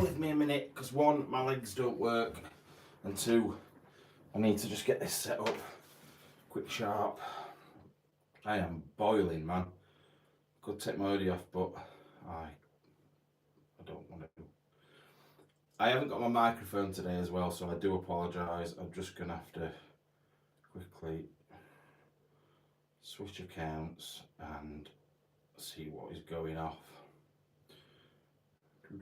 with me a minute, because one, my legs don't work, and two, I need to just get this set up quick sharp. I am boiling, man. Could take my hoodie off, but I don't want to. I haven't got my microphone today as well, so I do apologise. I'm just going to have to quickly switch accounts and see what is going off. Right.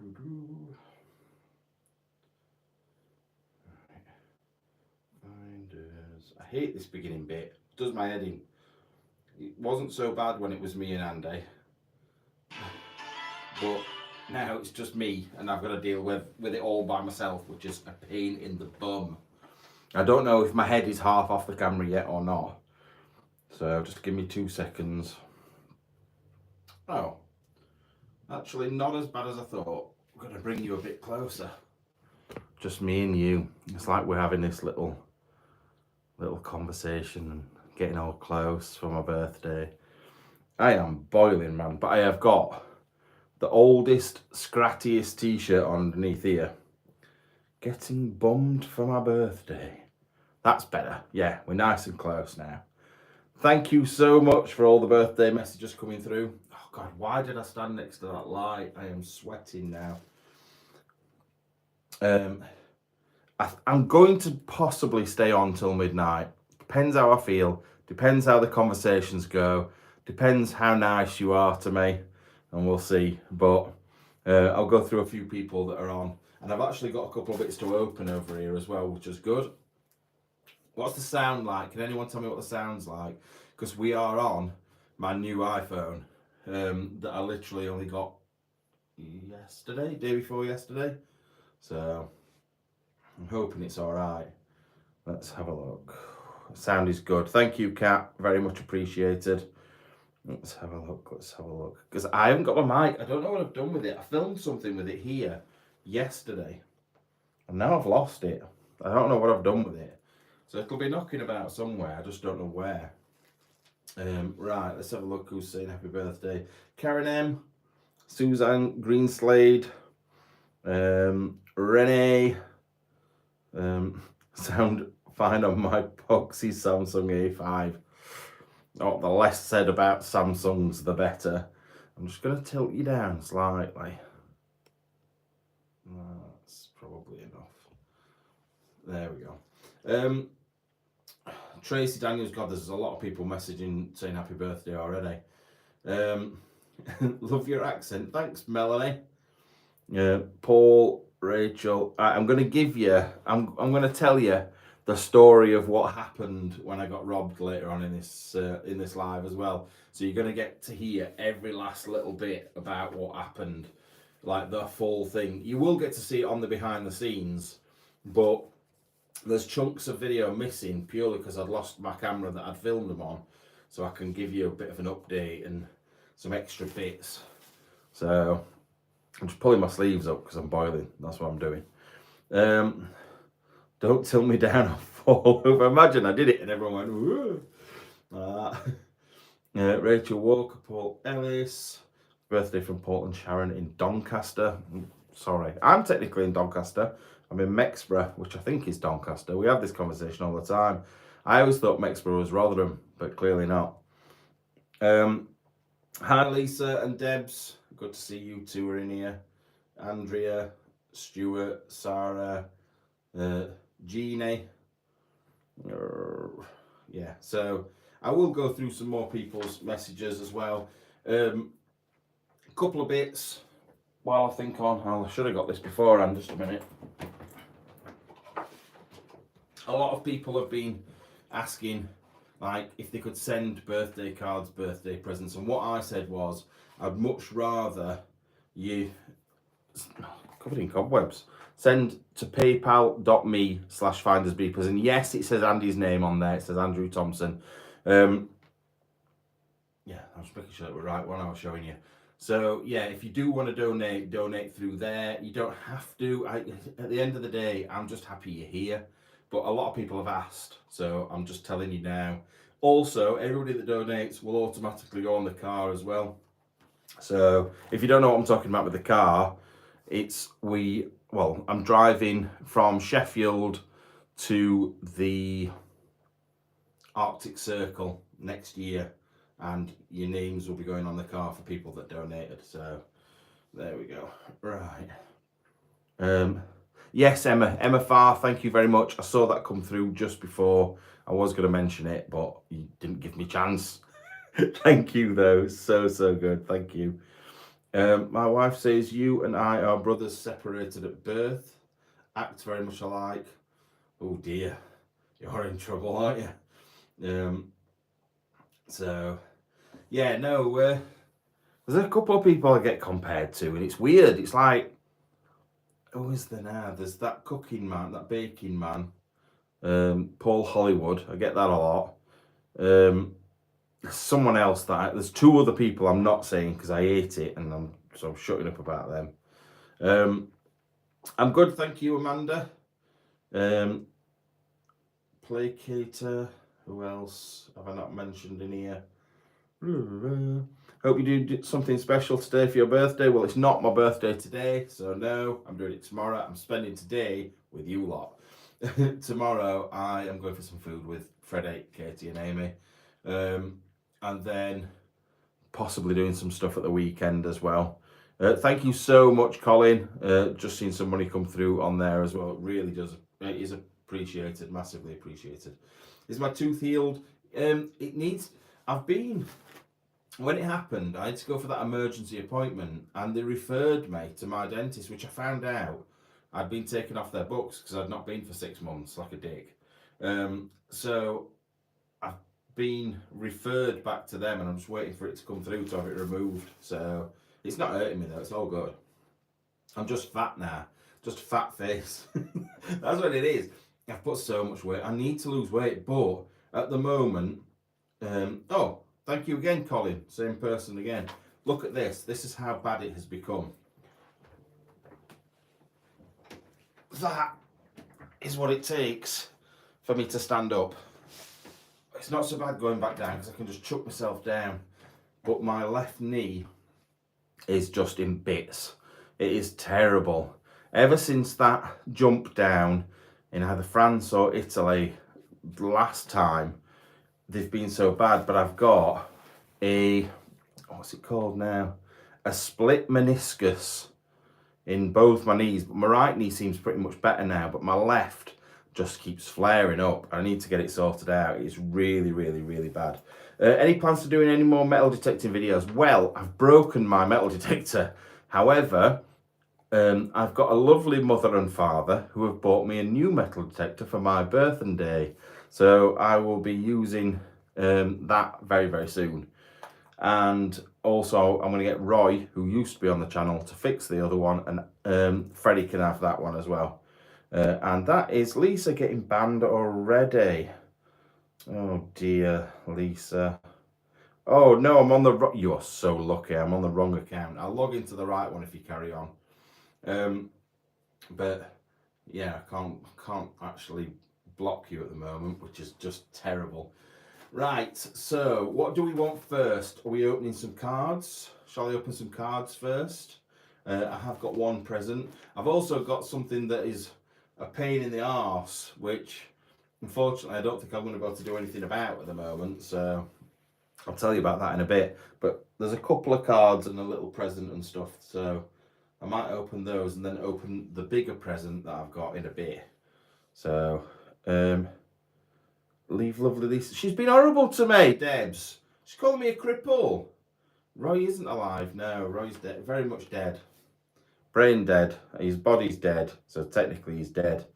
Finders. I hate this beginning bit. It does my head in. It wasn't so bad when it was me and Andy, but now it's just me and I've got to deal with it all by myself, which is a pain in the bum. I don't know if my head is half off the camera yet or not, so just give me 2 seconds. Oh, actually not as bad as I thought. I'm going to bring you a bit closer. Just me and you. It's like we're having this little conversation and getting all close for my birthday. I am boiling, man, but I have got the oldest, scrattiest t-shirt underneath here. Getting bummed for my birthday. That's better. Yeah, we're nice and close now. Thank you so much for all the birthday messages coming through. Oh God, why did I stand next to that light? I am sweating now. I'm going to possibly stay on till midnight. Depends how I feel. Depends how the conversations go. Depends how nice you are to me. And we'll see. But I'll go through a few people that are on. And I've actually got a couple of bits to open over here as well, which is good. What's the sound like? Can anyone tell me what the sound's like? Because we are on my new iPhone that I literally only got yesterday, day before yesterday. So I'm hoping it's all right. Let's have a look. The sound is good. Thank you, Kat. Very much appreciated. Let's have a look. Let's have a look. Because I haven't got my mic. I don't know what I've done with it. I filmed something with it here yesterday. And now I've lost it. I don't know what I've done with it. So it'll be knocking about somewhere. I just don't know where. Right, let's have a look who's saying happy birthday. Karen M, Suzanne Greenslade, Renee, sound fine on my Poxy Samsung A5. Oh, the less said about Samsungs, the better. I'm just going to tilt you down slightly. That's probably enough. There we go. Tracy Daniels, God, there's a lot of people messaging saying happy birthday already. Love your accent. Thanks, Melanie. Paul, Rachel. I'm going to give you, I'm going to tell you the story of what happened when I got robbed later on in this live as well. So you're going to get to hear every last little bit about what happened, like the full thing. You will get to see it on the behind the scenes, but there's chunks of video missing purely because I'd lost my camera that I'd filmed them on. So I can give you a bit of an update and some extra bits. So I'm just pulling my sleeves up because I'm boiling. That's what I'm doing. Don't tilt me down, I'll fall over. Imagine I did it and everyone went, Rachel Walker, Paul Ellis. Birthday from Portland Sharon in Doncaster. Sorry, I'm technically in Doncaster. I'm in Mexborough, which I think is Doncaster. We have this conversation all the time. I always thought Mexborough was Rotherham, but clearly not. Hi, Lisa and Debs. Good to see you two are in here. Andrea, Stuart, Sarah, Jeannie. Yeah, so I will go through some more people's messages as well. A couple of bits while I think on. I should have got this beforehand, just a minute. A lot of people have been asking, like, if they could send birthday cards, birthday presents, and what I said was, I'd much rather you, covered in cobwebs, send to paypal.me/findersbeepers, and yes, it says Andy's name on there, it says Andrew Thompson. Yeah, I was making sure that we're right one I was showing you. So yeah, if you do want to donate through there. You don't have to. At the end of the day, I'm just happy you're here. But a lot of people have asked, so I'm just telling you now. Also, everybody that donates will automatically go on the car as well. So if you don't know what I'm talking about with the car, I'm driving from Sheffield to the Arctic Circle next year, and your names will be going on the car for people that donated. So there we go. Right. Yes, Emma Farr, thank you very much. I saw that come through just before. I was going to mention it, but you didn't give me a chance. Thank you, though. So good. Thank you. My wife says you and I are brothers separated at birth. Act very much alike. Oh dear, you're in trouble, aren't you? So yeah, no. There's a couple of people I get compared to, and it's weird. It's like, who is there now? There's that cooking man, that baking man, Paul Hollywood. I get that a lot. Someone else there's two other people I'm not saying because I hate it, and I'm shutting up about them. I'm good, thank you, Amanda. Placator. Who else have I not mentioned in here? Hope you do something special today for your birthday. Well, it's not my birthday today, so no, I'm doing it tomorrow. I'm spending today with you lot. Tomorrow, I am going for some food with Freddie, Katie, and Amy. And then possibly doing some stuff at the weekend as well. Thank you so much, Colin. Just seen some money come through on there as well. It really does. It is appreciated, massively appreciated. Is my tooth healed? It needs. When it happened, I had to go for that emergency appointment, and they referred me to my dentist, which I found out I'd been taken off their books because I'd not been for 6 months, like a dick. So I've been referred back to them, and I'm just waiting for it to come through to have it removed. So it's not hurting me though, it's all good. I'm just fat now, just fat face. That's what it is. I've put so much weight. I need to lose weight, but at the moment, oh, thank you again, Colin. Same person again. Look at this. This is how bad it has become. That is what it takes for me to stand up. It's not so bad going back down because I can just chuck myself down. But my left knee is just in bits. It is terrible. Ever since that jump down in either France or Italy last time, they've been so bad. But I've got what's it called now? A split meniscus in both my knees. My right knee seems pretty much better now, but my left just keeps flaring up. I need to get it sorted out. It's really, really, really bad. Any plans to doing any more metal detecting videos? Well, I've broken my metal detector. However, I've got a lovely mother and father who have bought me a new metal detector for my birthday. So I will be using that very, very soon. And also I'm going to get Roy, who used to be on the channel, to fix the other one, and Freddie can have that one as well. And that is Lisa getting banned already. Oh dear, Lisa. Oh no, I'm on the you are so lucky. I'm on the wrong account. I'll log into the right one if you carry on. But yeah, I can't actually block you at the moment, which is just terrible. Right, so what do we want first? Are we opening some cards? Shall I open some cards first? I have got one present. I've also got something that is a pain in the arse, which unfortunately I don't think I'm going to be able to do anything about at the moment, so I'll tell you about that in a bit. But there's a couple of cards and a little present and stuff, so I might open those and then open the bigger present that I've got in a bit. So, leave lovely Lisa. She's been horrible to me, Debs. She's calling me a cripple. Roy isn't alive. No, Roy's dead. Very much dead. Brain dead. His body's dead. So technically he's dead.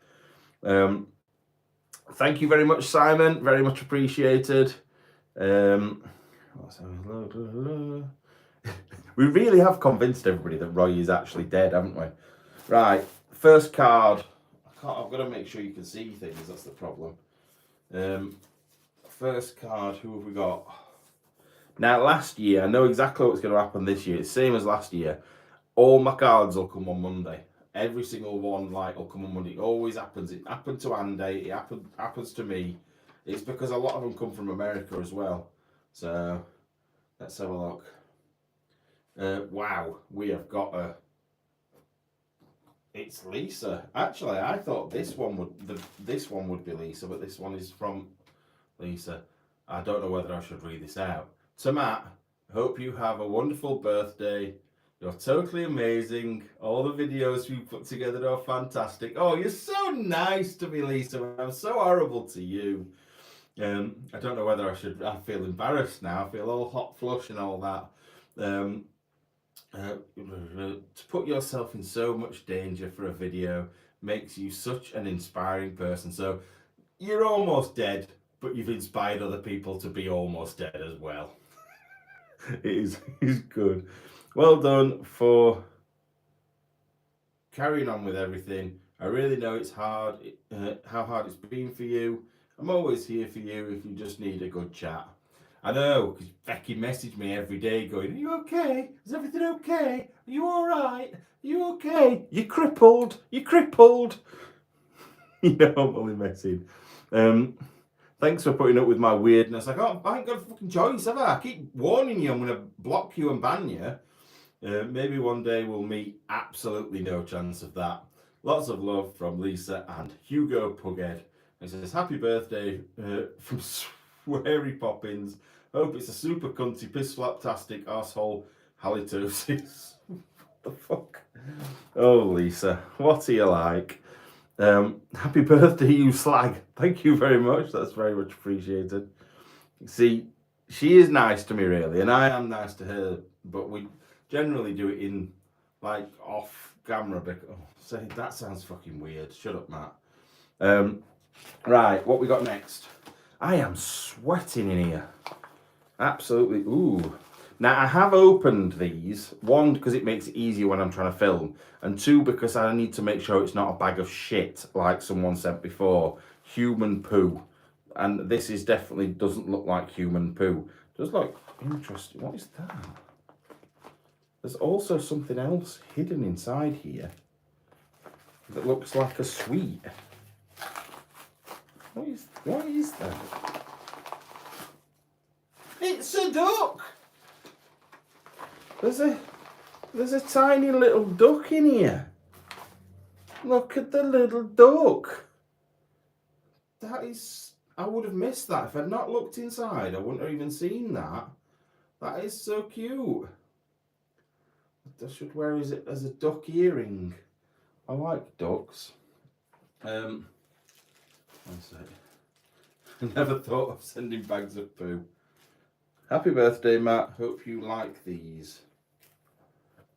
Thank you very much, Simon. Very much appreciated. We really have convinced everybody that Roy is actually dead, haven't we? Right. First card. I've got to make sure you can see things. That's the problem. First card, who have we got? Now, last year, I know exactly what's going to happen this year. It's the same as last year. All my cards will come on Monday. Every single one, will come on Monday. It always happens. It happened to Andy. It happens to me. It's because a lot of them come from America as well. So, let's have a look. Wow, we have got It's Lisa. Actually, I thought this one would be Lisa, but this one is from Lisa. I don't know whether I should read this out. To Matt, hope you have a wonderful birthday. You're totally amazing. All the videos you put together are fantastic. Oh, you're so nice to me, Lisa. I'm so horrible to you. I don't know whether I feel embarrassed now. I feel all hot flush and all that. To put yourself in so much danger for a video makes you such an inspiring person. So you're almost dead, but you've inspired other people to be almost dead as well. It is good. Well done for carrying on with everything. I really know it's hard, how hard it's been for you. I'm always here for you if you just need a good chat. I know, because Becky messaged me every day going, are you okay? Is everything okay? Are you all right? Are you okay? You're crippled. You're crippled. You know, I'm only messing. Thanks for putting up with my weirdness. I ain't got a fucking choice, have I? I keep warning you I'm going to block you and ban you. Maybe one day we'll meet. Absolutely no chance of that. Lots of love from Lisa and Hugo Pughead. He says, happy birthday from Sweary Poppins. Hope it's a super cunty, piss flaptastic arsehole halitosis. What the fuck? Oh, Lisa, what are you like? Happy birthday, you slag. Thank you very much. That's very much appreciated. See, she is nice to me, really, and I am nice to her, but we generally do it in, like, off camera. Say, that sounds fucking weird. Shut up, Matt. Right, what we got next? I am sweating in here. Absolutely. Ooh. Now, I have opened these. One, because it makes it easier when I'm trying to film. And two, because I need to make sure it's not a bag of shit, like someone said before. Human poo. And this is definitely doesn't look like human poo. Does look interesting. What is that? There's also something else hidden inside here that looks like a sweet. What is that? It's a duck. There's a tiny little duck in here. Look at the little duck. That is, I would have missed that if I'd not looked inside. I wouldn't have even seen that. That is so cute. I should wear it as a duck earring. I like ducks. One sec. I never thought of sending bags of poo. Happy birthday, Matt. Hope you like these.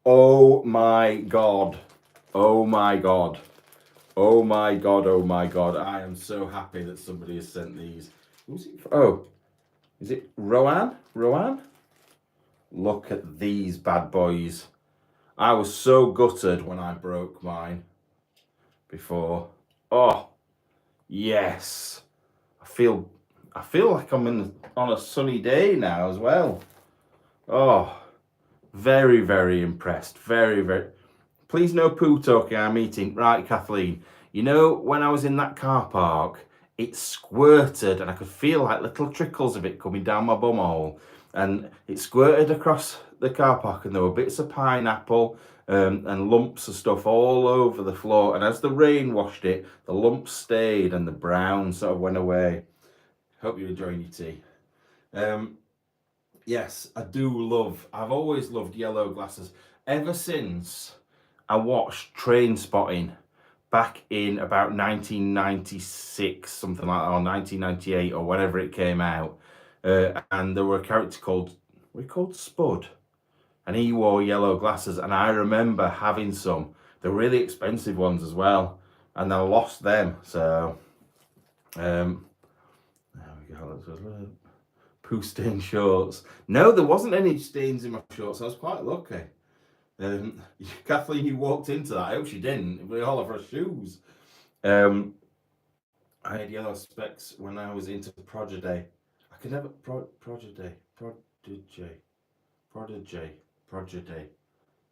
Oh my god. Oh my god. Oh my god, oh my god. I am so happy that somebody has sent these. Who's it for? Oh, is it Rowan? Rowan? Look at these bad boys. I was so gutted when I broke mine before. Oh, yes. I feel like I'm on a sunny day now as well. Oh, very, very impressed. Very, very. Please no poo talking, I'm eating. Right, Kathleen. You know, when I was in that car park, it squirted and I could feel like little trickles of it coming down my bumhole. And it squirted across the car park and there were bits of pineapple and lumps of stuff all over the floor. And as the rain washed it, the lumps stayed and the brown sort of went away. Hope you're enjoying your tea. Yes, I've always loved yellow glasses. Ever since I watched Train Spotting back in about 1996, something like that, or 1998, or whenever it came out. And there were a character called Spud. And he wore yellow glasses. And I remember having some. They're really expensive ones as well. And I lost them. So, there we go. Poo stain shorts. No, there wasn't any stains in my shorts. I was quite lucky. Kathleen, you walked into that. I hope she didn't. With all of her shoes. I had yellow specs when I was into Prodigy. I could never Prodigy.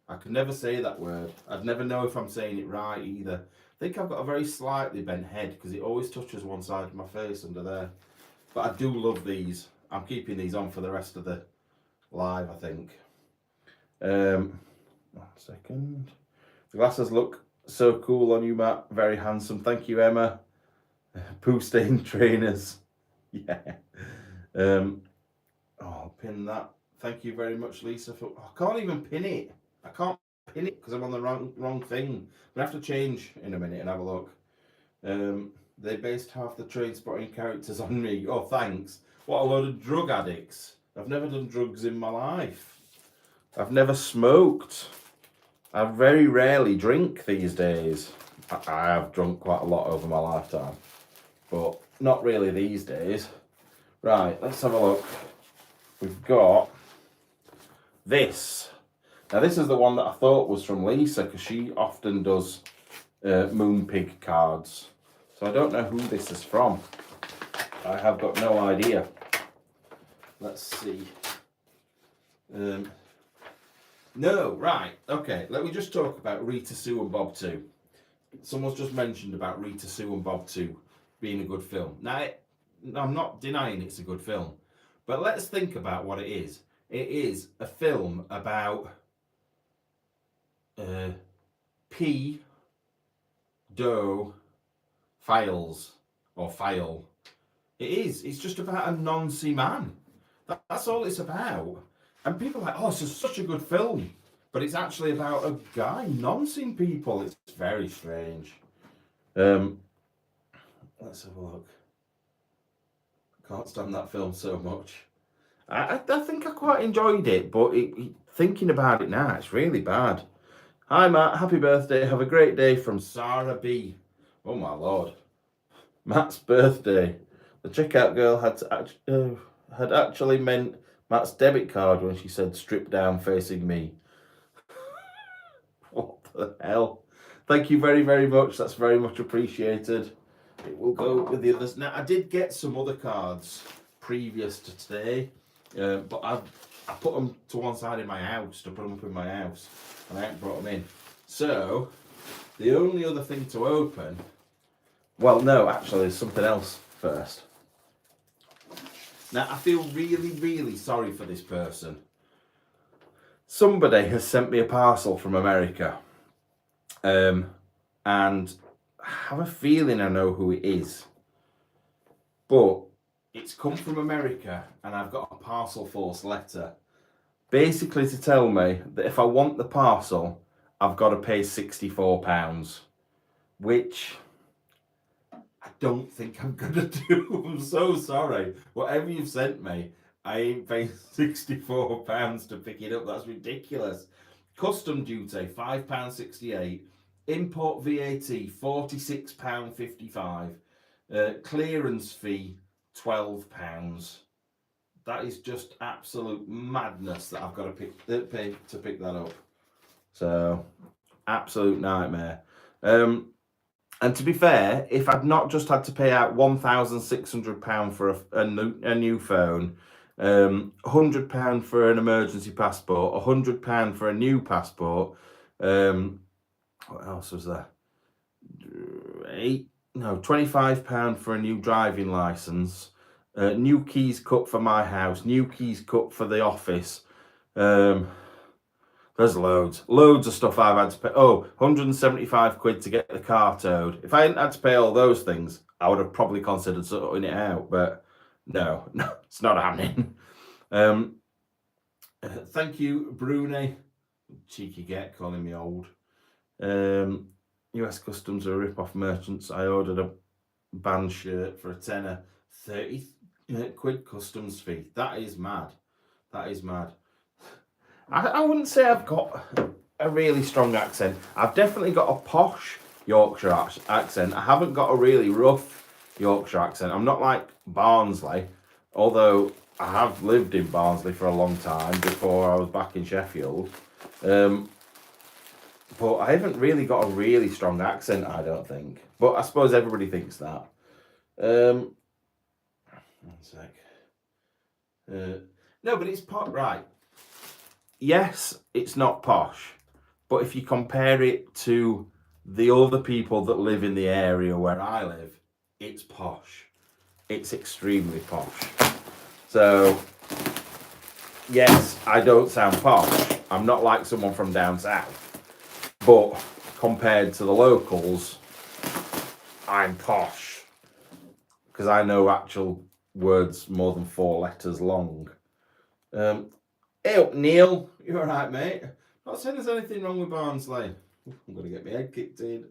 I could never say that word. I'd never know if I'm saying it right either. I think I've got a very slightly bent head because it always touches one side of my face under there. But I do love these. I'm keeping these on for the rest of the live, I think. 1 second. The glasses look So cool on you, Matt. Very handsome. Thank you, Emma. Poo stain trainers. Yeah. I'll pin that. Thank you very much, Lisa. I can't even pin it. I can't pin it because I'm on the wrong thing. I'm gonna have to change in a minute and have a look. They based half the train spotting characters on me. Oh, thanks. What a load of drug addicts. I've never done drugs in my life. I've never smoked. I very rarely drink these days. I have drunk quite a lot over my lifetime, but not really these days. Right, let's have a look. We've got this. Now, this is the one that I thought was from Lisa because she often does Moonpig cards. So I don't know who this is from. I have got no idea. Let's see. No, right. Okay, let me just talk about Rita Sue and Bob 2. Someone's just mentioned about Rita Sue and Bob 2 being a good film. Now, I'm not denying it's a good film, but let's think about what it is. It is a film about pedophiles or file. It is. It's just about a noncy man. That's all it's about. And people are like, oh, this is such a good film. But it's actually about a guy noncing people. It's very strange. Let's have a look. Can't stand that film so much. I think I quite enjoyed it, but thinking about it now, it's really bad. Hi, Matt. Happy birthday. Have a great day from Sarah B. Oh, my Lord. Matt's birthday. The checkout girl had actually meant Matt's debit card when she said strip down facing me. What the hell? Thank you very, very much. That's very much appreciated. It will go with the others. Now, I did get some other cards previous to today, but I put them to one side in my house, to put them up in my house, and I haven't brought them in. So, the only other thing to open... Well, no, actually, there's something else first. Now, I feel really, really sorry for this person. Somebody has sent me a parcel from America. And I have a feeling I know who it is. But it's come from America and I've got a parcel force letter. Basically to tell me that if I want the parcel, I've got to pay £64. Which... I don't think I'm gonna do. I'm so sorry. Whatever you've sent me, I ain't paying £64 to pick it up. That's ridiculous. Custom duty, £5.68. Import VAT, £46.55. Clearance fee, £12. That is just absolute madness that I've got to pay to pick that up. So, absolute nightmare. And to be fair, if I'd not just had to pay out £1,600 for a new phone, £100 for an emergency passport, £100 for a new passport, what else was there? £25 for a new driving licence, new keys cut for my house, new keys cut for the office. There's loads of stuff I've had to pay. Oh, £175 to get the car towed. If I hadn't had to pay all those things, I would have probably considered sorting it out, but no, it's not happening. Thank you, Brune. Cheeky get, calling me old. US Customs are rip-off merchants. I ordered a band shirt for a tenner. £30 customs fee. That is mad. That is mad. I wouldn't say I've got a really strong accent. I've definitely got a posh Yorkshire accent. I haven't got a really rough Yorkshire accent. I'm not like Barnsley, although I have lived in Barnsley for a long time before I was back in Sheffield. But I haven't really got a really strong accent, I don't think. But I suppose everybody thinks that. One sec. No, but it's right. Yes, it's not posh, but if you compare it to the other people that live in the area where I live, it's posh. It's extremely posh. So, yes, I don't sound posh. I'm not like someone from down south, but compared to the locals, I'm posh. Because I know actual words more than 4 letters long. Hey up, Neil. You alright, mate? Not saying there's anything wrong with Barnsley. I'm going to get my head kicked in.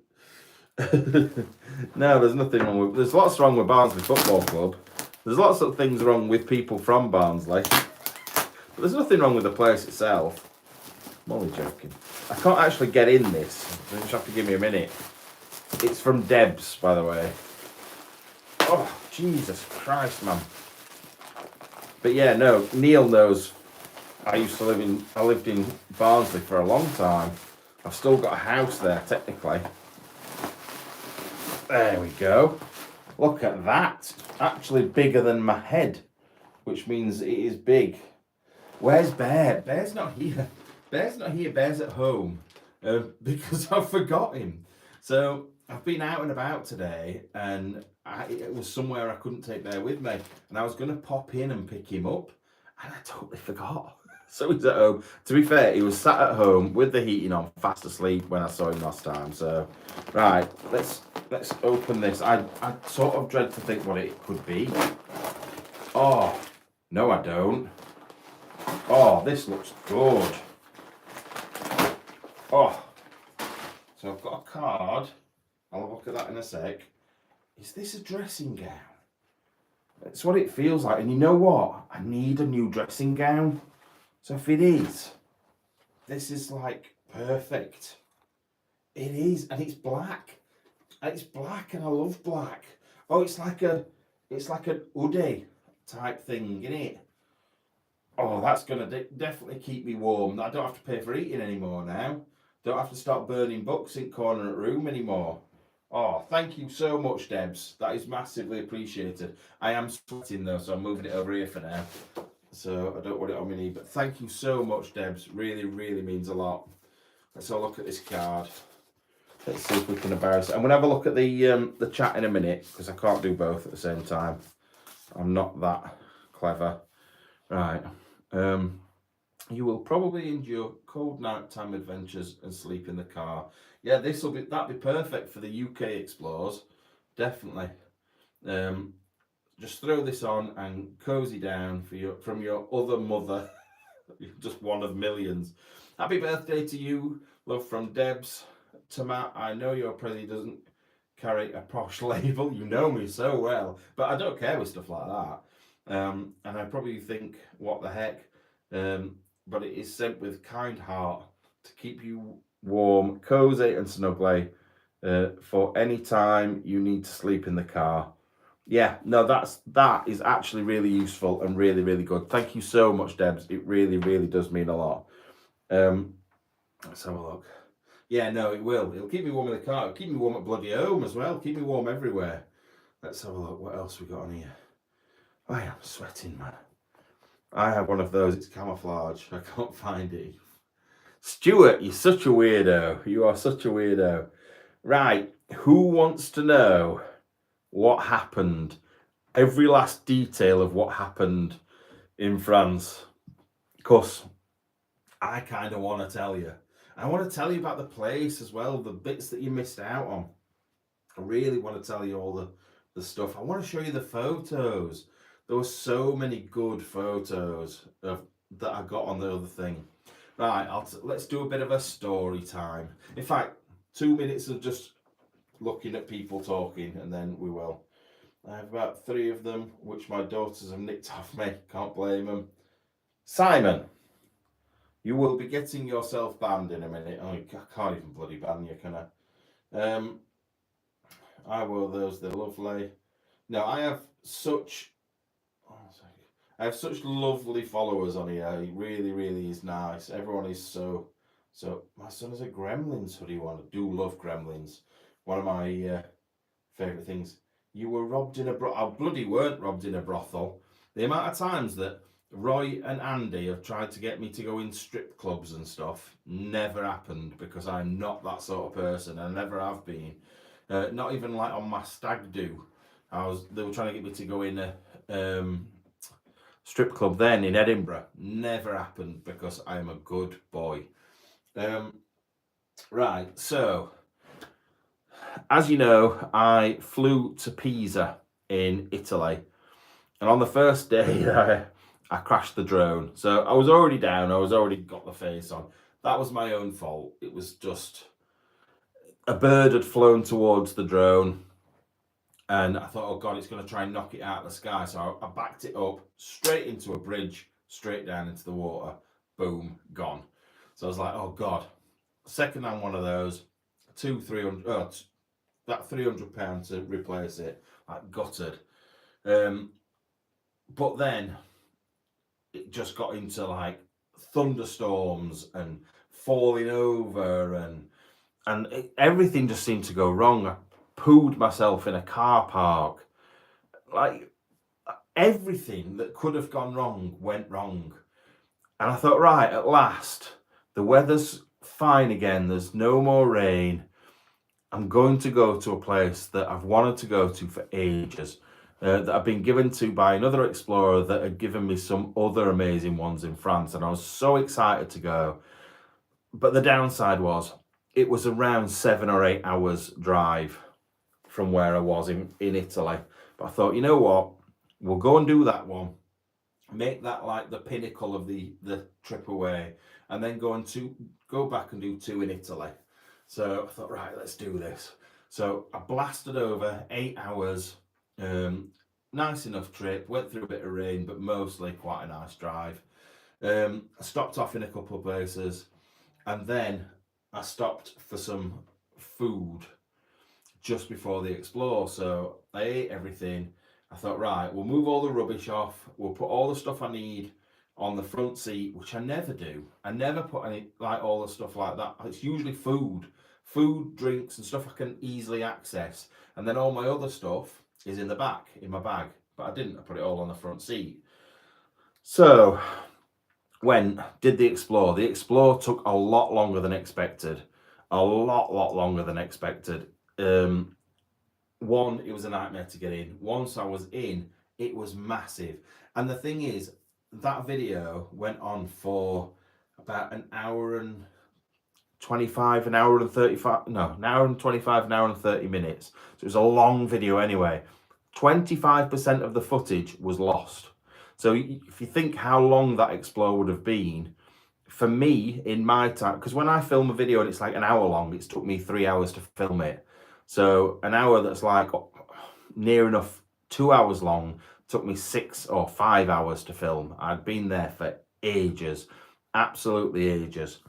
No, there's nothing wrong with... There's lots wrong with Barnsley Football Club. There's lots of things wrong with people from Barnsley. But there's nothing wrong with the place itself. I'm only joking. I can't actually get in this. You just have to give me a minute. It's from Debs, by the way. Oh, Jesus Christ, man. But yeah, no, Neil knows I lived in Barnsley for a long time. I've still got a house there, technically. There we go. Look at that. Actually bigger than my head, which means it is big. Where's Bear? Bear's not here. Bear's not here. Bear's at home because I forgot him. So I've been out and about today, and it was somewhere I couldn't take Bear with me, and I was going to pop in and pick him up, and I totally forgot. So he's at home. To be fair, he was sat at home with the heating on, fast asleep when I saw him last time. So, right, let's open this. I sort of dread to think what it could be. Oh, no, I don't. Oh, this looks good. Oh, so I've got a card. I'll look at that in a sec. Is this a dressing gown? It's what it feels like. And you know what? I need a new dressing gown. So if it is, this is like perfect. It is, and it's black. It's black, and I love black. Oh, it's like an hoodie type thing, isn't it? Oh, that's gonna definitely keep me warm. I don't have to pay for eating anymore now. Don't have to start burning books in corner of room anymore. Oh, thank you so much, Debs. That is massively appreciated. I am sweating though, so I'm moving it over here for now. So I don't want it on my knee. But thank you so much, Debs. Really, really means a lot. Let's have a look at this card. Let's see if we can embarrass it. I'm gonna have a look at the chat in a minute because I can't do both at the same time. I'm not that clever. Right. You will probably endure cold nighttime adventures and sleep in the car. Yeah, that'd be perfect for the UK explores, definitely. Just throw this on and cozy down from your other mother. Just one of millions. Happy birthday to you, love from Debs. To Matt, I know your present doesn't carry a posh label. You know me so well, but I don't care with stuff like that. And I probably think, what the heck? But it is sent with kind heart to keep you warm, cozy and snuggly for any time you need to sleep in the car. Yeah, no, that is actually really useful and really, really good. Thank you so much, Debs. It really, really does mean a lot. Let's have a look. Yeah, no, it will. It'll keep me warm in the car. It'll keep me warm at bloody home as well. Keep me warm everywhere. Let's have a look. What else we got on here? I am sweating, man. I have one of those. It's camouflage. I can't find it. Stuart, you're such a weirdo. You are such a weirdo. Right. Who wants to know what happened? Every last detail of what happened in France. Because I kind of want to tell you. I want to tell you about the place as well, the bits that you missed out on. I really want to tell you all the stuff. I want to show you the photos. There were so many good photos that I got on the other thing. Right, let's do a bit of a story time. In fact, 2 minutes of just looking at people talking, and then we will. I have about 3 of them, which my daughters have nicked off me. Can't blame them. Simon, you will be getting yourself banned in a minute. Oh, I can't even bloody ban you, can I? I wore those, they're lovely. No, I have such lovely followers on here. It really, really is nice. Everyone is so. My son has a Gremlins hoodie one. I do love Gremlins. One of my favourite things. You were robbed in a brothel. I bloody weren't robbed in a brothel. The amount of times that Roy and Andy have tried to get me to go in strip clubs and stuff never happened because I'm not that sort of person. I never have been. Not even like on my stag do. They were trying to get me to go in a strip club then in Edinburgh. Never happened because I'm a good boy. Right, so as you know, I flew to Pisa in Italy, and on the first day I crashed the drone. So I was already down, I was already got the face on. That was my own fault. It was just a bird had flown towards the drone, and I thought, oh God, it's going to try and knock it out of the sky. So I backed it up straight into a bridge, straight down into the water. Boom, gone. So I was like, oh God, second hand one of those, 300, that £300 to replace it, like gutted. But then it just got into like thunderstorms and falling over, and everything just seemed to go wrong. I pooed myself in a car park. Like everything that could have gone wrong went wrong. And I thought, right, at last, the weather's fine again. There's no more rain. I'm going to go to a place that I've wanted to go to for ages, that I've been given to by another explorer that had given me some other amazing ones in France. And I was so excited to go. But the downside was it was around 7 or 8 hours drive from where I was in Italy. But I thought, you know what? We'll go and do that one. Make that like the pinnacle of the trip away, and then go back and do 2 in Italy. So I thought, right, let's do this. So I blasted over 8 hours. Nice enough trip. Went through a bit of rain, but mostly quite a nice drive. I stopped off in a couple of places, and then I stopped for some food just before the explore. So I ate everything. I thought, right, we'll move all the rubbish off. We'll put all the stuff I need on the front seat, which I never do. I never put any, like all the stuff like that. It's usually food, drinks, and stuff I can easily access. And then all my other stuff is in the back, in my bag. But I didn't. I put it all on the front seat. So did the explore. The explore took a lot longer than expected. A lot longer than expected. One, it was a nightmare to get in. Once I was in, it was massive. And the thing is, that video went on for about an hour and 25, an hour and 35, no, an hour and 25, an hour and 30 minutes. So it was a long video anyway. 25% of the footage was lost. So if you think how long that explore would have been, for me, in my time, because when I film a video and it's like an hour long, it's took me 3 hours to film it. So an hour that's like near enough 2 hours long took me 6 or 5 hours to film. I'd been there for ages, absolutely ages.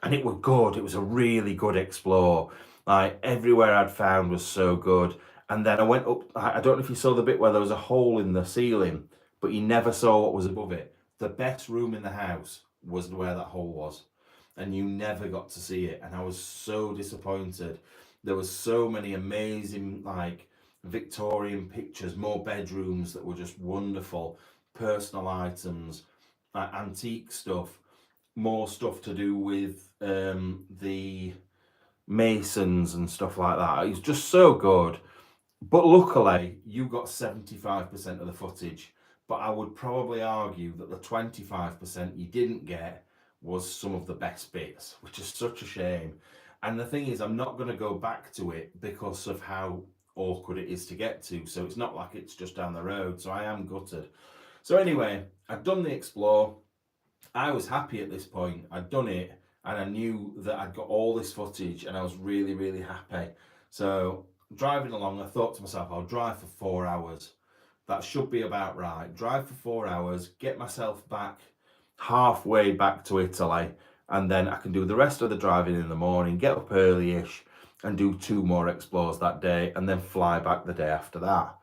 And it was good. It was a really good explore. Like everywhere I'd found was so good. And then I went up, I don't know if you saw the bit where there was a hole in the ceiling, but you never saw what was above it. The best room in the house was where that hole was. And you never got to see it. And I was so disappointed. There was so many amazing, like, Victorian pictures, more bedrooms that were just wonderful, personal items, like antique stuff, more stuff to do with the masons and stuff like that. It was just so good. But luckily, you got 75% of the footage. But I would probably argue that the 25% you didn't get was some of the best bits, which is such a shame. And the thing is, I'm not going to go back to it because of how awkward it is to get to. So it's not like it's just down the road. So I am gutted. So anyway, I'd done the explore. I was happy at this point. I'd done it, and I knew that I'd got all this footage, and I was really, really happy. So driving along, I thought to myself, I'll drive for 4 hours. That should be about right. Drive for 4 hours, get myself back halfway back to Italy, and then I can do the rest of the driving in the morning, get up early-ish, and do 2 more explores that day, and then fly back the day after that.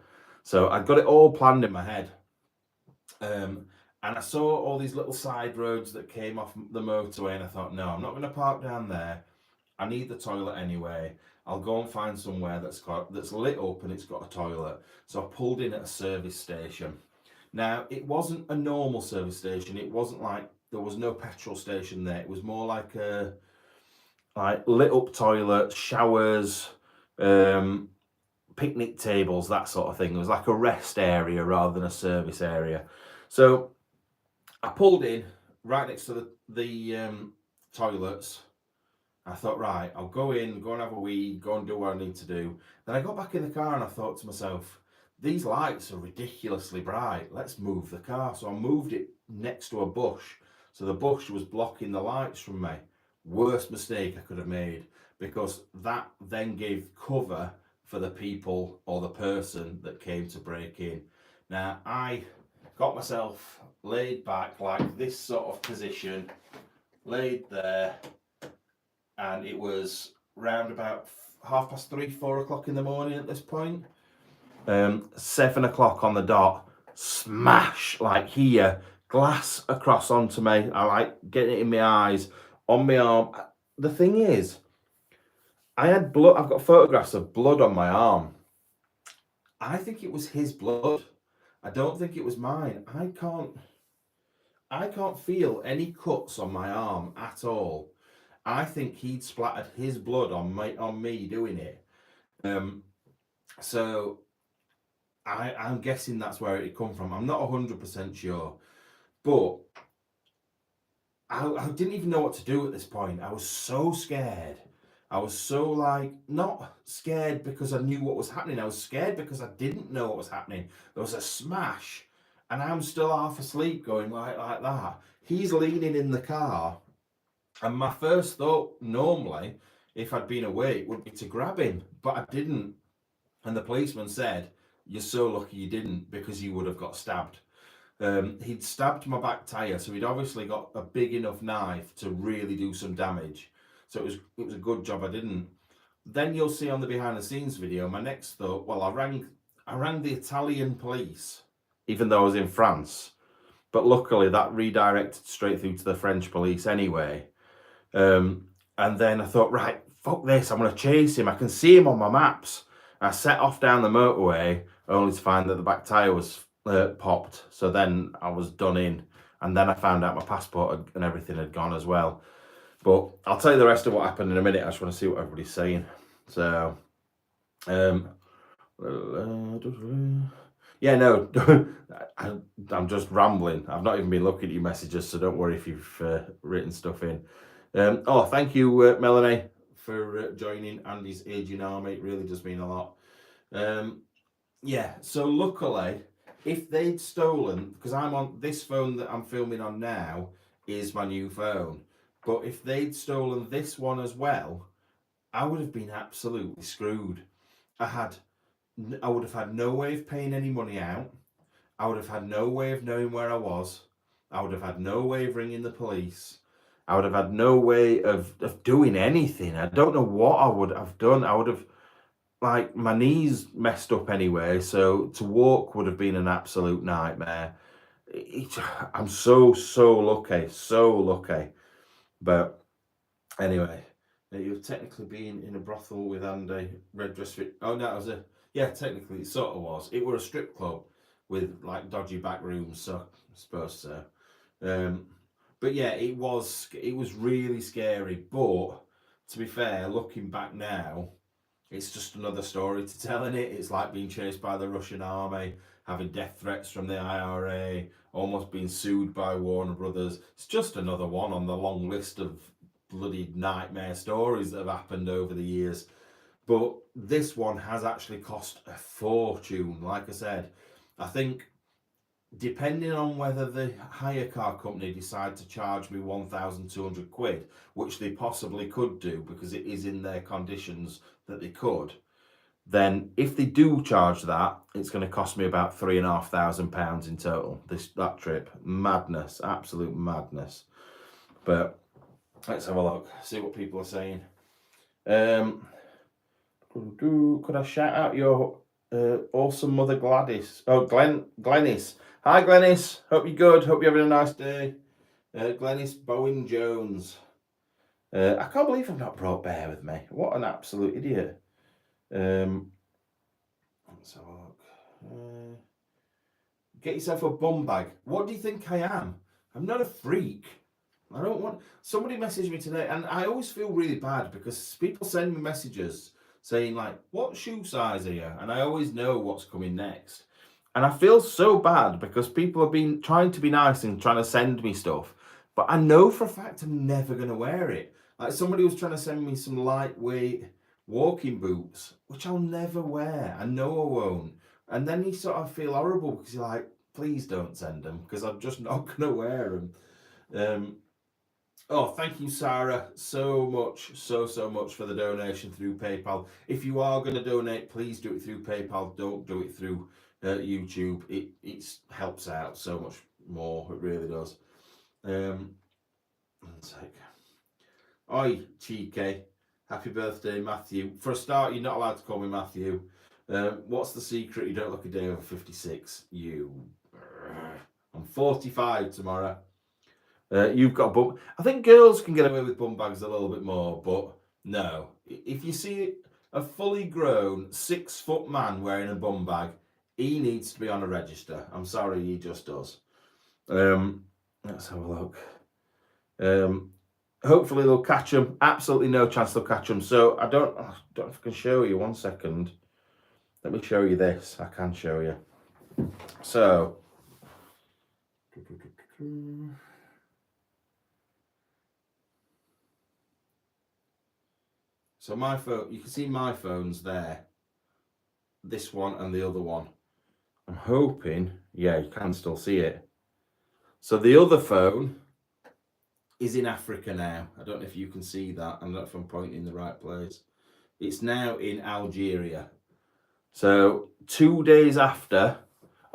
So I got it all planned in my head. And I saw all these little side roads that came off the motorway, and I thought, no, I'm not going to park down there. I need the toilet anyway. I'll go and find somewhere that's lit up and it's got a toilet. So I pulled in at a service station. Now, it wasn't a normal service station. It wasn't like there was no petrol station there. It was more like a lit up toilet, showers, picnic tables, that sort of thing. It was like a rest area rather than a service area. So I pulled in right next to the toilets, I thought, right, I'll go in, go and have a wee, go and do what I need to do. Then I got back in the car and I thought to myself, these lights are ridiculously bright. Let's move the car. So I moved it next to a bush. So the bush was blocking the lights from me. Worst mistake I could have made, because that then gave cover for the people or the person that came to break in. Now, I got myself laid back like this sort of position, laid there, and it was round about 3:30, 4 o'clock in the morning at this point. 7 o'clock on the dot, smash, like here, glass across onto me. I like getting it in my eyes, on my arm. The thing is, I had blood. I've got photographs of blood on my arm. I think it was his blood. I don't think it was mine. I can't feel any cuts on my arm at all. I think he'd splattered his blood on me doing it. So I'm guessing that's where it come from. I'm not 100% sure, but I didn't even know what to do at this point. I was so scared. I was so like, not scared because I knew what was happening. I was scared because I didn't know what was happening. There was a smash, and I'm still half asleep, going like that. He's leaning in the car, and my first thought, normally, if I'd been awake, would be to grab him, but I didn't. And the policeman said, "You're so lucky you didn't, because you would have got stabbed." He'd stabbed my back tyre, so he'd obviously got a big enough knife to really do some damage. So it was a good job I didn't. Then you'll see on the behind the scenes video, my next thought, well, I rang the Italian police, even though I was in France. But luckily that redirected straight through to the French police anyway. And then I thought, right, fuck this, I'm going to chase him. I can see him on my maps. I set off down the motorway, only to find that the back tyre was popped. So then I was done in. And then I found out my passport and everything had gone as well. But I'll tell you the rest of what happened in a minute. I just want to see what everybody's saying. So, yeah, no, I'm just rambling. I've not even been looking at your messages, so don't worry if you've written stuff in. Oh, thank you, Melanie, for joining Andy's aging army. It really does mean a lot. Yeah, so luckily, if they'd stolen, because I'm on this phone that I'm filming on now is my new phone, but if they'd stolen this one as well, I would have been absolutely screwed. I would have had no way of paying any money out. I would have had no way of knowing where I was. I would have had no way of ringing the police. I would have had no way of doing anything. I don't know what I would have done. I would have, like, my knees messed up anyway, so to walk would have been an absolute nightmare. I'm so lucky. But anyway, you've technically been in a brothel with Andy, red dress fit. Oh no, it was technically it sort of was. It were a strip club with like dodgy back rooms, so I suppose so. But yeah, it was really scary. But to be fair, looking back now, it's just another story to tell in it. It's like being chased by the Russian army, having death threats from the IRA, almost being sued by Warner Brothers. It's just another one on the long list of bloody nightmare stories that have happened over the years. But this one has actually cost a fortune. Like I said, I think depending on whether the hire car company decide to charge me 1,200 quid, which they possibly could do because it is in their conditions that they could, then if they do charge that, it's going to cost me about £3,500 in total. That trip, madness, absolute madness. But let's have a look, see what people are saying. Could I shout out your awesome mother Gladys? Oh, Glennis. Hi Glennis, hope you're good, hope you're having a nice day. Glennis Bowen Jones. I can't believe I've not brought Bear with me. What an absolute idiot. Let's have a look. Get yourself a bum bag. What do you think I am? I'm not a freak. I don't want... Somebody messaged me today, and I always feel really bad because people send me messages saying like, what shoe size are you? And I always know what's coming next. And I feel so bad because people have been trying to be nice and trying to send me stuff, but I know for a fact I'm never going to wear it. Like somebody was trying to send me some lightweight walking boots, which I'll never wear. I know I won't. And then you sort of feel horrible because you're like, please don't send them because I'm just not going to wear them. Oh, thank you, Sarah, so much, so much for the donation through PayPal. If you are going to donate, please do it through PayPal. Don't do it through YouTube. It helps out so much more. It really does. One sec. Oi, cheeky. Happy birthday, Matthew. For a start, you're not allowed to call me Matthew. What's the secret? You don't look a day over 56. I'm 45 tomorrow. You've got a bum. I think girls can get away with bum bags a little bit more, but no. If you see a fully grown 6-foot man wearing a bum bag, he needs to be on a register. I'm sorry, he just does. Let's have a look. Hopefully they'll catch him. Absolutely no chance they'll catch him. So I don't know if I can show you. 1 second. Let me show you this. I can show you. So. So my phone, you can see my phone's there. This one and the other one. I'm hoping, yeah, you can still see it. So the other phone is in Africa now. I don't know if you can see that. I don't know if I'm pointing in the right place. It's now in Algeria. So 2 days after,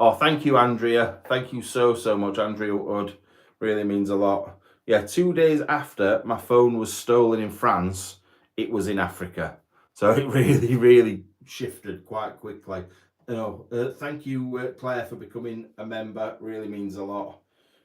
oh, thank you, Andrea. Thank you so much, Andrea Wood. Really means a lot. Yeah, 2 days after my phone was stolen in France, it was in Africa. So it really shifted quite quickly. Thank you, Claire, for becoming a member. Really means a lot.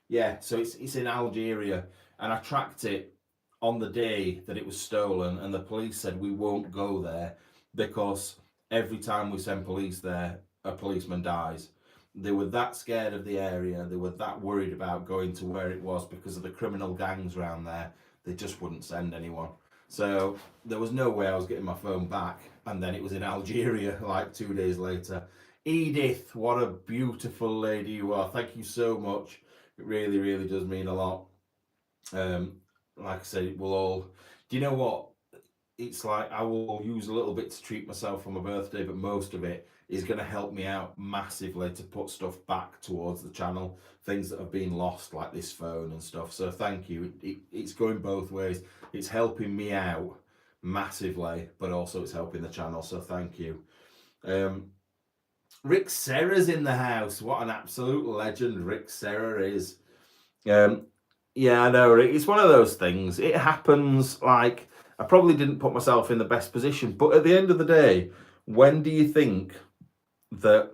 Yeah, so it's in Algeria, and I tracked it on the day that it was stolen, and the police said we won't go there because every time we send police there, a policeman dies. They were that scared of the area. They were that worried about going to where it was because of the criminal gangs around there. They just wouldn't send anyone. So there was no way I was getting my phone back. And then it was in Algeria like 2 days later. Edith, what a beautiful lady you are. Thank you so much. It really does mean a lot. Like I said, we'll all... Do you know what? It's like I will use a little bit to treat myself for my birthday, but most of it is going to help me out massively to put stuff back towards the channel, things that have been lost like this phone and stuff. So thank you. It's going both ways. It's helping me out massively, but also it's helping the channel. So thank you. Rick Serra's in the house. What an absolute legend Rick Serra is. Yeah, I know. It's one of those things. It happens. Like, I probably didn't put myself in the best position, but at the end of the day, when do you think that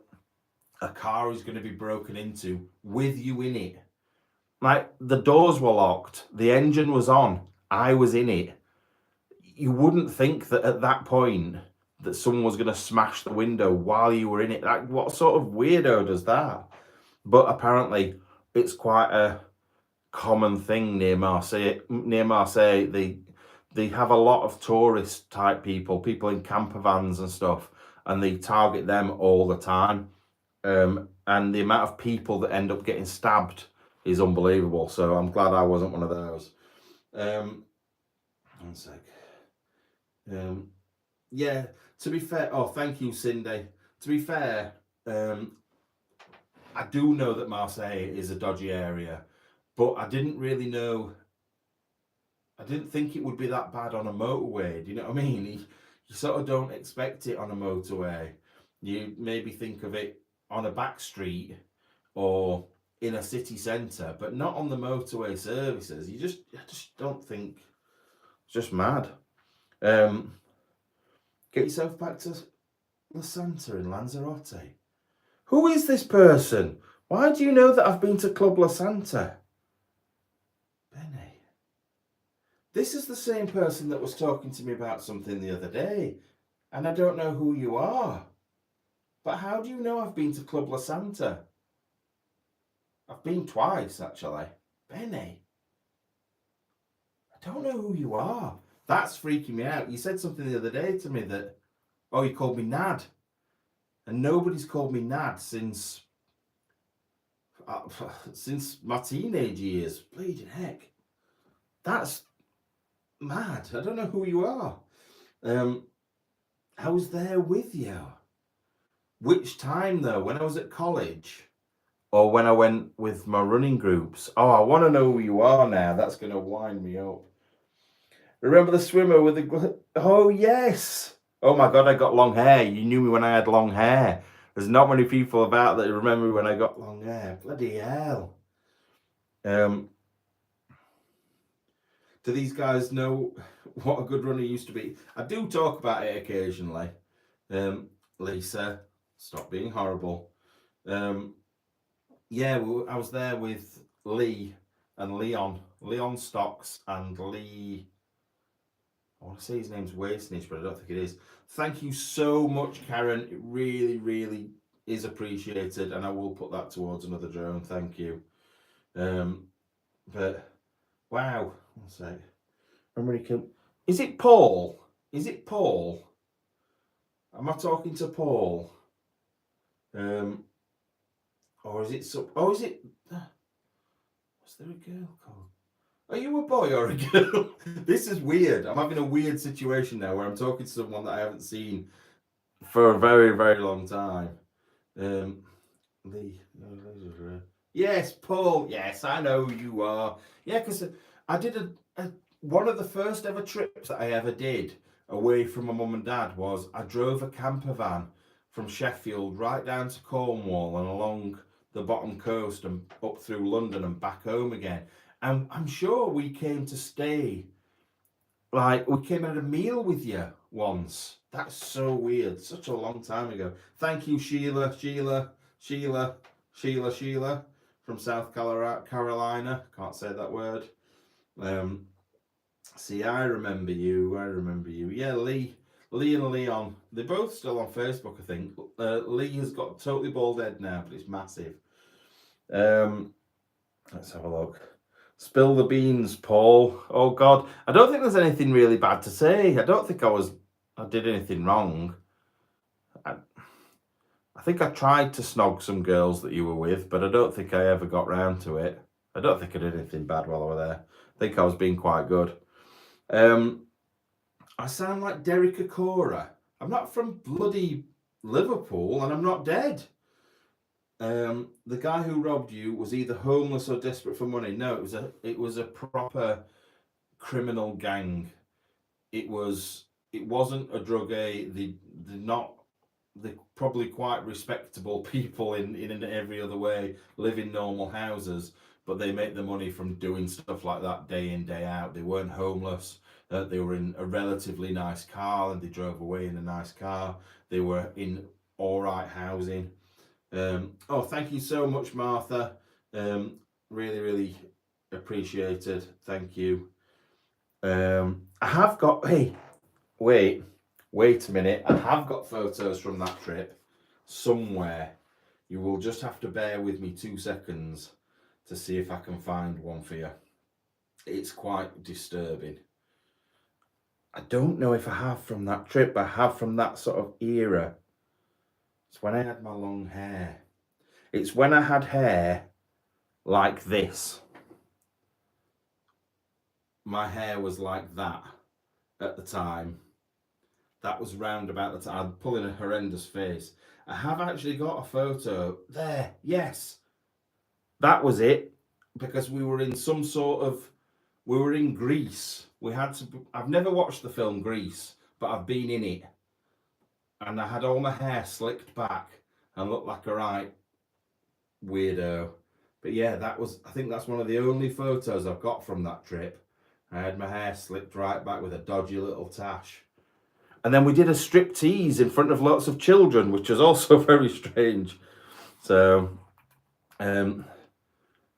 a car is going to be broken into with you in it? Like, the doors were locked, the engine was on, I was in it. You wouldn't think that at that point that someone was going to smash the window while you were in it. Like, what sort of weirdo does that? But apparently, it's quite a common thing near Marseille. They have a lot of tourist type people in camper vans and stuff, and they target them all the time. And the amount of people that end up getting stabbed is unbelievable. So I'm glad I wasn't one of those. 1 sec. Yeah, to be fair, oh, thank you, Cindy. To be fair, I do know that Marseille is a dodgy area, but I didn't really know. I didn't think it would be that bad on a motorway. Do you know what I mean? You sort of don't expect it on a motorway. You maybe think of it on a back street or in a city centre, but not on the motorway services. I just don't think. It's just mad. Get yourself back to La Santa in Lanzarote. Who is this person? Why do you know that I've been to Club La Santa? Benny. This is the same person that was talking to me about something the other day, and I don't know who you are. But how do you know I've been to Club La Santa? I've been twice, actually. Benny. I don't know who you are. That's freaking me out. You said something the other day to me that, oh, you called me Nad. And nobody's called me Nad since my teenage years. Bleeding heck. That's mad. I don't know who you are. I was there with you. Which time though? When I was at college? Or when I went with my running groups? Oh, I want to know who you are now. That's going to wind me up. Remember the swimmer with the... Oh, yes. Oh, my God, I got long hair. You knew me when I had long hair. There's not many people about that remember me when I got long hair. Bloody hell. Do these guys know what a good runner used to be? I do talk about it occasionally. Lisa, stop being horrible. Yeah, I was there with Lee and Leon Stocks and Lee. I want to say his name's Wastenage, but I don't think it is. Thank you so much, Karen. It really, really is appreciated, and I will put that towards another drone. Thank you. But wow, one sec. Is it Paul? Is it Paul? Am I talking to Paul? Or is it so? Oh, is it? Was there a girl called? Are you a boy or a girl? This is weird. I'm having a weird situation now where I'm talking to someone that I haven't seen for a very, very long time. Lee. Yes, Paul. Yes, I know who you are. Yeah, because I did one of the first ever trips that I ever did away from my mum and dad was I drove a camper van from Sheffield right down to Cornwall and along the bottom coast and up through London and back home again. And I'm sure we came to stay, like, we came and had a meal with you once. That's so weird. Such a long time ago. Thank you, Sheila from South Carolina. Can't say that word. See, I remember you. Yeah, Lee and Leon. They're both still on Facebook, I think. Lee has got totally bald head now, but it's massive. Let's have a look. Spill the beans, Paul. Oh God, I don't think there's anything really bad to say. I don't think I did anything wrong. I think I tried to snog some girls that you were with, but I don't think I ever got round to it. I don't think I did anything bad while I was there. I think I was being quite good. I sound like Derek Acora. I'm not from bloody Liverpool, and I'm not dead. The guy who robbed you was either homeless or desperate for money. No, it was a proper criminal gang. It wasn't a druggie. They're probably quite respectable people in every other way, live in normal houses, but they make the money from doing stuff like that day in, day out. They weren't homeless. They were in a relatively nice car and they drove away in a nice car. They were in all right housing. Oh, thank you so much, Martha. Really, really appreciated. Thank you. I have got, hey, wait a minute. I have got photos from that trip somewhere. You will just have to bear with me 2 seconds to see if I can find one for you. It's quite disturbing. I don't know if I have from that trip, but I have from that sort of era. It's when I had my long hair. It's when I had hair like this. My hair was like that at the time. That was round about the time. I'm pulling a horrendous face. I have actually got a photo there. Yes, that was it. Because we were in some sort of, we were in Greece. We had to. I've never watched the film Grease, but I've been in it, and I had all my hair slicked back and looked like a right weirdo. But yeah, that was. I think that's one of the only photos I've got from that trip. I had my hair slicked right back with a dodgy little tash. And then we did a strip tease in front of lots of children, which was also very strange. So, I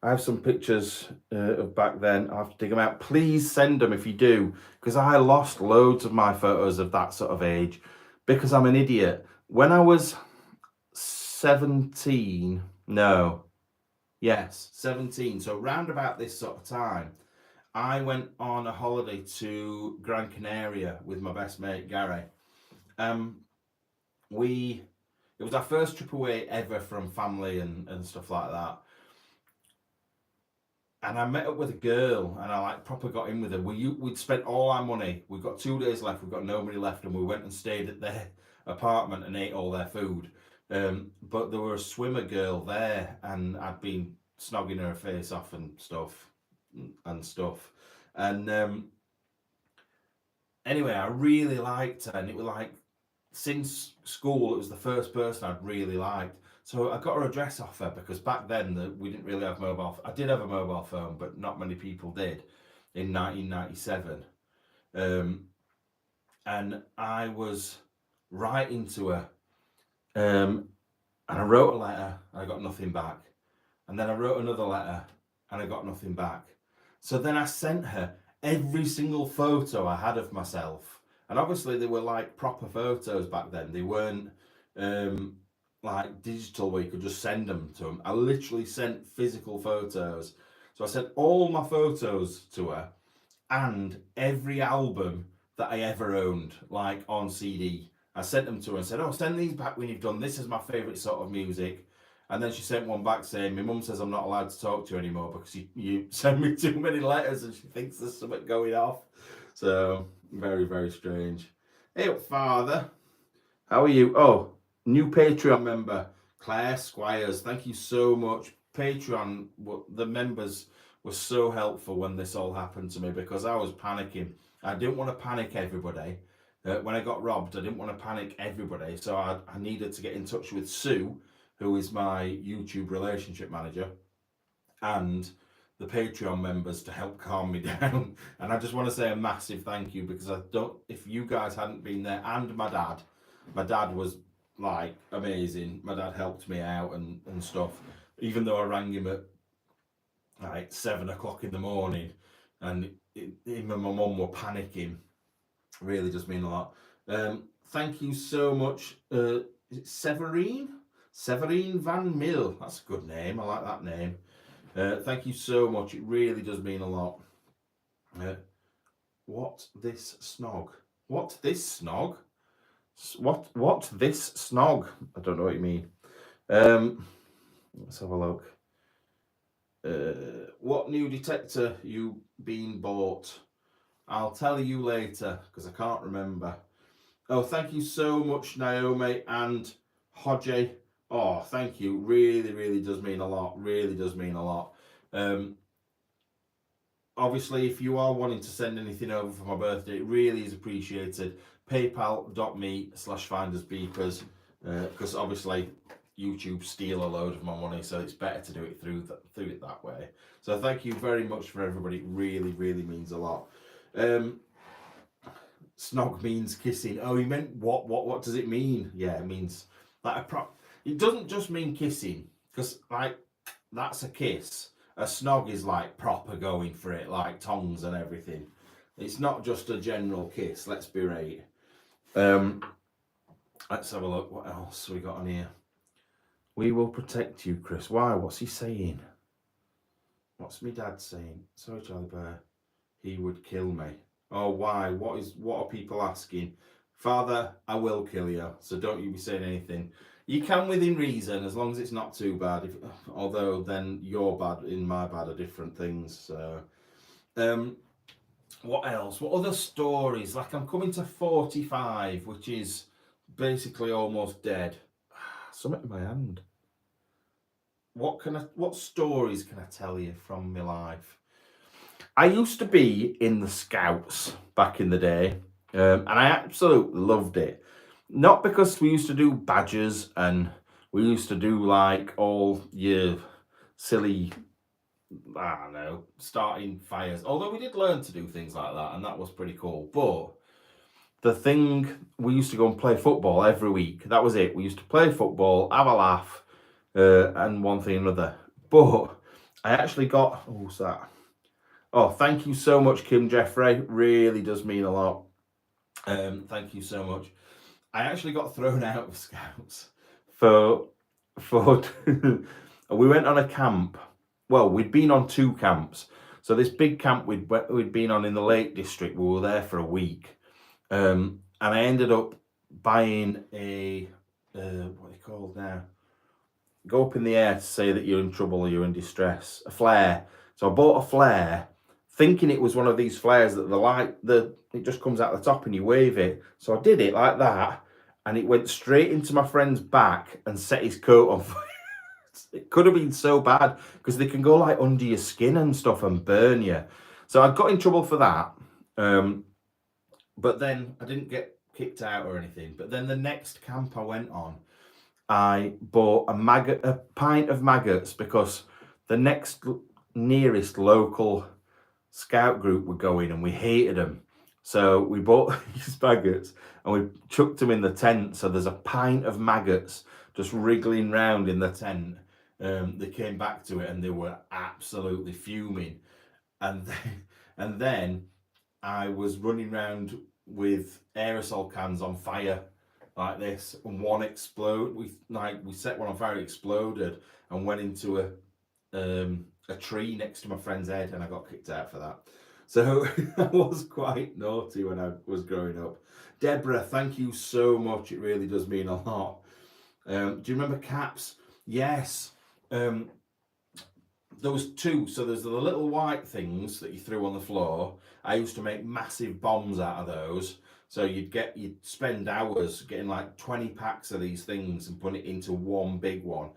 have some pictures of back then. I have to dig them out. Please send them if you do, because I lost loads of my photos of that sort of age because I'm an idiot. When I was 17, no, yes, 17. So round about this sort of time, I went on a holiday to Gran Canaria with my best mate Gary. It was our first trip away ever from family and stuff like that. And I met up with a girl, and I like proper got in with her. We'd spent all our money. We've got 2 days left. We've got nobody left, and we went and stayed at their apartment and ate all their food. But there was a swimmer girl there, and I'd been snogging her face off and stuff, And anyway, I really liked her, and it was like since school, it was the first person I'd really liked. So I got her address off her because back then we didn't really have mobile. I did have a mobile phone, but not many people did in 1997. And I was writing to her, and I wrote a letter, and I got nothing back. And then I wrote another letter, and I got nothing back. So then I sent her every single photo I had of myself. And obviously they were like proper photos back then. They weren't like digital where you could just send them to them. I literally sent physical photos. So I sent all my photos to her and every album that I ever owned, like on CD. I sent them to her and said, oh, send these back when you've done. This is my favourite sort of music. And then she sent one back saying, my mum says I'm not allowed to talk to you anymore because you send me too many letters and she thinks there's something going off. So, very, very strange. Hey, Father. How are you? Oh, new Patreon member, Claire Squires. Thank you so much. Patreon, the members were so helpful when this all happened to me because I was panicking. I didn't want to panic everybody. When I got robbed, I didn't want to panic everybody. So I needed to get in touch with Sue, who is my YouTube relationship manager, and the Patreon members to help calm me down. And I just want to say a massive thank you because if you guys hadn't been there, and my dad was like amazing. My dad helped me out and stuff, even though I rang him at like 7 o'clock in the morning and him and my mum were panicking. Really does mean a lot. Thank you so much. Is it Severine Van Mill? That's a good name. I like that name. Thank you so much. It really does mean a lot. What this snog? What this snog? What this snog? I don't know what you mean. Let's have a look. What new detector you been bought? I'll tell you later because I can't remember. Oh, thank you so much, Naomi and Hodge. Oh, thank you. Really, really does mean a lot. Really does mean a lot. Obviously, if you are wanting to send anything over for my birthday, it really is appreciated. PayPal.me/Findersbeepers because obviously YouTube steal a load of my money, so it's better to do it through it that way. So thank you very much for everybody. It really, really means a lot. Snog means kissing. Oh, you meant what does it mean? Yeah, it means like it doesn't just mean kissing, because like that's a kiss. A snog is like proper going for it, like tongues and everything. It's not just a general kiss, let's be right. Let's have a look. What else we got on here? We will protect you, Chris. Why? What's he saying? What's my dad saying? Sorry, Charlie Bear. He would kill me. Oh, why? What are people asking? Father, I will kill you, so don't you be saying anything. You can within reason, as long as it's not too bad. Although then your bad and my bad are different things. So, what else? What other stories? Like I'm coming to 45, which is basically almost dead. Something in my hand. What stories can I tell you from my life? I used to be in the Scouts back in the day, and I absolutely loved it. Not because we used to do badges and we used to do like all your silly, I don't know, starting fires. Although we did learn to do things like that, and that was pretty cool. But the thing, we used to go and play football every week. That was it. We used to play football, have a laugh, and one thing or another. But I actually got, what's that? Oh, thank you so much, Kim Jeffrey. Really does mean a lot. Thank you so much. I actually got thrown out of Scouts for we went on a camp. Well, we'd been on 2 camps. So this big camp we'd been on in the Lake District, we were there for a week. And I ended up buying a, what are they called now? Go up in the air to say that you're in trouble or you're in distress. A flare. So I bought a flare, thinking it was one of these flares that it just comes out the top and you wave it. So I did it like that, and it went straight into my friend's back and set his coat on fire. It could have been so bad because they can go like under your skin and stuff and burn you. So I got in trouble for that. But then I didn't get kicked out or anything. But then the next camp I went on, I bought a pint of maggots because the next nearest local scout group were going and we hated them. So we bought these maggots and we chucked them in the tent. So there's a pint of maggots just wriggling round in the tent. They came back to it and they were absolutely fuming. And then I was running around with aerosol cans on fire like this, and one exploded. We set one on fire, it exploded and went into a tree next to my friend's head, and I got kicked out for that. So I was quite naughty when I was growing up. Deborah, thank you so much. It really does mean a lot. Do you remember caps? Yes. There was two. So there's the little white things that you threw on the floor. I used to make massive bombs out of those. So you'd spend hours getting like 20 packs of these things and put it into one big one,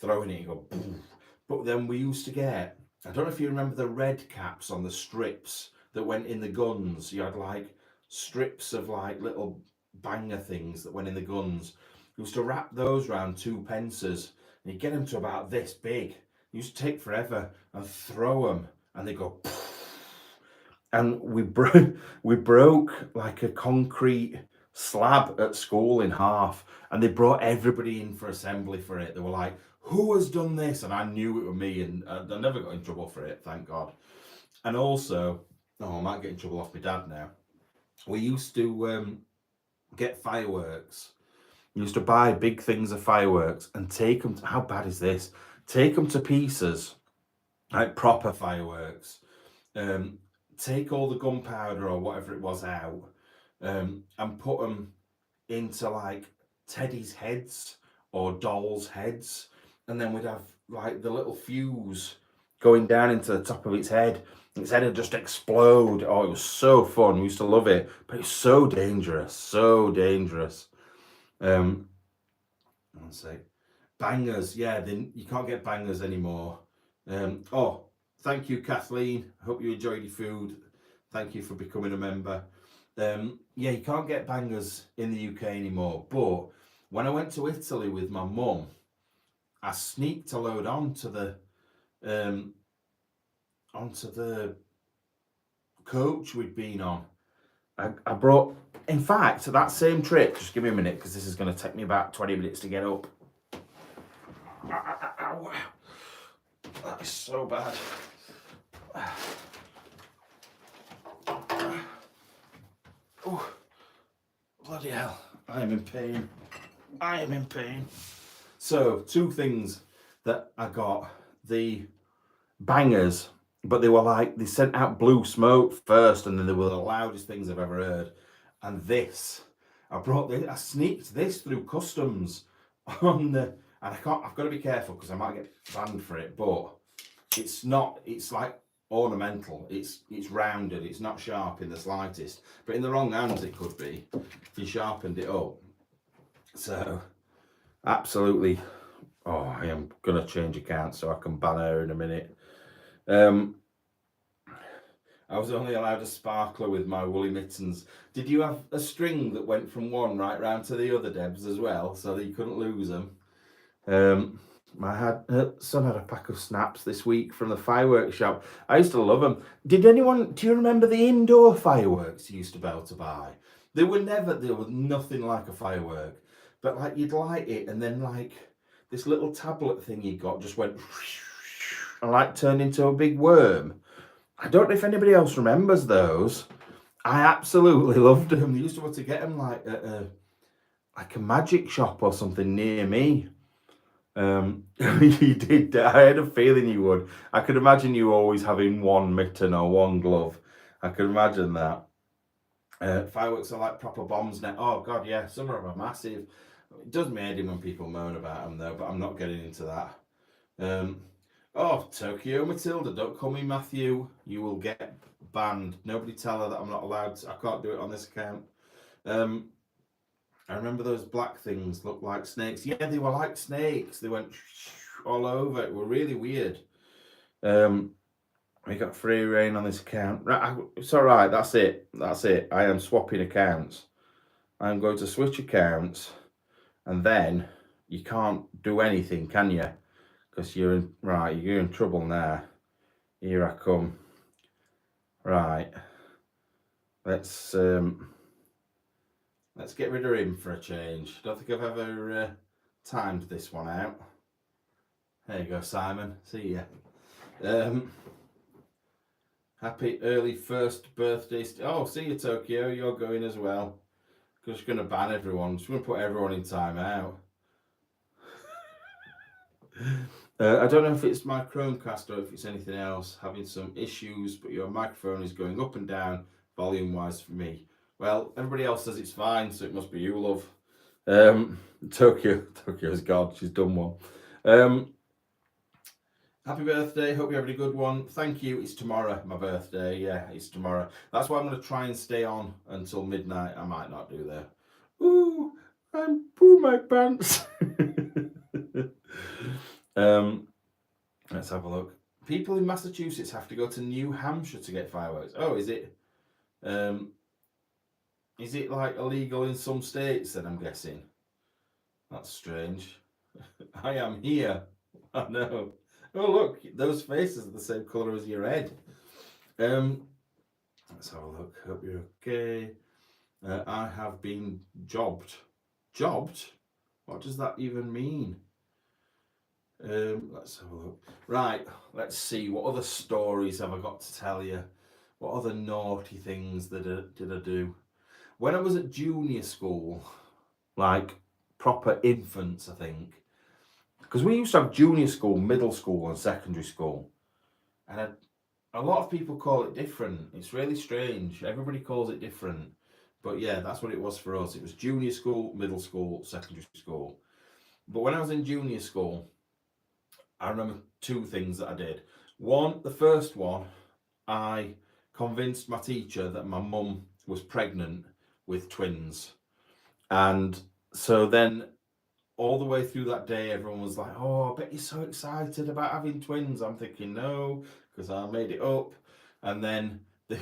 throwing it and go boom. But then we used to get, I don't know if you remember the red caps on the strips that went in the guns. You had like strips of like little banger things that went in the guns. You used to wrap those around 2 pences and you get them to about this big. It used to take forever and throw them and they go poof. And we broke like a concrete slab at school in half, and they brought everybody in for assembly for it. They were like, who has done this? And I knew it was me, and I never got in trouble for it, thank God. And also, I might get in trouble off my dad now. We used to get fireworks. We used to buy big things of fireworks and take them how bad is this? Take them to pieces, like proper fireworks. Take all the gunpowder or whatever it was out, and put them into like teddies' heads or dolls' heads, and then we'd have like the little fuse going down into the top of its head. Its head would just explode. Oh, it was so fun. We used to love it, but it's so dangerous, so dangerous. One sec. Bangers, yeah. Then you can't get bangers anymore. Thank you, Kathleen. I hope you enjoyed your food. Thank you for becoming a member. Yeah, you can't get bangers in the UK anymore. But when I went to Italy with my mum, I sneaked a load onto the coach we'd been on. I brought, in fact, that same trip, just give me a minute because this is going to take me about 20 minutes to get up. Ow. That is so bad. Oh, bloody hell. I am in pain. So, 2 things that I got. The bangers, but they were like, they sent out blue smoke first, and then they were the loudest things I've ever heard. And this, I sneaked this through customs on the, and I've got to be careful because I might get banned for it, but it's like ornamental. It's rounded. It's not sharp in the slightest. But in the wrong hands, it could be if you sharpened it up. So, absolutely. Oh, I am gonna change accounts so I can ban her in a minute. I was only allowed a sparkler with my woolly mittens. Did you have a string that went from one right round to the other, Debs, as well, so that you couldn't lose them? My son had a pack of snaps this week from the fireworks shop. I used to love them. Do you remember the indoor fireworks you used to be able to buy? There was nothing like a firework. But like you'd light it and then like this little tablet thing you got just went and like turned into a big worm. I don't know if anybody else remembers those. I absolutely loved them. They used to be able to get them like at a magic shop or something near me. You did. I had a feeling you would. I could imagine you always having one mitten or one glove. I could imagine that. Fireworks are like proper bombs now. Oh God, yeah. Some of them are massive. It does me head in when people moan about them though, but I'm not getting into that. Oh, Tokyo Matilda, don't call me Matthew. You will get banned. Nobody tell her that I'm not allowed to, I can't do it on this account. I remember those black things looked like snakes. Yeah, they were like snakes. They went all over. It were really weird. We got free reign on this account. Right, it's all right. That's it. That's it. I am swapping accounts. I'm going to switch accounts, and then you can't do anything, can you? Because you're in, right. You're in trouble now. Here I come. Right. Let's get rid of him for a change. Don't think I've ever timed this one out. There you go, Simon. See ya. Happy early first birthday. Oh, see you, Tokyo. You're going as well. Just going to ban everyone. Just going to put everyone in timeout. I don't know if it's my Chromecast or if it's anything else. Having some issues, but your microphone is going up and down volume-wise for me. Well, everybody else says it's fine, so it must be you, love. Tokyo's God. She's done one. Happy birthday. Hope you're having a good one. Thank you. It's tomorrow, my birthday. Yeah, it's tomorrow. That's why I'm going to try and stay on until midnight. I might not do that. Ooh, I'm poo my pants. Let's have a look. People in Massachusetts have to go to New Hampshire to get fireworks. Oh, is it? Is it like illegal in some states then, I'm guessing? That's strange. I am here. I know. Oh, look, those faces are the same colour as your head. Let's have a look. Hope you're okay. I have been jobbed. Jobbed? What does that even mean? Let's have a look. Right, let's see. What other stories have I got to tell you? What other naughty things did I do? When I was at junior school, like proper infants, I think, because we used to have junior school, middle school, and secondary school, and a lot of people call it different. It's really strange. Everybody calls it different, but yeah, that's what it was for us. It was junior school, middle school, secondary school. But when I was in junior school, I remember two things that I did. One, the first one, I convinced my teacher that my mum was pregnant with twins. And so then all the way through that day, everyone was like, oh, I bet you're so excited about having twins. I'm thinking, no, because I made it up. And then the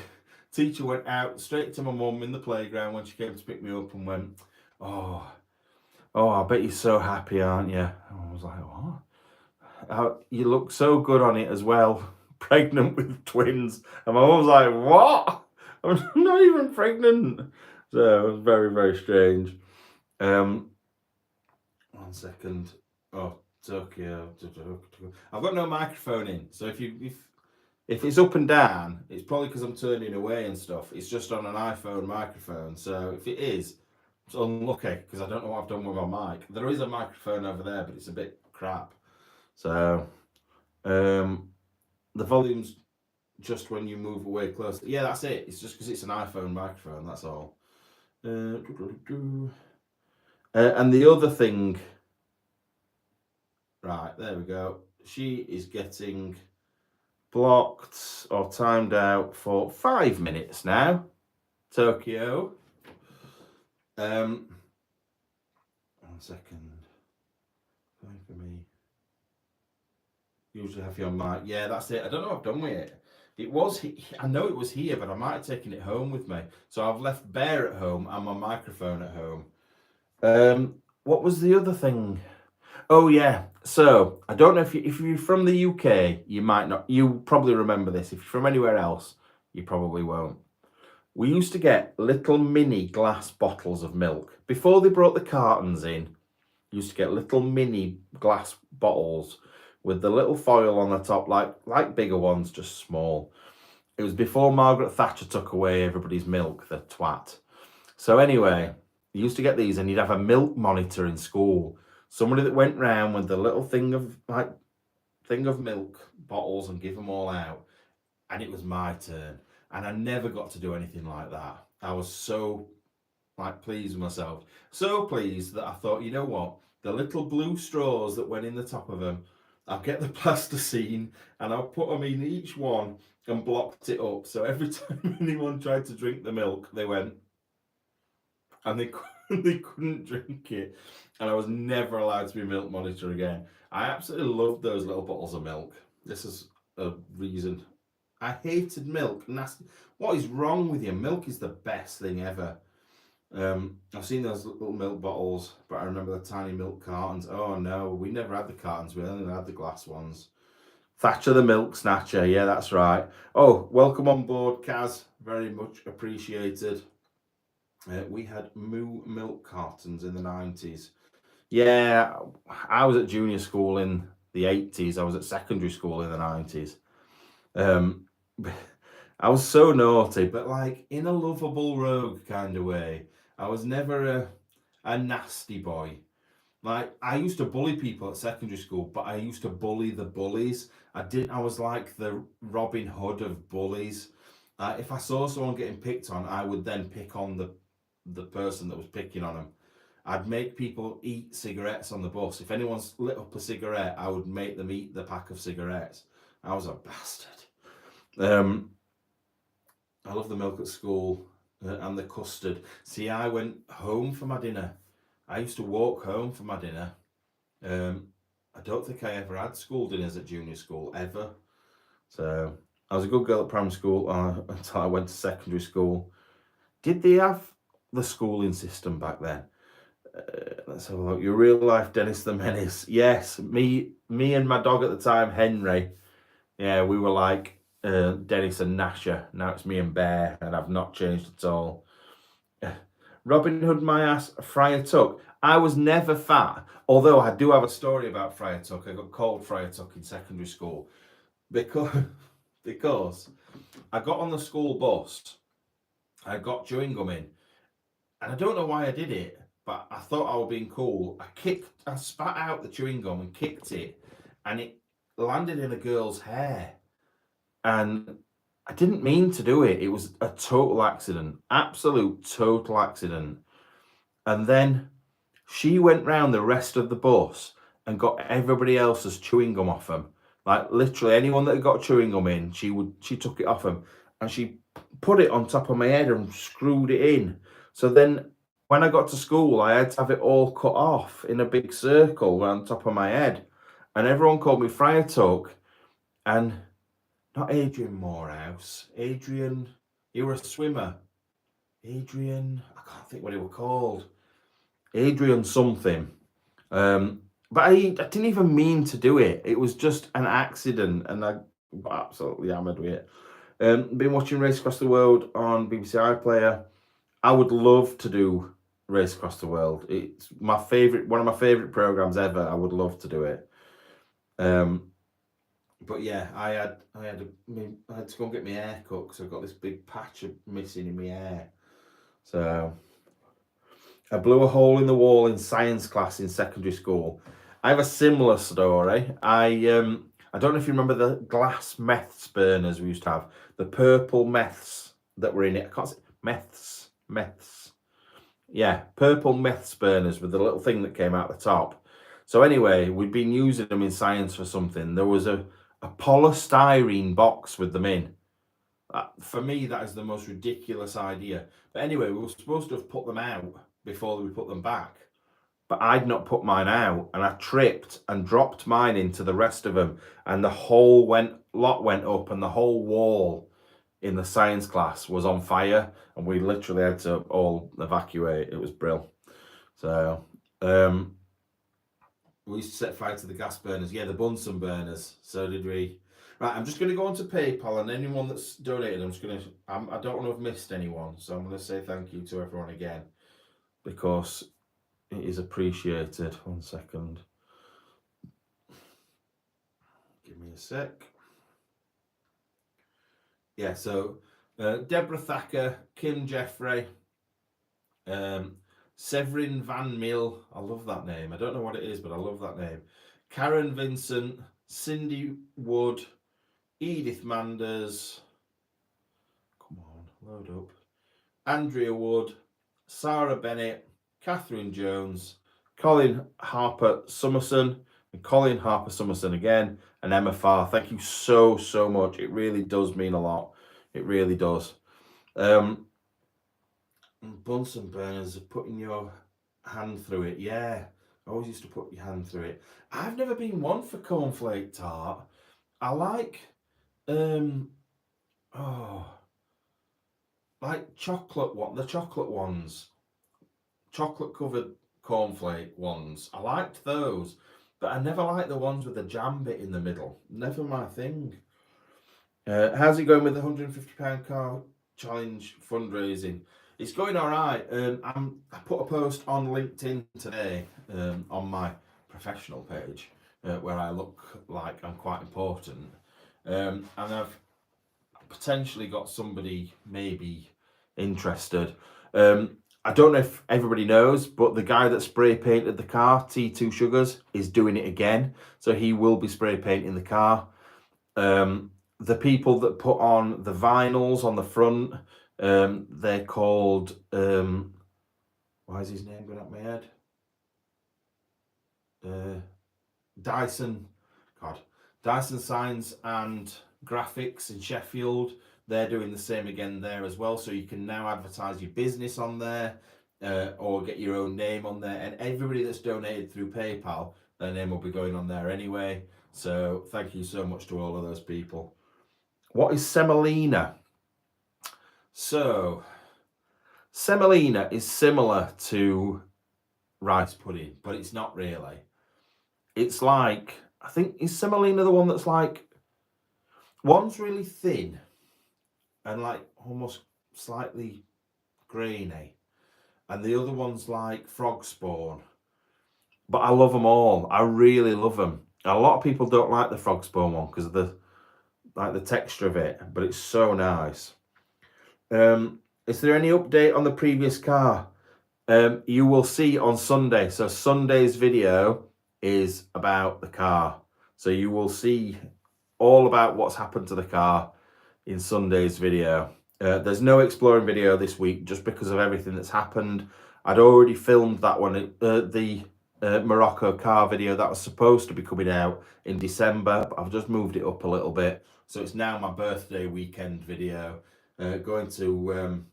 teacher went out straight to my mum in the playground when she came to pick me up and went, oh, I bet you're so happy, aren't you? And I was like, what? You look so good on it as well, pregnant with twins. And my mum was like, what? I'm not even pregnant. So it was very, very strange. 1 second. Oh, Tokyo. I've got no microphone in, so if it's up and down, it's probably because I'm turning away and stuff. It's just on an iPhone microphone. So if it is, it's unlucky because I don't know what I've done with my mic. There is a microphone over there, but it's a bit crap. So the volume's just when you move away closer. Yeah, that's it. It's just because it's an iPhone microphone. That's all. And the other thing, right, there we go. She is getting blocked or timed out for 5 minutes now. Tokyo. 1 second. Fine for me. Usually have your mic. Yeah, that's it. I don't know what I've done with it. It was, I know it was here, but I might have taken it home with me. So I've left Bear at home and my microphone at home. What was the other thing? Oh yeah. So I don't know if you're from the UK, you might not. You probably remember this. If you're from anywhere else, you probably won't. We used to get little mini glass bottles of milk before they brought the cartons in. You used to get little mini glass bottles with the little foil on the top, like bigger ones, just small. It was before Margaret Thatcher took away everybody's milk, the twat. So anyway, you used to get these and you'd have a milk monitor in school. Somebody that went round with the little thing of milk bottles and give them all out. And it was my turn. And I never got to do anything like that. I was so pleased with myself. So pleased that I thought, you know what? The little blue straws that went in the top of them, I'll get the plasticine and I'll put them in each one and blocked it up. So every time anyone tried to drink the milk, they went, and they couldn't drink it. And I was never allowed to be milk monitor again. I absolutely loved those little bottles of milk. This is a reason. I hated milk. Nasty. What is wrong with you? Milk is the best thing ever. I've seen those little milk bottles, but I remember the tiny milk cartons. Oh no, we never had the cartons. We only had the glass ones. Thatcher the milk snatcher. Yeah, that's right. Oh, welcome on board, Kaz. Very much appreciated. We had moo milk cartons in the 90s. Yeah, I was at junior school in the 80s. I was at secondary school in the 90s. Um, I was so naughty, but like in a lovable rogue kind of way. I was never a nasty boy. Like I used to bully people at secondary school, but I used to bully the bullies. I was like the Robin Hood of bullies. If I saw someone getting picked on, I would then pick on the person that was picking on them. I'd make people eat cigarettes on the bus. If anyone's lit up a cigarette, I would make them eat the pack of cigarettes. I was a bastard. I love the milk at school and the custard. See, I went home for my dinner. I used to walk home for my dinner. I don't think I ever had school dinners at junior school, ever. So I was a good girl at primary school until I went to secondary school. Did they have the schooling system back then? Let's have a look. Your real life Dennis the Menace. Yes, me and my dog at the time, Henry. Yeah, we were like Dennis and Nasher. Now it's me and Bear, and I've not changed at all. Robin Hood, my ass, Friar Tuck. I was never fat, although I do have a story about Friar Tuck. I got called Friar Tuck in secondary school because I got on the school bus. I got chewing gum in, and I don't know why I did it, but I thought I was being cool. I spat out the chewing gum and kicked it, and it landed in a girl's hair. And I didn't mean to do it. It was a total accident, absolute total accident. And then she went round the rest of the bus and got everybody else's chewing gum off them. Like literally anyone that had got chewing gum in, she took it off them and she put it on top of my head and screwed it in. So then when I got to school, I had to have it all cut off in a big circle around top of my head. And everyone called me Friar Tuck. And not Adrian Morehouse. Adrian, you were a swimmer. Adrian, I can't think what he was called. Adrian something. But I didn't even mean to do it. It was just an accident, and I got absolutely hammered with it. Been watching Race Across the World on BBC iPlayer. I would love to do Race Across the World. It's my favorite, one of my favorite programs ever. I would love to do it. But yeah, I had to go and get my hair cut because I've got this big patch of missing in my hair. So I blew a hole in the wall in science class in secondary school. I have a similar story. I don't know if you remember the glass meths burners we used to have, the purple meths that were in it. I can't say meths. Yeah, purple meths burners with the little thing that came out the top. So anyway, we'd been using them in science for something. There was a polystyrene box with them in. For me, that is the most ridiculous idea. But anyway, we were supposed to have put them out before we put them back. But I'd not put mine out, and I tripped and dropped mine into the rest of them, and the whole lot went up, and the whole wall in the science class was on fire, and we literally had to all evacuate. It was brilliant. So we used to set fire to the gas burners. Yeah, the Bunsen burners. So did we. Right, I'm just going to go onto PayPal, and anyone that's donated, I don't want to have missed anyone, so I'm going to say thank you to everyone again, because it is appreciated. 1 second. Give me a sec. Yeah, so Deborah Thacker, Kim Jeffrey, Severin Van Mill. I love that name. I don't know what it is, but I love that name. Karen Vincent, Cindy Wood, Edith Manders. Come on, load up. Andrea Wood, Sarah Bennett, Catherine Jones, Colin Harper Summerson, And Colin Harper Summerson again, and Emma Farr. Thank you so, so much. It really does mean a lot. It really does. Bunsen burners, putting your hand through it. Yeah, I always used to put your hand through it. I've never been one for cornflake tart. I like, like chocolate the chocolate ones, chocolate covered cornflake ones. I liked those, but I never liked the ones with the jam bit in the middle. Never my thing. How's it going with the £150 car challenge fundraising? It's going all right. I put a post on LinkedIn today on my professional page where I look like I'm quite important, and I've potentially got somebody maybe interested. I don't know if everybody knows, but the guy that spray painted the car, T2 Sugars, is doing it again. So he will be spray painting the car. The people that put on the vinyls on the front, they're called, why is his name going up my head? Dyson Signs and Graphics in Sheffield. They're doing the same again there as well. So you can now advertise your business on there or get your own name on there. And everybody that's donated through PayPal, their name will be going on there anyway. So thank you so much to all of those people. What is semolina? So semolina is similar to rice pudding, but it's not really. It's like, I think, is semolina the one that's like, one's really thin and like almost slightly grainy, and the other one's like frog spawn. But I love them all. I really love them. A lot of people don't like the frog spawn one because of the texture of it, but it's so nice. Is there any update on the previous car? You will see on Sunday. So Sunday's video is about the car. So you will see all about what's happened to the car in Sunday's video. There's no exploring video this week just because of everything that's happened. I'd already filmed that one, the Morocco car video that was supposed to be coming out in December, but I've just moved it up a little bit. So it's now my birthday weekend video, going to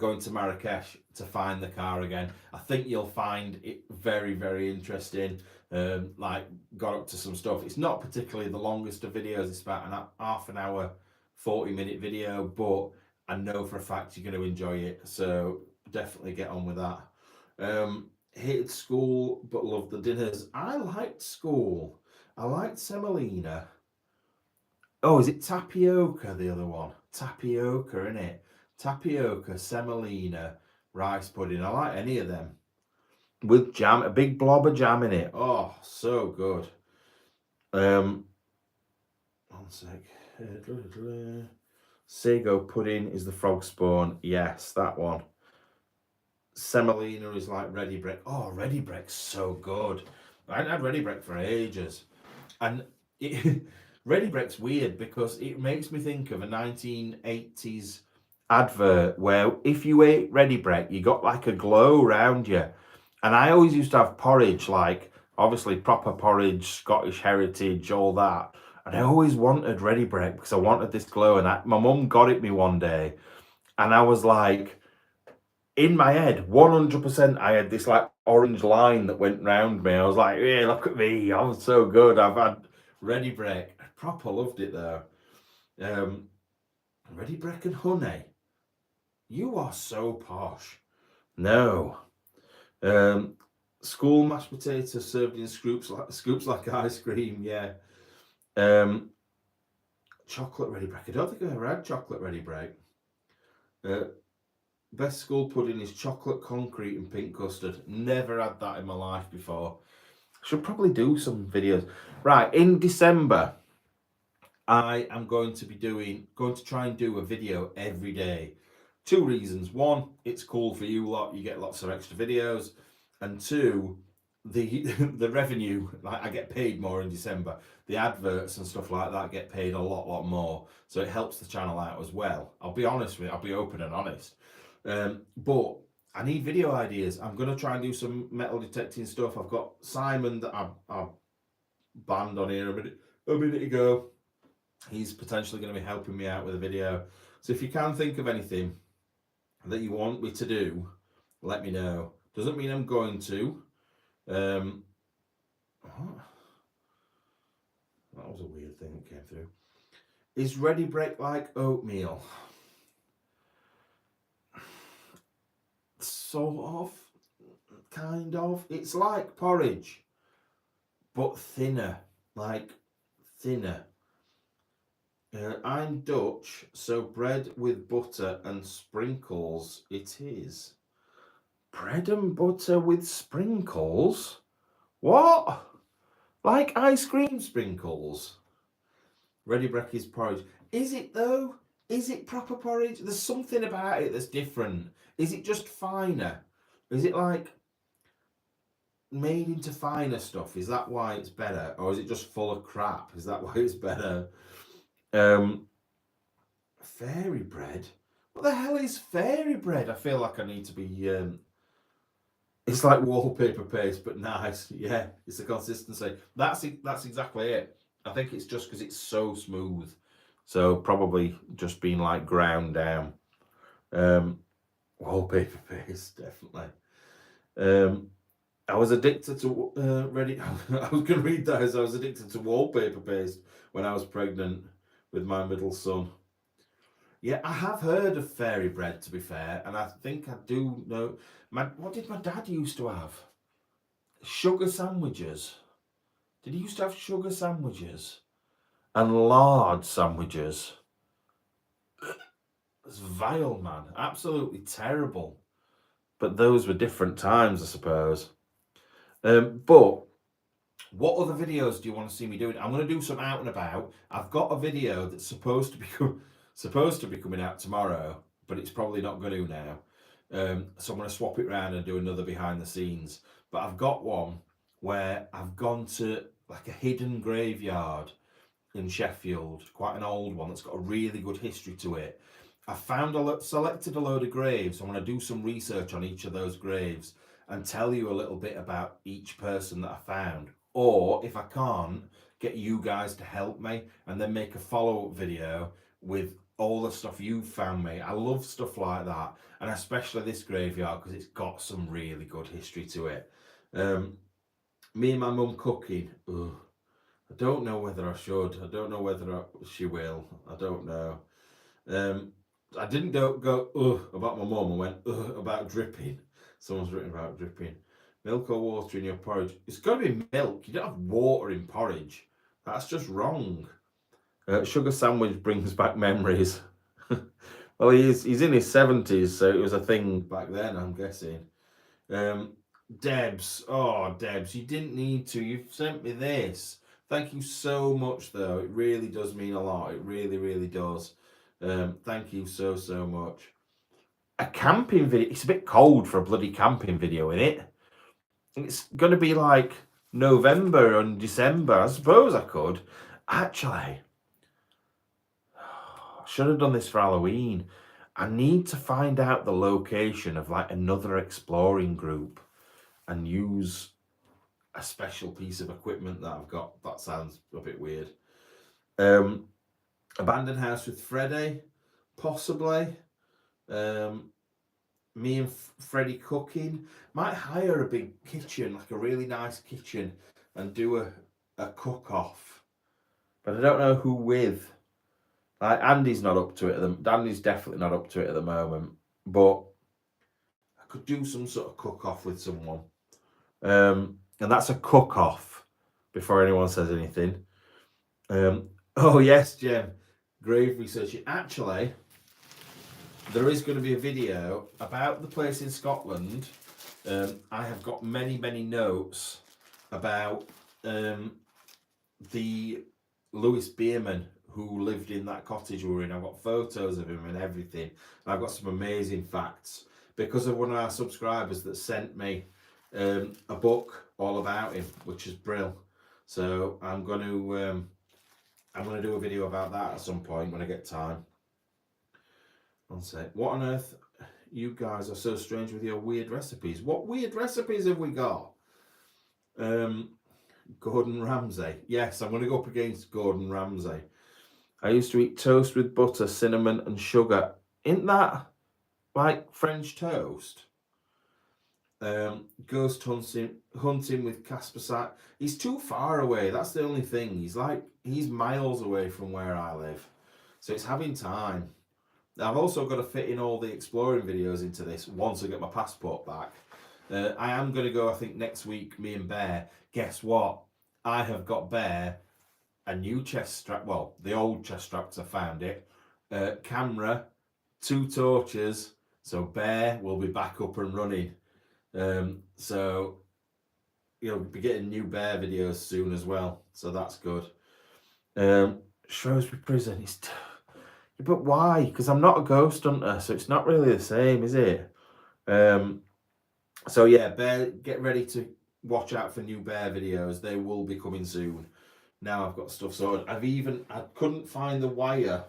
Marrakesh to find the car again. I think you'll find it very, very interesting. Like, got up to some stuff. It's not particularly the longest of videos. It's about an half an hour, 40-minute video, but I know for a fact you're going to enjoy it. So definitely get on with that. Hated school, but loved the dinners. I liked school. I liked semolina. Oh, is it tapioca, the other one? Tapioca, innit? Tapioca, semolina, rice pudding. I like any of them. With jam, a big blob of jam in it. Oh, so good. One sec. Sago pudding is the frog spawn. Yes, that one. Semolina is like ready break. Oh, ready break's so good. I hadn't had ready break for ages. And ready break's weird because it makes me think of a 1980s advert where if you ate ready break, you got like a glow around you. And I always used to have porridge, like obviously proper porridge, Scottish heritage, all that. And I always wanted ready break because I wanted this glow. And my mum got it me one day. And I was like, in my head, 100%, I had this like orange line that went round me. I was like, yeah, look at me. I was so good. I've had ready break. I proper loved it though. Ready break and honey. You are so posh. No. School mashed potatoes served in scoops like ice cream. Yeah. Chocolate ready break. I don't think I've ever had chocolate ready break. Best school pudding is chocolate concrete and pink custard. Never had that in my life before. Should probably do some videos. Right, in December, I am going to try and do a video every day. 2 reasons. 1, it's cool for you lot. You get lots of extra videos. And 2, the revenue, like I get paid more in December. The adverts and stuff like that get paid a lot more. So it helps the channel out as well. I'll be honest with you. I'll be open and honest. But I need video ideas. I'm going to try and do some metal detecting stuff. I've got Simon that I band on here a minute ago. He's potentially going to be helping me out with a video. So if you can think of anything that you want me to do, let me know. Doesn't mean I'm going to. What? That was a weird thing that came through. Is ready break like oatmeal? Sort of. Kind of. It's like porridge, but thinner. Like thinner. I'm Dutch, so bread with butter and sprinkles it is. Bread and butter with sprinkles? What? Like ice cream sprinkles? Ready Brecky's porridge. Is it though? Is it proper porridge? There's something about it that's different. Is it just finer? Is it like made into finer stuff? Is that why it's better? Or is it just full of crap? Is that why it's better? Fairy bread? What the hell is fairy bread? I feel like I need to be... It's like wallpaper paste, but nice. Yeah, it's the consistency. That's exactly it. I think it's just because it's so smooth. So probably just being like ground down. Wallpaper paste, definitely. I was addicted to ready. I was going to read that as I was addicted to wallpaper paste when I was pregnant with my middle son. Yeah, I have heard of fairy bread, to be fair, and I think I do know. What did my dad used to have? Sugar sandwiches. Did he used to have sugar sandwiches? And lard sandwiches? It's vile, man. Absolutely terrible. But those were different times, I suppose. But what other videos do you want to see me doing? I'm going to do some out and about. I've got a video that's supposed to be coming out tomorrow, but it's probably not going to now. So I'm going to swap it around and do another behind the scenes. But I've got one where I've gone to like a hidden graveyard in Sheffield, quite an old one that's got a really good history to it. I selected a load of graves. I'm going to do some research on each of those graves and tell you a little bit about each person that I found. Or if I can't, get you guys to help me and then make a follow-up video with all the stuff you've found me. I love stuff like that, and especially this graveyard because it's got some really good history to it. Me and my mum cooking. Ugh. I don't know whether I should. I don't know whether she will. I don't know. I didn't go about my mum. I went about dripping. Someone's written about dripping. Milk or water in your porridge? It's got to be milk. You don't have water in porridge. That's just wrong. Sugar sandwich brings back memories. Well, he's in his 70s, so it was a thing back then, I'm guessing. Debs. Oh, Debs, you didn't need to. You've sent me this. Thank you so much, though. It really does mean a lot. It really, really does. Thank you so, so much. A camping video. It's a bit cold for a bloody camping video, isn't it? It's going to be like November and December. I suppose I could. Actually, I should have done this for Halloween. I need to find out the location of like another exploring group and use a special piece of equipment that I've got. That sounds a bit weird. Abandoned house with Freddie, possibly. Me and Freddie cooking. Might hire a big kitchen, like a really nice kitchen, and do a cook-off. But I don't know who with. Like Andy's not up to it. Andy's definitely not up to it at the moment. But I could do some sort of cook-off with someone. And that's a cook-off before anyone says anything. Oh yes, Jem. Grave research. Actually, there is going to be a video about the place in Scotland. I have got many, many notes about the Lewis Bierman who lived in that cottage we were in. I've got photos of him and everything. And I've got some amazing facts because of one of our subscribers that sent me a book all about him, which is brilliant. So I'm going to do a video about that at some point when I get time. One sec. What on earth? You guys are so strange with your weird recipes. What weird recipes have we got? Gordon Ramsay. Yes, I'm going to go up against Gordon Ramsay. I used to eat toast with butter, cinnamon and sugar. Isn't that like French toast? Ghost hunting with Casper. He's too far away. That's the only thing. He's miles away from where I live. So it's having time. I've also got to fit in all the exploring videos into this once I get my passport back. I am going to go, I think, next week, me and Bear. Guess what? I have got Bear a new chest strap. Well, the old chest strap, because I found it. Camera, 2 torches. So Bear will be back up and running. So you'll be getting new Bear videos soon as well. So that's good. Shrewsbury Prison. But why? Because I'm not a ghost hunter, so it's not really the same, is it? So yeah, Bear, get ready to watch out for new Bear videos. They will be coming soon. Now I've got stuff sorted. I couldn't find the wire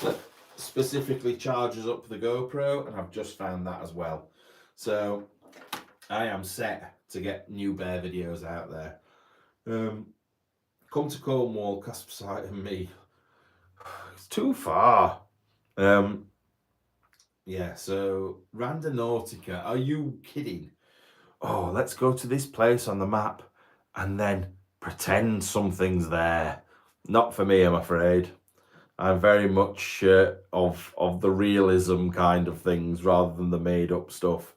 that specifically charges up the GoPro, and I've just found that as well. So I am set to get new Bear videos out there. Come to Cornwall, Casper Site and me. It's too far. Yeah, so Randonautica, are you kidding? Oh, let's go to this place on the map and then pretend something's there. Not for me, I'm afraid. I'm very much of the realism kind of things rather than the made up stuff.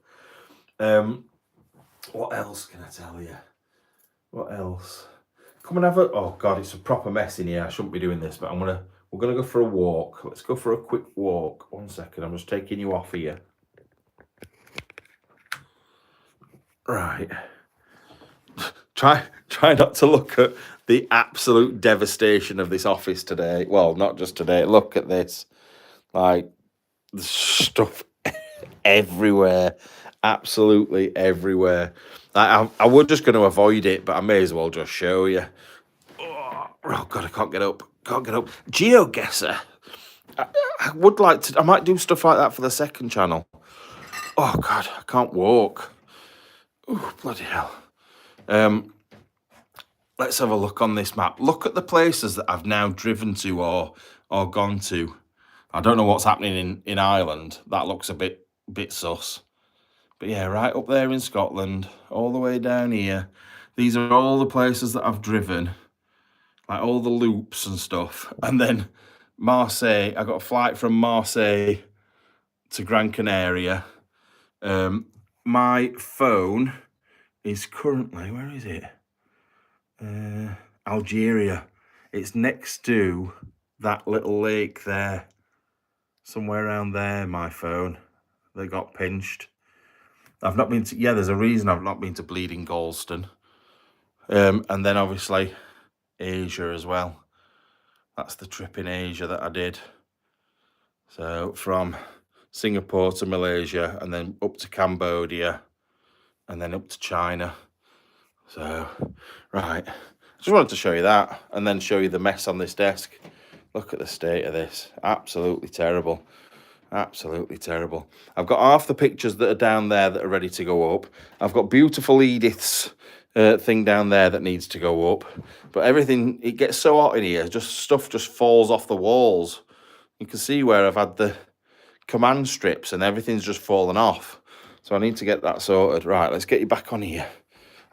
What else can I tell you? What else? Come and have a... Oh God, it's a proper mess in here. I shouldn't be doing this, but we're gonna go for a walk. Let's go for a quick walk. 1 second, I'm just taking you off here. Right. Try not to look at the absolute devastation of this office today. Well, not just today. Look at this. Like, the stuff everywhere. Absolutely everywhere. I was just going to avoid it, but I may as well just show you. Oh God, I can't get up. GeoGuessr. I would like to. I might do stuff like that for the second channel. Oh God, I can't walk. Oh, bloody hell. Let's have a look on this map. Look at the places that I've now driven to or gone to. I don't know what's happening in Ireland. That looks a bit sus. But yeah, right up there in Scotland, all the way down here. These are all the places that I've driven. Like all the loops and stuff. And then Marseille, I got a flight from Marseille to Gran Canaria. My phone is currently, where is it? Algeria. It's next to that little lake there. Somewhere around there, my phone. They got pinched. I've not been to, yeah, there's a reason I've not been to Bleeding Galston. And then obviously Asia as well. That's the trip in Asia that I did. So from Singapore to Malaysia and then up to Cambodia and then up to China. So, right. I just wanted to show you that and then show you the mess on this desk. Look at the state of this. Absolutely terrible. Absolutely terrible. I've got half the pictures that are down there that are ready to go up. I've got beautiful Edith's thing down there that needs to go up. But everything, it gets so hot in here, stuff just falls off the walls. You can see where I've had the command strips and everything's just fallen off. So I need to get that sorted. Right, let's get you back on here.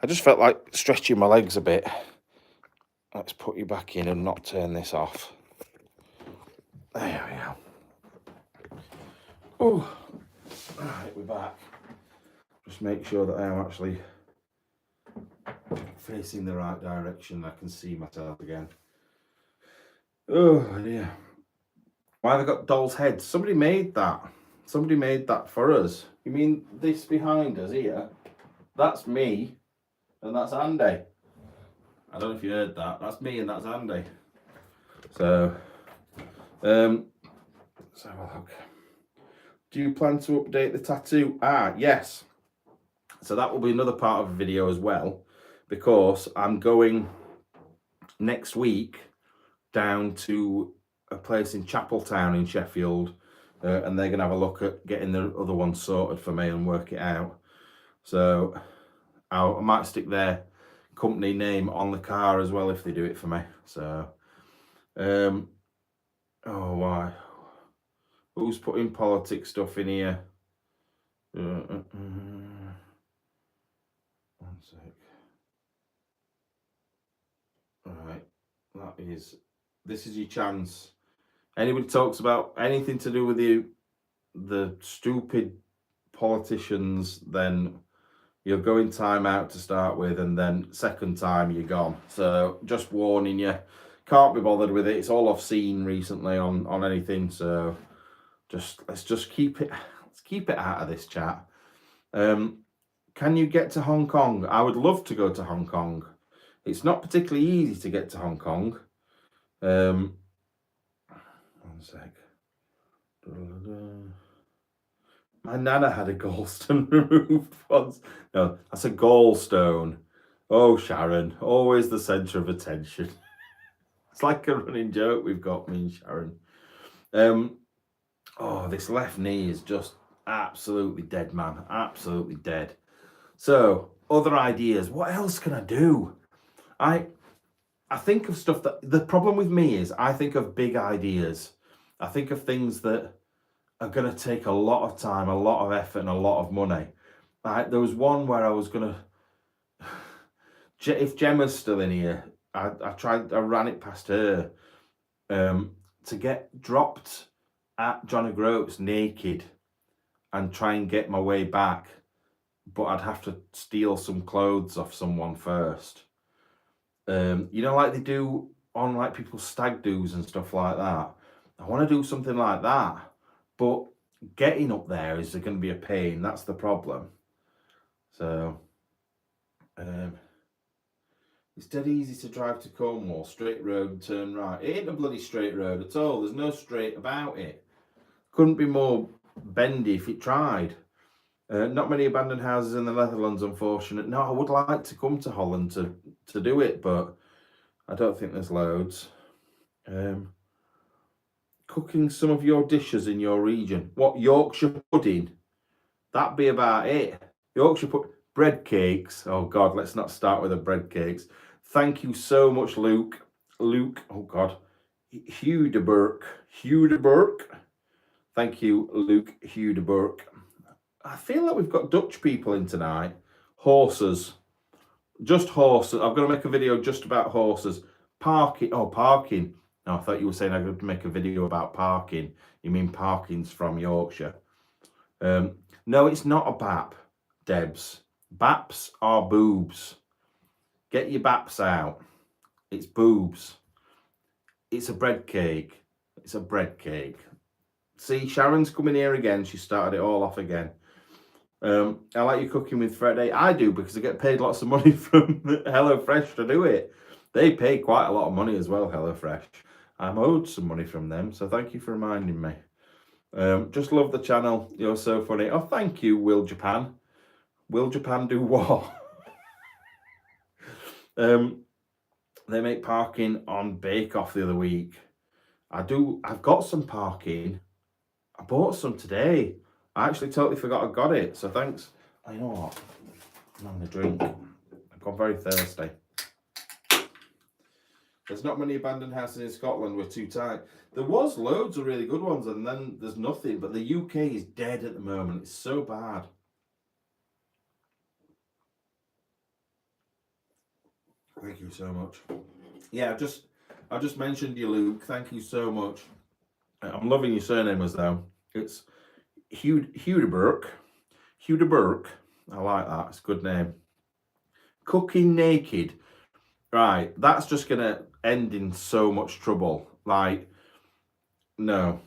I just felt like stretching my legs a bit. Let's put you back in and not turn this off. There we go. Oh, right, we're back. Just make sure that I am actually facing the right direction. I can see myself again. Oh dear. Why have they got doll's heads? Somebody made that. Somebody made that for us. You mean this behind us here? That's me and that's Andy. I don't know if you heard that. That's me and that's Andy. So, let's have a look. Do you plan to update the tattoo? Yes. So that will be another part of the video as well, because I'm going next week down to a place in Chapeltown in Sheffield, and they're going to have a look at getting the other one sorted for me and work it out. So I might stick there company name on the car as well if they do it for me. So, oh, why? Who's putting politics stuff in here? One sec. Right, this is your chance. Anybody talks about anything to do with the stupid politicians, then you'll go in time out to start with, and then second time you're gone. So just warning you, can't be bothered with it. It's all I've seen recently on anything. So let's keep it out of this chat. Can you get to Hong Kong? I would love to go to Hong Kong. It's not particularly easy to get to Hong Kong. One sec. My nana had a gallstone removed once. No, that's a gallstone. Oh, Sharon, always the centre of attention. It's like a running joke we've got, me and Sharon. Oh, this left knee is just absolutely dead, man. Absolutely dead. So, other ideas. What else can I do? I think of stuff that... The problem with me is I think of big ideas. I think of things that are going to take a lot of time, a lot of effort, and a lot of money. There was one where I was going to... If Gemma's still in here, I ran it past her to get dropped at John O'Groats naked and try and get my way back, but I'd have to steal some clothes off someone first. You know, like they do on like people's stag do's and stuff like that. I want to do something like that, but getting up there is going to be a pain. That's the problem. So, it's dead easy to drive to Cornwall, straight road and turn right. It ain't a bloody straight road at all. There's no straight about it. Couldn't be more bendy if it tried. Not many abandoned houses in the Netherlands, unfortunate. No, I would like to come to Holland to do it, but I don't think there's loads. Cooking some of your dishes in your region. What, Yorkshire pudding? That'd be about it. Yorkshire bread cakes. Oh God, let's not start with the bread cakes. Thank you so much, Luke. Oh God. Hugh de Burke. Thank you, Luke Hugh de Burke. I feel like we've got Dutch people in tonight. Horses. Just horses. I'm going to make a video just about horses. Parking. Oh, parking. No, I thought you were saying I'm going to make a video about parking. You mean Parkins from Yorkshire. No, it's not a BAP, Debs. BAPs are boobs. Get your BAPs out. It's boobs. It's a bread cake. It's a bread cake. See, Sharon's coming here again. She started it all off again. I like you cooking with Freddie. I do, because I get paid lots of money from HelloFresh to do it. They pay quite a lot of money as well, HelloFresh. I'm owed some money from them, so thank you for reminding me. Just love the channel. You're so funny. Oh, thank you, Will Japan. Will Japan do what? They make parking on Bake Off the other week. I've got some parking. I bought some today. I actually totally forgot I got it, so thanks. I know what? I'm having a drink. I've got very thirsty. There's not many abandoned houses in Scotland. We're too tight. There was loads of really good ones, and then there's nothing. But the UK is dead at the moment. It's so bad. Thank you so much. Yeah, I just mentioned you, Luke. Thank you so much. I'm loving your surname as though. It's Hugh de Burke. Hugh de Burke. I like that. It's a good name. Cooking naked. Right, that's just going to end in so much trouble. Like, no.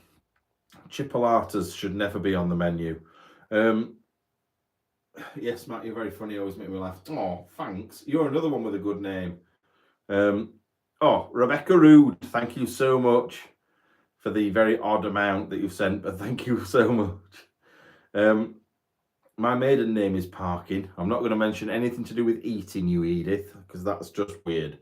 Chipolatas should never be on the menu. Yes, Matt, you're very funny. Always make me laugh. Oh, thanks. You're another one with a good name. Oh, Rebecca Rood. Thank you so much for the very odd amount that you've sent, but thank you so much. My maiden name is Parkin. I'm not going to mention anything to do with eating you, Edith, because that's just weird.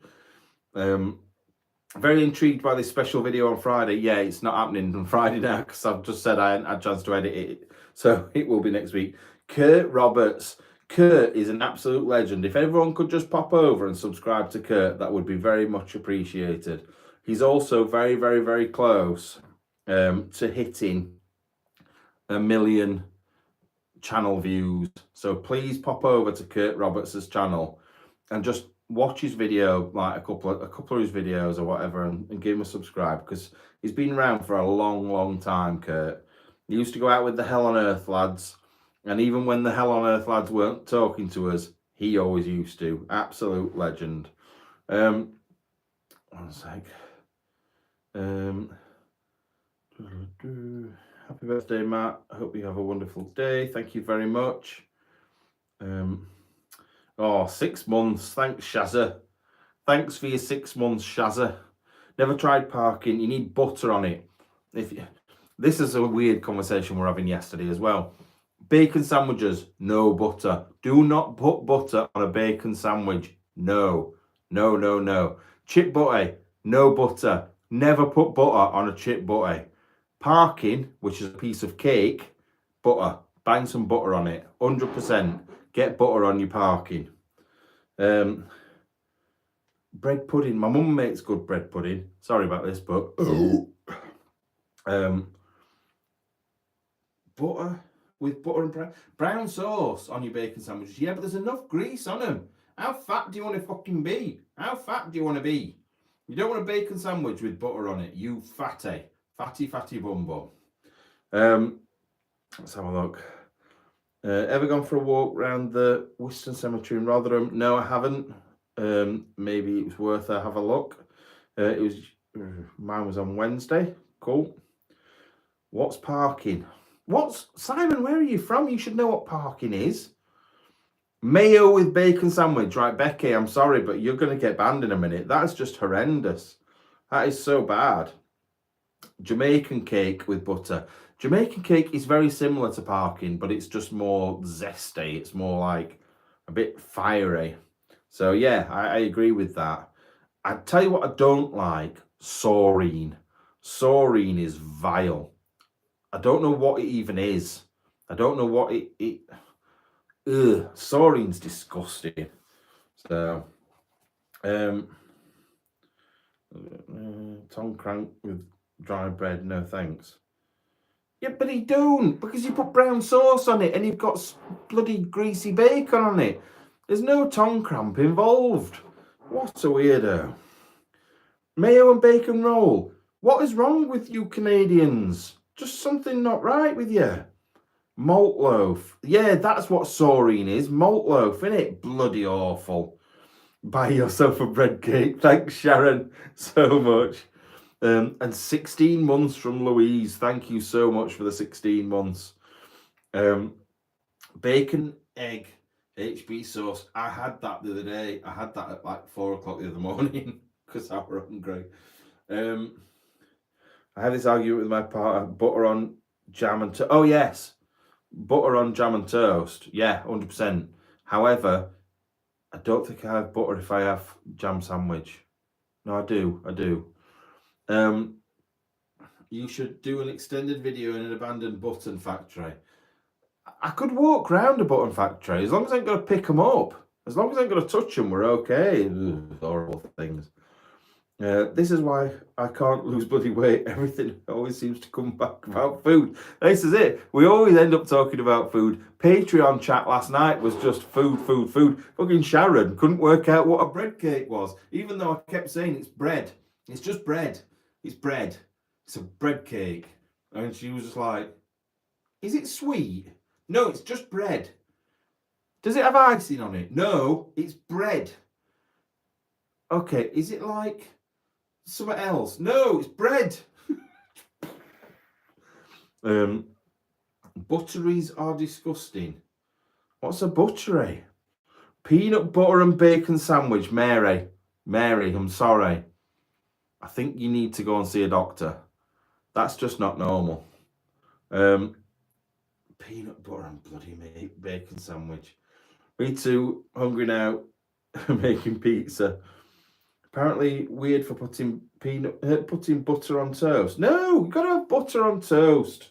Very intrigued by this special video on Friday. Yeah, it's not happening on Friday now because I've just said I hadn't had a chance to edit it. So it will be next week. Kurt Roberts. Kurt is an absolute legend. If everyone could just pop over and subscribe to Kurt, that would be very much appreciated. He's also very, very, very close to hitting 1 million channel views. So please pop over to Kurt Roberts' channel and just watch his video, like a couple of his videos or whatever, and give him a subscribe, because he's been around for a long, long time, Kurt. He used to go out with the Hell on Earth lads, and even when the Hell on Earth lads weren't talking to us, he always used to. Absolute legend. One sec. Happy birthday, Matt. I hope you have a wonderful day. Thank you very much. 6 months. Thanks, Shazza. Thanks for your 6 months, Shazza. Never tried parking. You need butter on it. This is a weird conversation we're having yesterday as well. Bacon sandwiches, no butter. Do not put butter on a bacon sandwich. No. No, no, no. Chip butty, no butter. Never put butter on a chip butty. Parking, which is a piece of cake, butter. Bang some butter on it. 100%. Get butter on your parking. Bread pudding. My mum makes good bread pudding. Sorry about this, but butter with butter and brown sauce on your bacon sandwiches. Yeah, but there's enough grease on them. How fat do you want to fucking be? How fat do you want to be? You don't want a bacon sandwich with butter on it, you fatty. Fatty bum bum. Let's have a look. Ever gone for a walk around the Wiston Cemetery in Rotherham? No, I haven't. Maybe it was worth a have a look. Mine was on Wednesday. Cool. What's parking? Simon, where are you from? You should know what parking is. Mayo with bacon sandwich. Right, Becky, I'm sorry, but you're going to get banned in a minute. That's just horrendous. That is so bad. Jamaican cake with butter. Jamaican cake is very similar to parking, but it's just more zesty. It's more like a bit fiery. So yeah, I agree with that. I tell you what I don't like, saurine. Saurine is vile. I don't know what it even is. I don't know what saurine's disgusting. So, tongue crank with dry bread, no thanks. Yeah, but he don't, because you put brown sauce on it and you've got bloody greasy bacon on it. There's no tongue cramp involved. What a weirdo. Mayo and bacon roll. What is wrong with you Canadians? Just something not right with you. Malt loaf. Yeah, that's what saurine is. Malt loaf, innit? Bloody awful. Buy yourself a bread cake. Thanks, Sharon, so much. And 16 months from Louise. Thank you so much for the 16 months. Bacon, egg, HB sauce. I had that the other day. I had that at like 4 o'clock the other morning because I was hungry. I had this argument with my partner. Butter on jam and toast. Oh, yes. Butter on jam and toast. Yeah, 100%. However, I don't think I have butter if I have jam sandwich. No, I do. You should do an extended video in an abandoned button factory. I could walk around a button factory as long as I ain't got to pick them up. As long as I ain't got to touch them, we're okay. Ugh, horrible things. This is why I can't lose bloody weight. Everything always seems to come back about food. This is it. We always end up talking about food. Patreon chat last night was just food. Fucking Sharon couldn't work out what a bread cake was, even though I kept saying it's bread. It's just bread. It's bread. It's a bread cake. And she was just like, is it sweet? No, it's just bread. Does it have icing on it? No, it's bread. Okay, is it like something else? No, it's bread. Butteries are disgusting. What's a buttery? Peanut butter and bacon sandwich. Mary, I'm sorry. I think you need to go and see a doctor. That's just not normal. Peanut butter and bloody bacon sandwich. Me too, hungry now. Making pizza. Apparently weird for putting butter on toast. No, you gotta have butter on toast.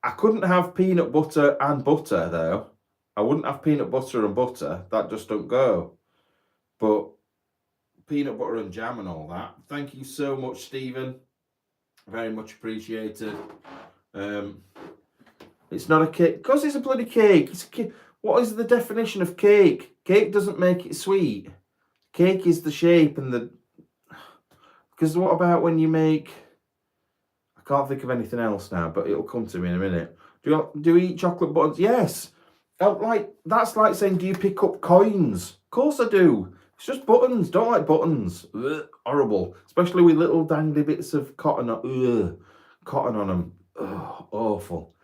I couldn't have peanut butter and butter though. I wouldn't have peanut butter and butter. That just don't go. But peanut butter and jam and all that. Thank you so much, Stephen. Very much appreciated. It's not a cake. Because it's a bloody cake. It's a cake. What is the definition of cake? Cake doesn't make it sweet. Cake is the shape and the... Because what about when you make... I can't think of anything else now, but it'll come to me in a minute. Do you eat chocolate buttons? Yes. That's like saying, do you pick up coins? Of course I do. It's just buttons. Don't like buttons. Ugh, horrible. Especially with little dangly bits of cotton on them. Ugh, awful.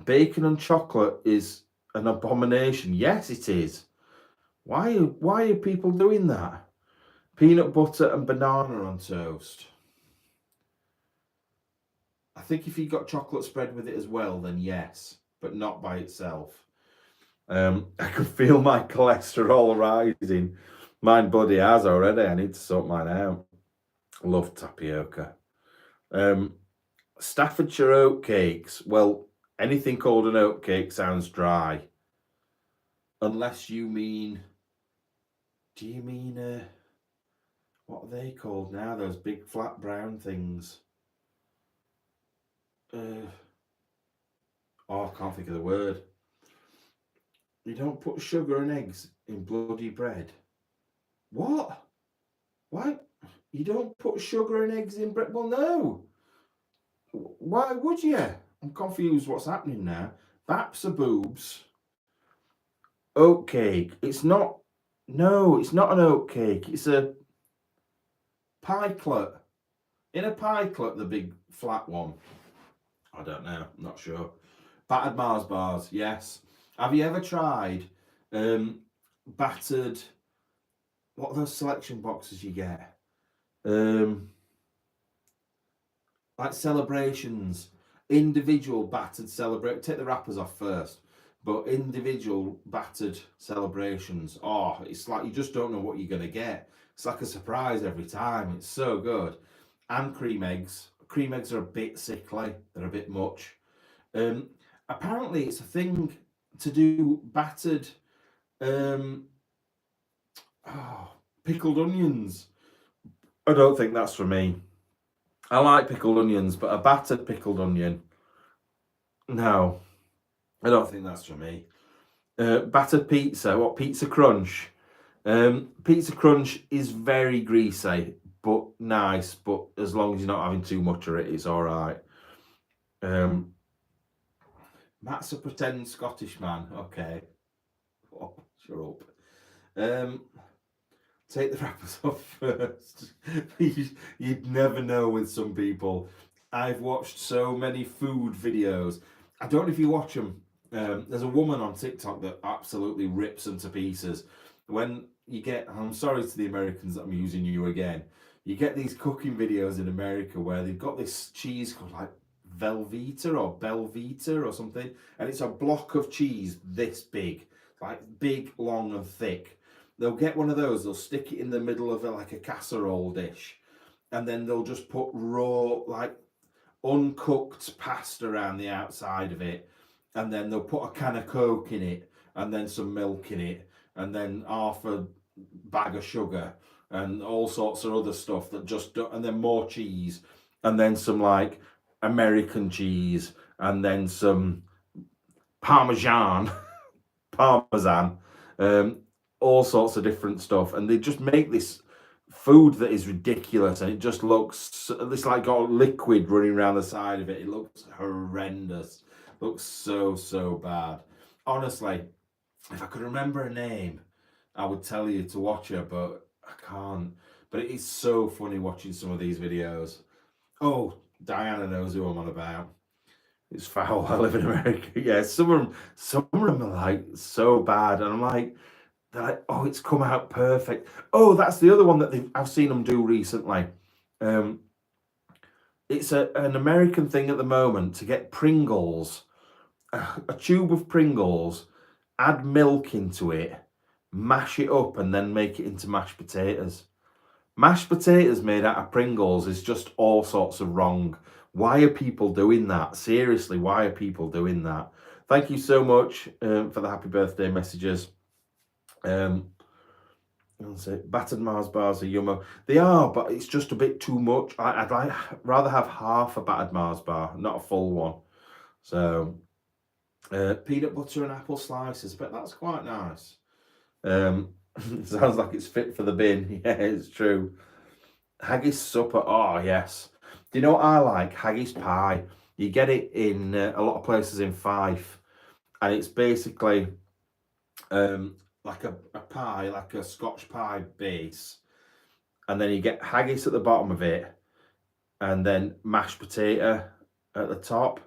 Bacon and chocolate is an abomination. Yes, it is. Why are people doing that? Peanut butter and banana on toast. I think if you got chocolate spread with it as well, then yes, but not by itself. I can feel my cholesterol rising. Mine bloody has already. I need to sort mine out. Love tapioca. Staffordshire oatcakes. Well, anything called an oatcake sounds dry. Unless you mean... Do you mean... what are they called now? Those big flat brown things. I can't think of the word. You don't put sugar and eggs in bloody bread. What? Why? You don't put sugar and eggs in bread? Well, no. Why would you? I'm confused what's happening now. Baps are boobs. Oatcake. It's not... No, it's not an oatcake. It's a pikelet. In a pikelet, the big flat one. I don't know. I'm not sure. Battered Mars bars. Yes. Have you ever tried battered... What are those selection boxes you get? Like celebrations. Individual battered celebrate. Take the wrappers off first. But individual battered celebrations. Oh, it's like you just don't know what you're going to get. It's like a surprise every time. It's so good. And cream eggs. Cream eggs are a bit sickly. They're a bit much. Apparently, it's a thing to do battered pickled onions. I don't think that's for me. I like pickled onions, but a battered pickled onion, no. I don't think that's for me. Battered pizza. What? Pizza Crunch. Pizza Crunch is very greasy, but nice. But as long as you're not having too much of it, it's all right. Matt's a pretend Scottish man. Okay. Oh, shut up. Take the wrappers off first. You'd never know with some people. I've watched so many food videos. I don't know if you watch them. There's a woman on TikTok that absolutely rips them to pieces. When you get, I'm sorry to the Americans that I'm using you again, you get these cooking videos in America where they've got this cheese called like Velveeta or Belvita or something, and it's a block of cheese this big, like big, long and thick. They'll get one of those, they'll stick it in the middle of like a casserole dish, and then they'll just put raw, like uncooked pasta around the outside of it, and then they'll put a can of Coke in it, and then some milk in it, and then half a bag of sugar, and all sorts of other stuff that just don't, and then more cheese, and then some like American cheese, and then some Parmesan, all sorts of different stuff, and they just make this food that is ridiculous, and it just looks, it's like got liquid running around the side of it. It looks horrendous. Looks so bad. Honestly, if I could remember a name, I would tell you to watch her, but I can't. But it is so funny watching some of these videos. Oh, Diana knows who I'm on about. It's foul. I live in America. Yeah, some of them are like so bad, and I'm like, they're like, oh, it's come out perfect. Oh, that's the other one that I've seen them do recently. It's an American thing at the moment to get Pringles, a tube of Pringles, add milk into it, mash it up, and then make it into mashed potatoes. Mashed potatoes made out of Pringles is just all sorts of wrong. Why are people doing that? Seriously, why are people doing that? Thank you so much for the happy birthday messages. Battered Mars bars are yummo. They are, but it's just a bit too much. I'd rather have half a battered Mars bar, not a full one. So, peanut butter and apple slices, but that's quite nice. Sounds like it's fit for the bin. Yeah, it's true. Haggis supper. Oh, yes. Do you know what I like? Haggis pie. You get it in a lot of places in Fife, and it's basically like a pie, like a Scotch pie base, and then you get haggis at the bottom of it, and then mashed potato at the top.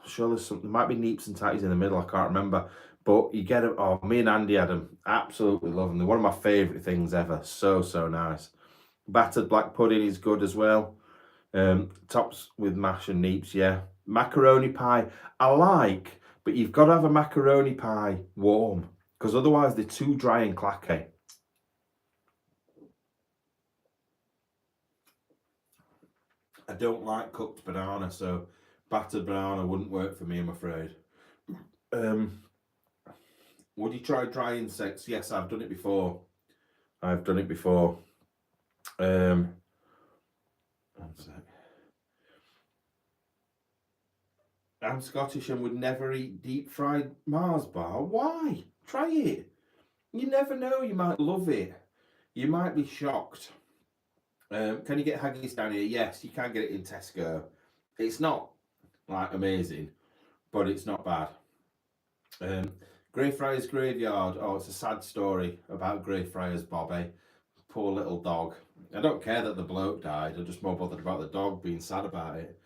I'm sure there's something, there might be neeps and tatties in the middle, I can't remember. But you get them. Oh, me and Andy had them. Absolutely love them. They're one of my favourite things ever. So, so nice. Battered black pudding is good as well. Tops with mash and neeps, yeah. Macaroni pie, I like, but you've got to have a macaroni pie warm, because otherwise they're too dry and clacky. I don't like cooked banana, so battered banana wouldn't work for me, I'm afraid. Would you try dry insects? Yes, I've done it before. I've done it before. One sec. I'm Scottish and would never eat deep fried Mars bar. Why? Try it. You never know, you might love it. You might be shocked. Can you get haggis down here? Yes, you can get it in Tesco. It's not like amazing, but it's not bad. Greyfriars Graveyard. Oh, it's a sad story about Greyfriars Bobby. Poor little dog. I don't care that the bloke died. I'm just more bothered about the dog being sad about it.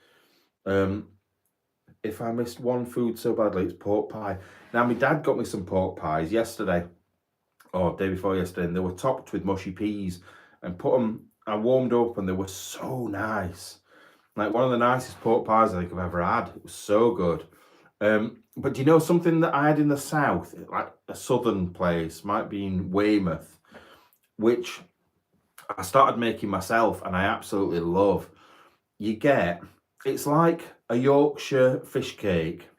If I missed one food so badly, it's pork pie. Now, my dad got me some pork pies yesterday, or day before yesterday, and they were topped with mushy peas, and I warmed up, and they were so nice. Like one of the nicest pork pies I think I've ever had. It was so good. But do you know something that I had in the south, like a southern place, might be in Weymouth, which I started making myself, and I absolutely love. It's like a Yorkshire fish cake.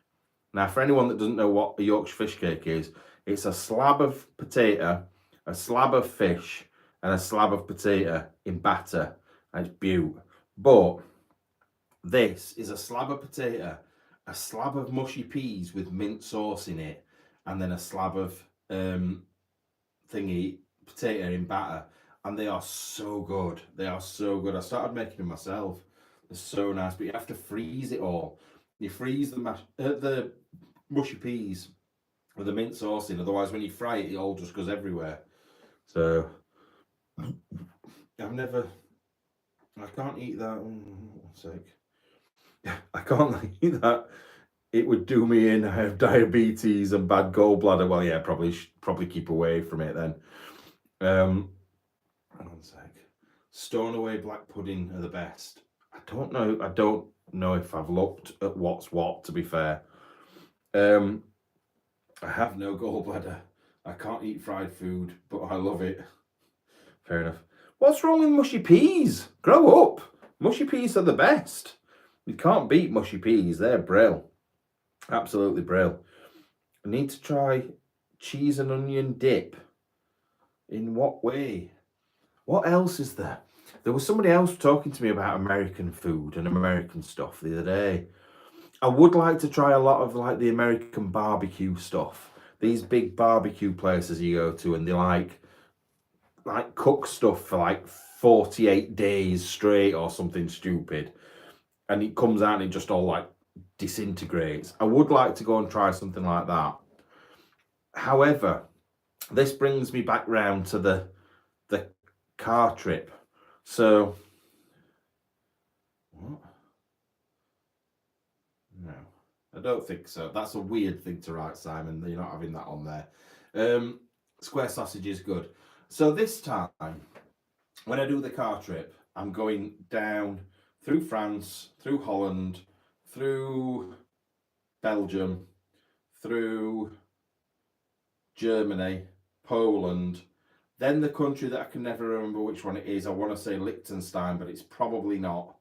Now, for anyone that doesn't know what a Yorkshire fish cake is, it's a slab of potato, a slab of fish, and a slab of potato in batter, and it's beaut. But this is a slab of potato, a slab of mushy peas with mint sauce in it, and then a slab of potato in batter, and they are so good. They are so good. I started making them myself. They're so nice, but you have to freeze it all. You freeze the mushy peas with the mint sauce in, otherwise when you fry it, it all just goes everywhere. So I can't eat that. One sec. I can't eat that. It would do me in. I have diabetes and bad gallbladder. Well, yeah, probably keep away from it then. One sec. Stornoway black pudding are the best. I don't know if I've looked at what's what, to be fair. I have no gallbladder. I can't eat fried food, but I love it. Fair enough. What's wrong with mushy peas? Grow up. Mushy peas are the best. You can't beat mushy peas. They're brill. Absolutely brill. I need to try cheese and onion dip. In what way? What else is there? There was somebody else talking to me about American food and American stuff the other day. I would like to try a lot of like the American barbecue stuff. These big barbecue places you go to, and they like cook stuff for like 48 days straight or something stupid, and it comes out and it just all like disintegrates. I would like to go and try something like that. However, this brings me back round to the car trip. So what? No, I don't think so. That's a weird thing to write, Simon. You're not having that on there. Square sausage is good. So this time, when I do the car trip, I'm going down through France, through Holland, through Belgium, through Germany, Poland, then the country that I can never remember which one it is. I want to say Liechtenstein, but it's probably not.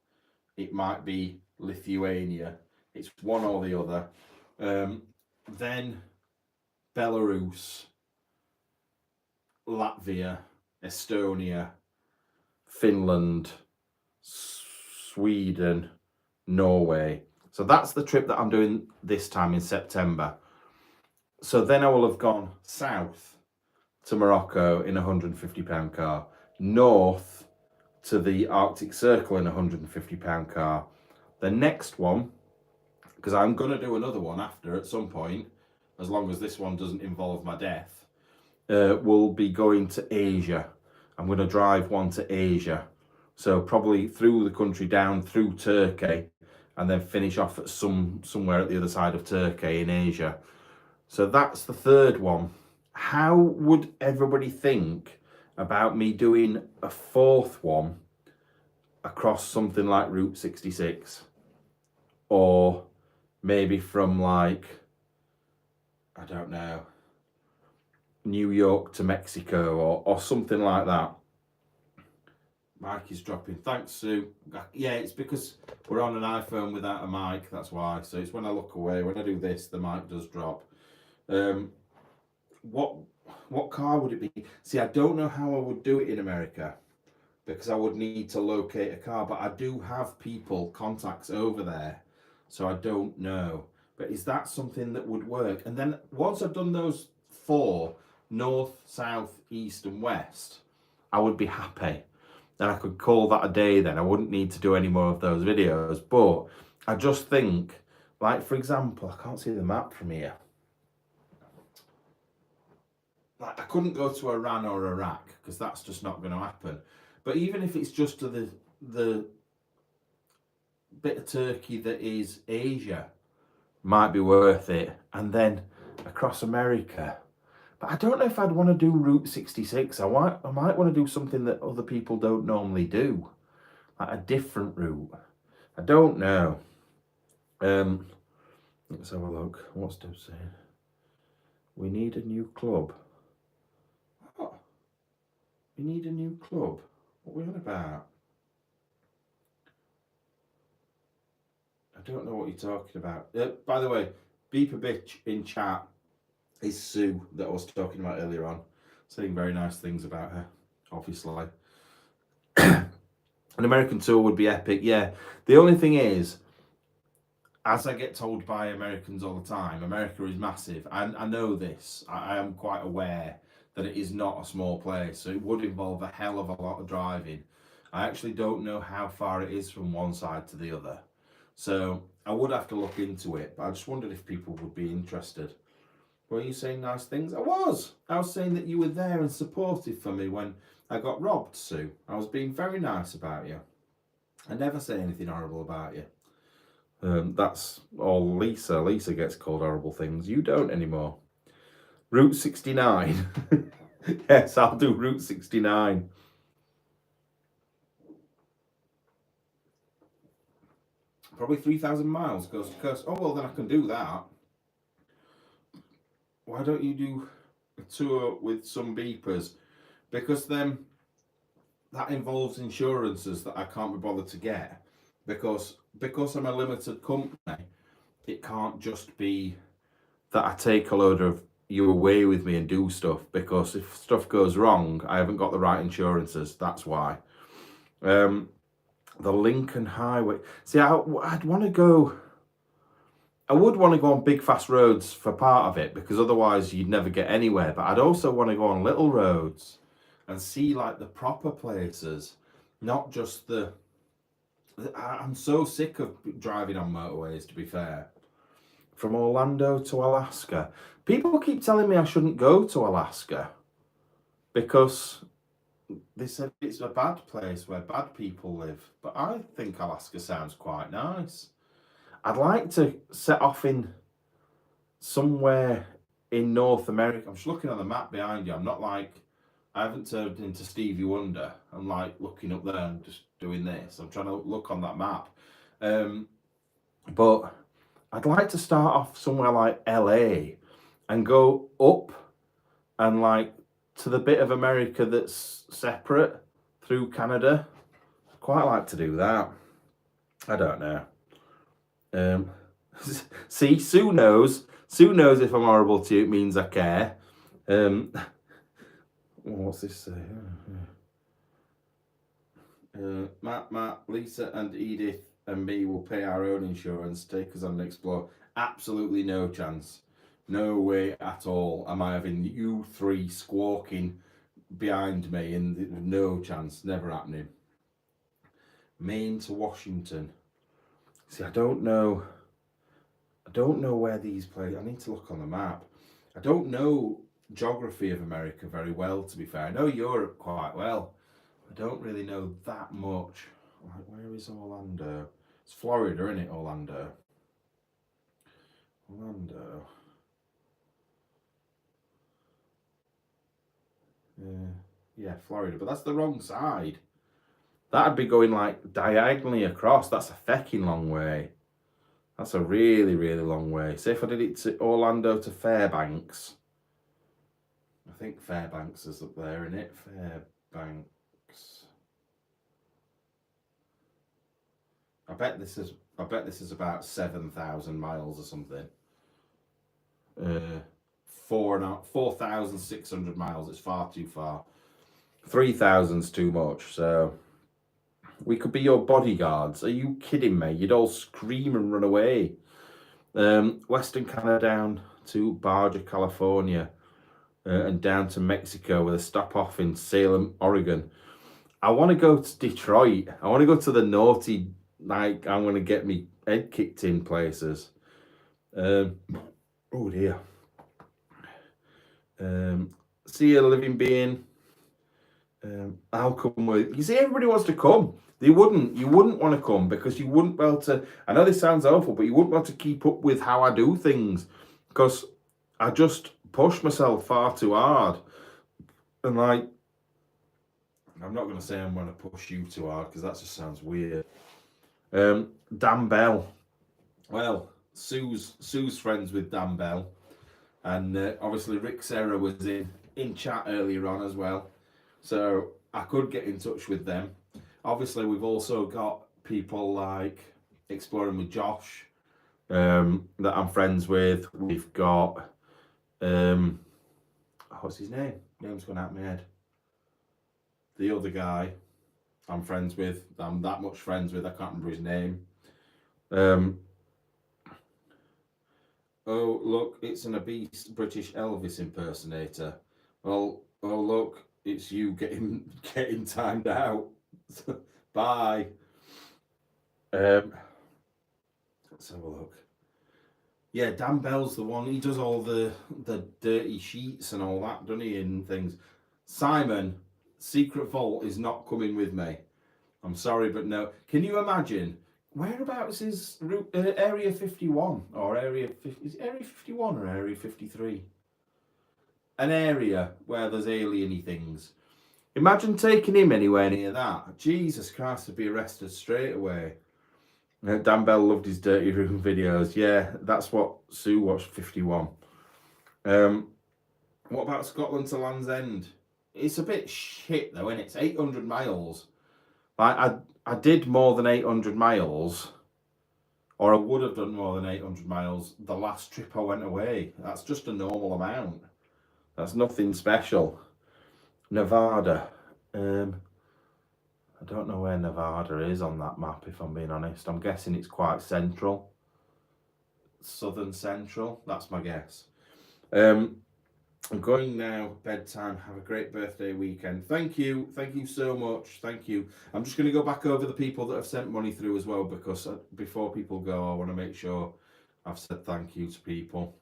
It might be Lithuania. It's one or the other. then Belarus, Latvia, Estonia, Finland, Sweden, Norway. So that's the trip that I'm doing this time in September. So then I will have gone south to Morocco in a £150 car, north to the Arctic Circle in a £150 car. The next one, because I'm going to do another one after at some point, as long as this one doesn't involve my death, will be going to Asia. I'm going to drive one to Asia. So probably through the country down through Turkey and then finish off at somewhere at the other side of Turkey in Asia. So that's the third one. How would everybody think about me doing a fourth one across something like Route 66? Or maybe from like, I don't know, New York to Mexico or something like that. Mic is dropping. Thanks, Sue. Yeah, it's because we're on an iPhone without a mic, that's why. So it's when I look away, when I do this, the mic does drop. What car would it be? See, I don't know how I would do it in America because I would need to locate a car, but I do have contacts over there, so I don't know. But is that something that would work? And then once I've done those 4, north, south, east and west, I would be happy. Then I could call that a day then. I wouldn't need to do any more of those videos. But I just think, like for example, I can't see the map from here. Like I couldn't go to Iran or Iraq because that's just not going to happen. But even if it's just to the bit of Turkey that is Asia, might be worth it. And then across America. But I don't know if I'd want to do Route 66. I might want to do something that other people don't normally do. Like a different route. I don't know. Let's have a look. What's Deb saying? We need a new club. What? We need a new club? What are we on about? I don't know what you're talking about. By the way, Beeper Bitch in chat is Sue that I was talking about earlier on, saying very nice things about her, obviously. An American tour would be epic, yeah. The only thing is, as I get told by Americans all the time, America is massive. I know this. I am quite aware that it is not a small place, so it would involve a hell of a lot of driving. I actually don't know how far it is from one side to the other. So I would have to look into it, but I just wondered if people would be interested. Were you saying nice things? I was saying that you were there and supportive for me when I got robbed, Sue. I was being very nice about you. I never say anything horrible about you. That's all Lisa. Lisa gets called horrible things. You don't anymore. Route 69. Yes, I'll do Route 69. Probably 3,000 miles coast to coast. Oh, well, then I can do that. Why don't you do a tour with some beepers? Because then that involves insurances that I can't be bothered to get. Because I'm a limited company, it can't just be that I take a load of you away with me and do stuff, because if stuff goes wrong, I haven't got the right insurances. That's why. The Lincoln Highway. See, I'd want to go. I would want to go on big fast roads for part of it, because otherwise you'd never get anywhere. But I'd also want to go on little roads and see like the proper places, not just the. I'm so sick of driving on motorways, to be fair. From Orlando to Alaska. People keep telling me I shouldn't go to Alaska because they said it's a bad place where bad people live. But I think Alaska sounds quite nice. I'd like to set off in somewhere in North America. I'm just looking on the map behind you. I'm not like, I haven't turned into Stevie Wonder. I'm like looking up there and just doing this. I'm trying to look on that map. But I'd like to start off somewhere like LA and go up and like to the bit of America that's separate through Canada. I'd quite like to do that. I don't know. See, Sue knows Sue knows if I'm horrible to you, it means I care. What's this say? Matt, Lisa and Edith and me will pay our own insurance, take us on an explore. Absolutely no chance. No way at all am I having you three squawking behind me, and no chance, never happening. Maine to Washington. See, I don't know where these places. I need to look on the map. I don't know geography of America very well, to be fair. I know Europe quite well. I don't really know that much. Like, where is Orlando? It's Florida, isn't it, Orlando? Yeah, Florida, but that's the wrong side. That'd be going like diagonally across. That's a fecking long way. That's a really, really long way. Say if I did it to Orlando to Fairbanks. I think Fairbanks is up there, isn't it? Fairbanks. I bet this is about 7,000 miles or something. 4,600 miles. It's far too far. 3,000's too much. So we could be your bodyguards. Are you kidding me? You'd all scream and run away. Western Canada down to Baja, California, and down to Mexico with a stop off in Salem, Oregon. I want to go to Detroit. I want to go to the naughty, like, I'm going to get me head kicked in places. Oh dear. See you, living being. I'll come with. You see, everybody wants to come. You wouldn't want to come because you wouldn't be able to. I know this sounds awful, but you wouldn't be able to keep up with how I do things because I just push myself far too hard. And like, I'm not going to say I'm going to push you too hard because that just sounds weird. Dan Bell. Well, Sue's friends with Dan Bell, and obviously Rick Serra was in chat earlier on as well, so I could get in touch with them. Obviously, we've also got people like Exploring with Josh that I'm friends with. We've got what's his name? Name's gone out of my head. The other guy I'm friends with. I'm that much friends with. I can't remember his name. Oh, look, it's an obese British Elvis impersonator. Well, oh, look, it's you getting timed out. Bye. Let's have a look. Yeah, Dan Bell's the one. He does all the dirty sheets and all that, doesn't he, and things. Simon, Secret Vault is not coming with me. I'm sorry, but no. Can you imagine? Whereabouts is Area 51 or Area 50? Is it Area 51 or Area 53? An area where there's alien-y things. Imagine taking him anywhere near that. Jesus Christ, to be arrested straight away. Dan Bell loved his Dirty Room videos. Yeah, that's what Sue watched, 51. What about Scotland to Land's End? It's a bit shit though, isn't it? It's 800 miles. I did more than 800 miles, or I would have done more than 800 miles the last trip I went away. That's just a normal amount. That's nothing special. Nevada. I don't know where Nevada is on that map, if I'm being honest. I'm guessing it's quite central. Southern central, that's my guess. I'm going now, bedtime. Have a great birthday weekend. Thank you so much. Thank you. I'm just going to go back over the people that have sent money through as well, because before people go, I want to make sure I've said thank you to people.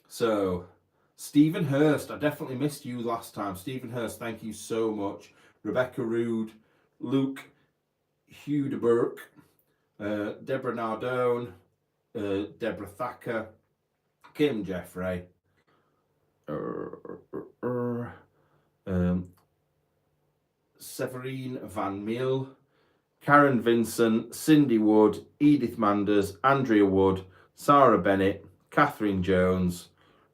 So, Stephen Hurst, I definitely missed you last time. Stephen Hurst, thank you so much. Rebecca Rood, Luke Hudeberg, Deborah Nardone, Deborah Thacker, Kim Jeffrey, Severine Van Meel, Karen Vincent, Cindy Wood, Edith Manders, Andrea Wood, Sarah Bennett, Catherine Jones,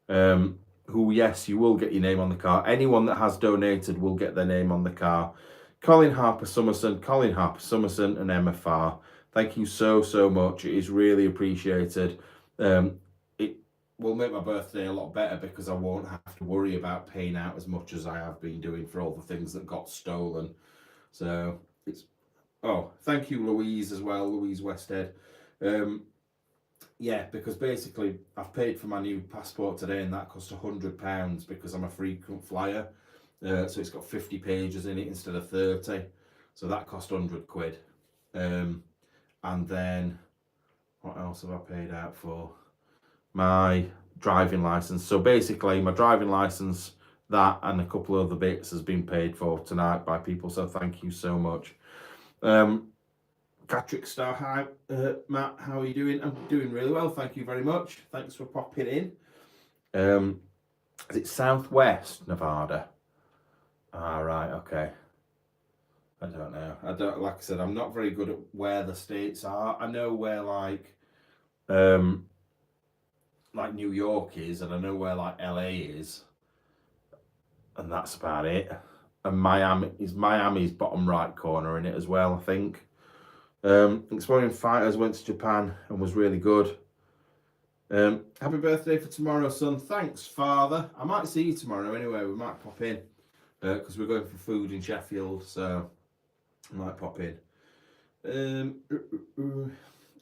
who, yes, you will get your name on the car. Anyone that has donated will get their name on the car. Colin Harper Summerson, and Emma Farr. Thank you so much. It is really appreciated. It will make my birthday a lot better because I won't have to worry about paying out as much as I have been doing for all the things that got stolen. So it's thank you, Louise, as well, Louise Westhead. Yeah, because basically I've paid for my new passport today, and that cost £100 because I'm a frequent flyer. So it's got 50 pages in it instead of 30. So that cost £100. And then what else have I paid out for? My driving license. So basically, my driving license, that and a couple of other bits has been paid for tonight by people. So thank you so much. Patrick Star, hi, Matt, how are you doing? I'm doing really well, thank you very much. Thanks for popping in. Is it Southwest Nevada? Right, okay. I don't know. Like I said, I'm not very good at where the states are. I know where like New York is, and I know where like LA is, and that's about it. And Miami's bottom right corner in it as well, I think. Exploring Fighters went to Japan and was really good. Happy birthday for tomorrow, son. Thanks, Father. I might see you tomorrow anyway. We might pop in because we're going for food in Sheffield, so I might pop in.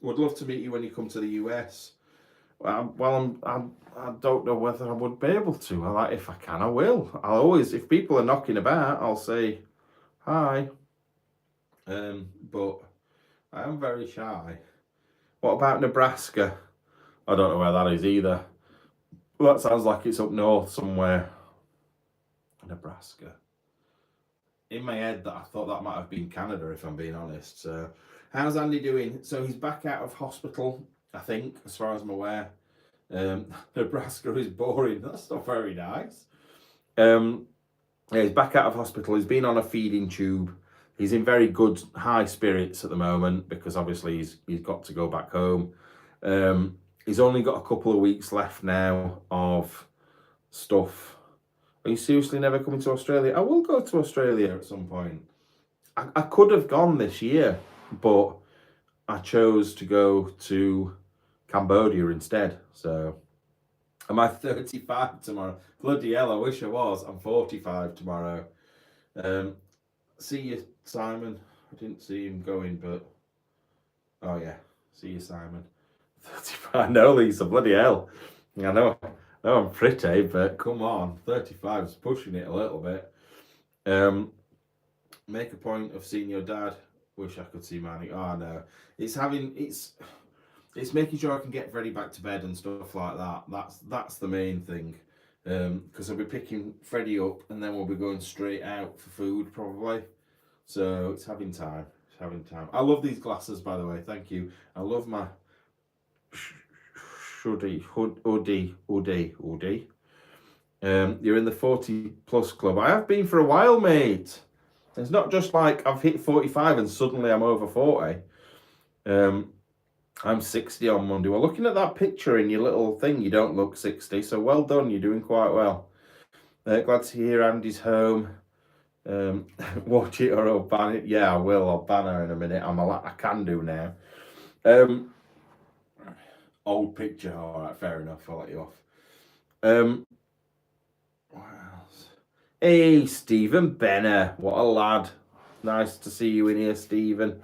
Would love to meet you when you come to the US. Well, I don't know whether I would be able to. If I can, I will. I'll always, if people are knocking about, I'll say hi. But I am very shy. What about Nebraska? I don't know where that is either. Well, that sounds like it's up north somewhere. Nebraska. In my head, that I thought that might have been Canada, if I'm being honest. So, how's Andy doing? So he's back out of hospital, I think, as far as I'm aware. Nebraska is boring. That's not very nice. Yeah, he's back out of hospital. He's been on a feeding tube. He's in very good high spirits at the moment because obviously he's got to go back home. He's only got a couple of weeks left now of stuff. Are you seriously never coming to Australia? I will go to Australia at some point. I could have gone this year, but I chose to go to Cambodia instead. So, am I 35 tomorrow? Bloody hell, I wish I was. I'm 45 tomorrow. See you, Simon. I didn't see him going, but... Oh, yeah. See you, Simon. 35. No, Lisa, bloody hell. I know I'm pretty, but come on. 35 is pushing it a little bit. Make a point of seeing your dad. Wish I could see Manny. Oh, no. It's making sure I can get Freddie back to bed and stuff like that. That's the main thing. Because I'll be picking Freddie up and then we'll be going straight out for food probably. So it's having time. I love these glasses, by the way. Thank you. I love my hoodie. You're in the 40 plus club. I have been for a while, mate. It's not just like I've hit 45 and suddenly I'm over 40. I'm 60 on Monday. Well, looking at that picture in your little thing, you don't look 60. So well done. You're doing quite well. Glad to hear Andy's home. Watch it or I'll ban it. Yeah, I will. I'll ban her in a minute. I can do now. Old picture. All right, fair enough. I'll let you off. What else? Hey, Stephen Benner. What a lad. Nice to see you in here, Stephen.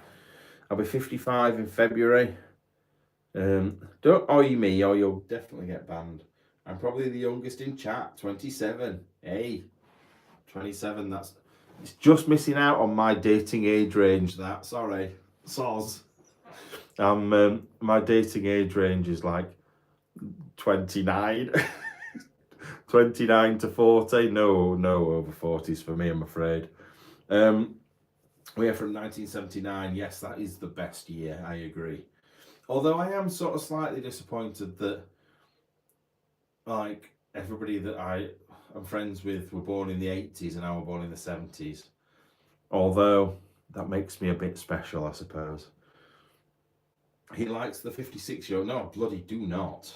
I'll be 55 in February. Don't oi me or you'll definitely get banned. I'm probably the youngest in chat, 27. Hey, 27, it's just missing out on my dating age range, that. Sorry. Soz. My dating age range is like 29. 29 to 40. No over 40s for me, I'm afraid. We're from 1979. Yes, that is the best year. I agree. Although I am sort of slightly disappointed that, like, everybody that I am friends with were born in the 80s and I were born in the 70s. Although that makes me a bit special, I suppose. He likes the 56-year-old. No, bloody do not.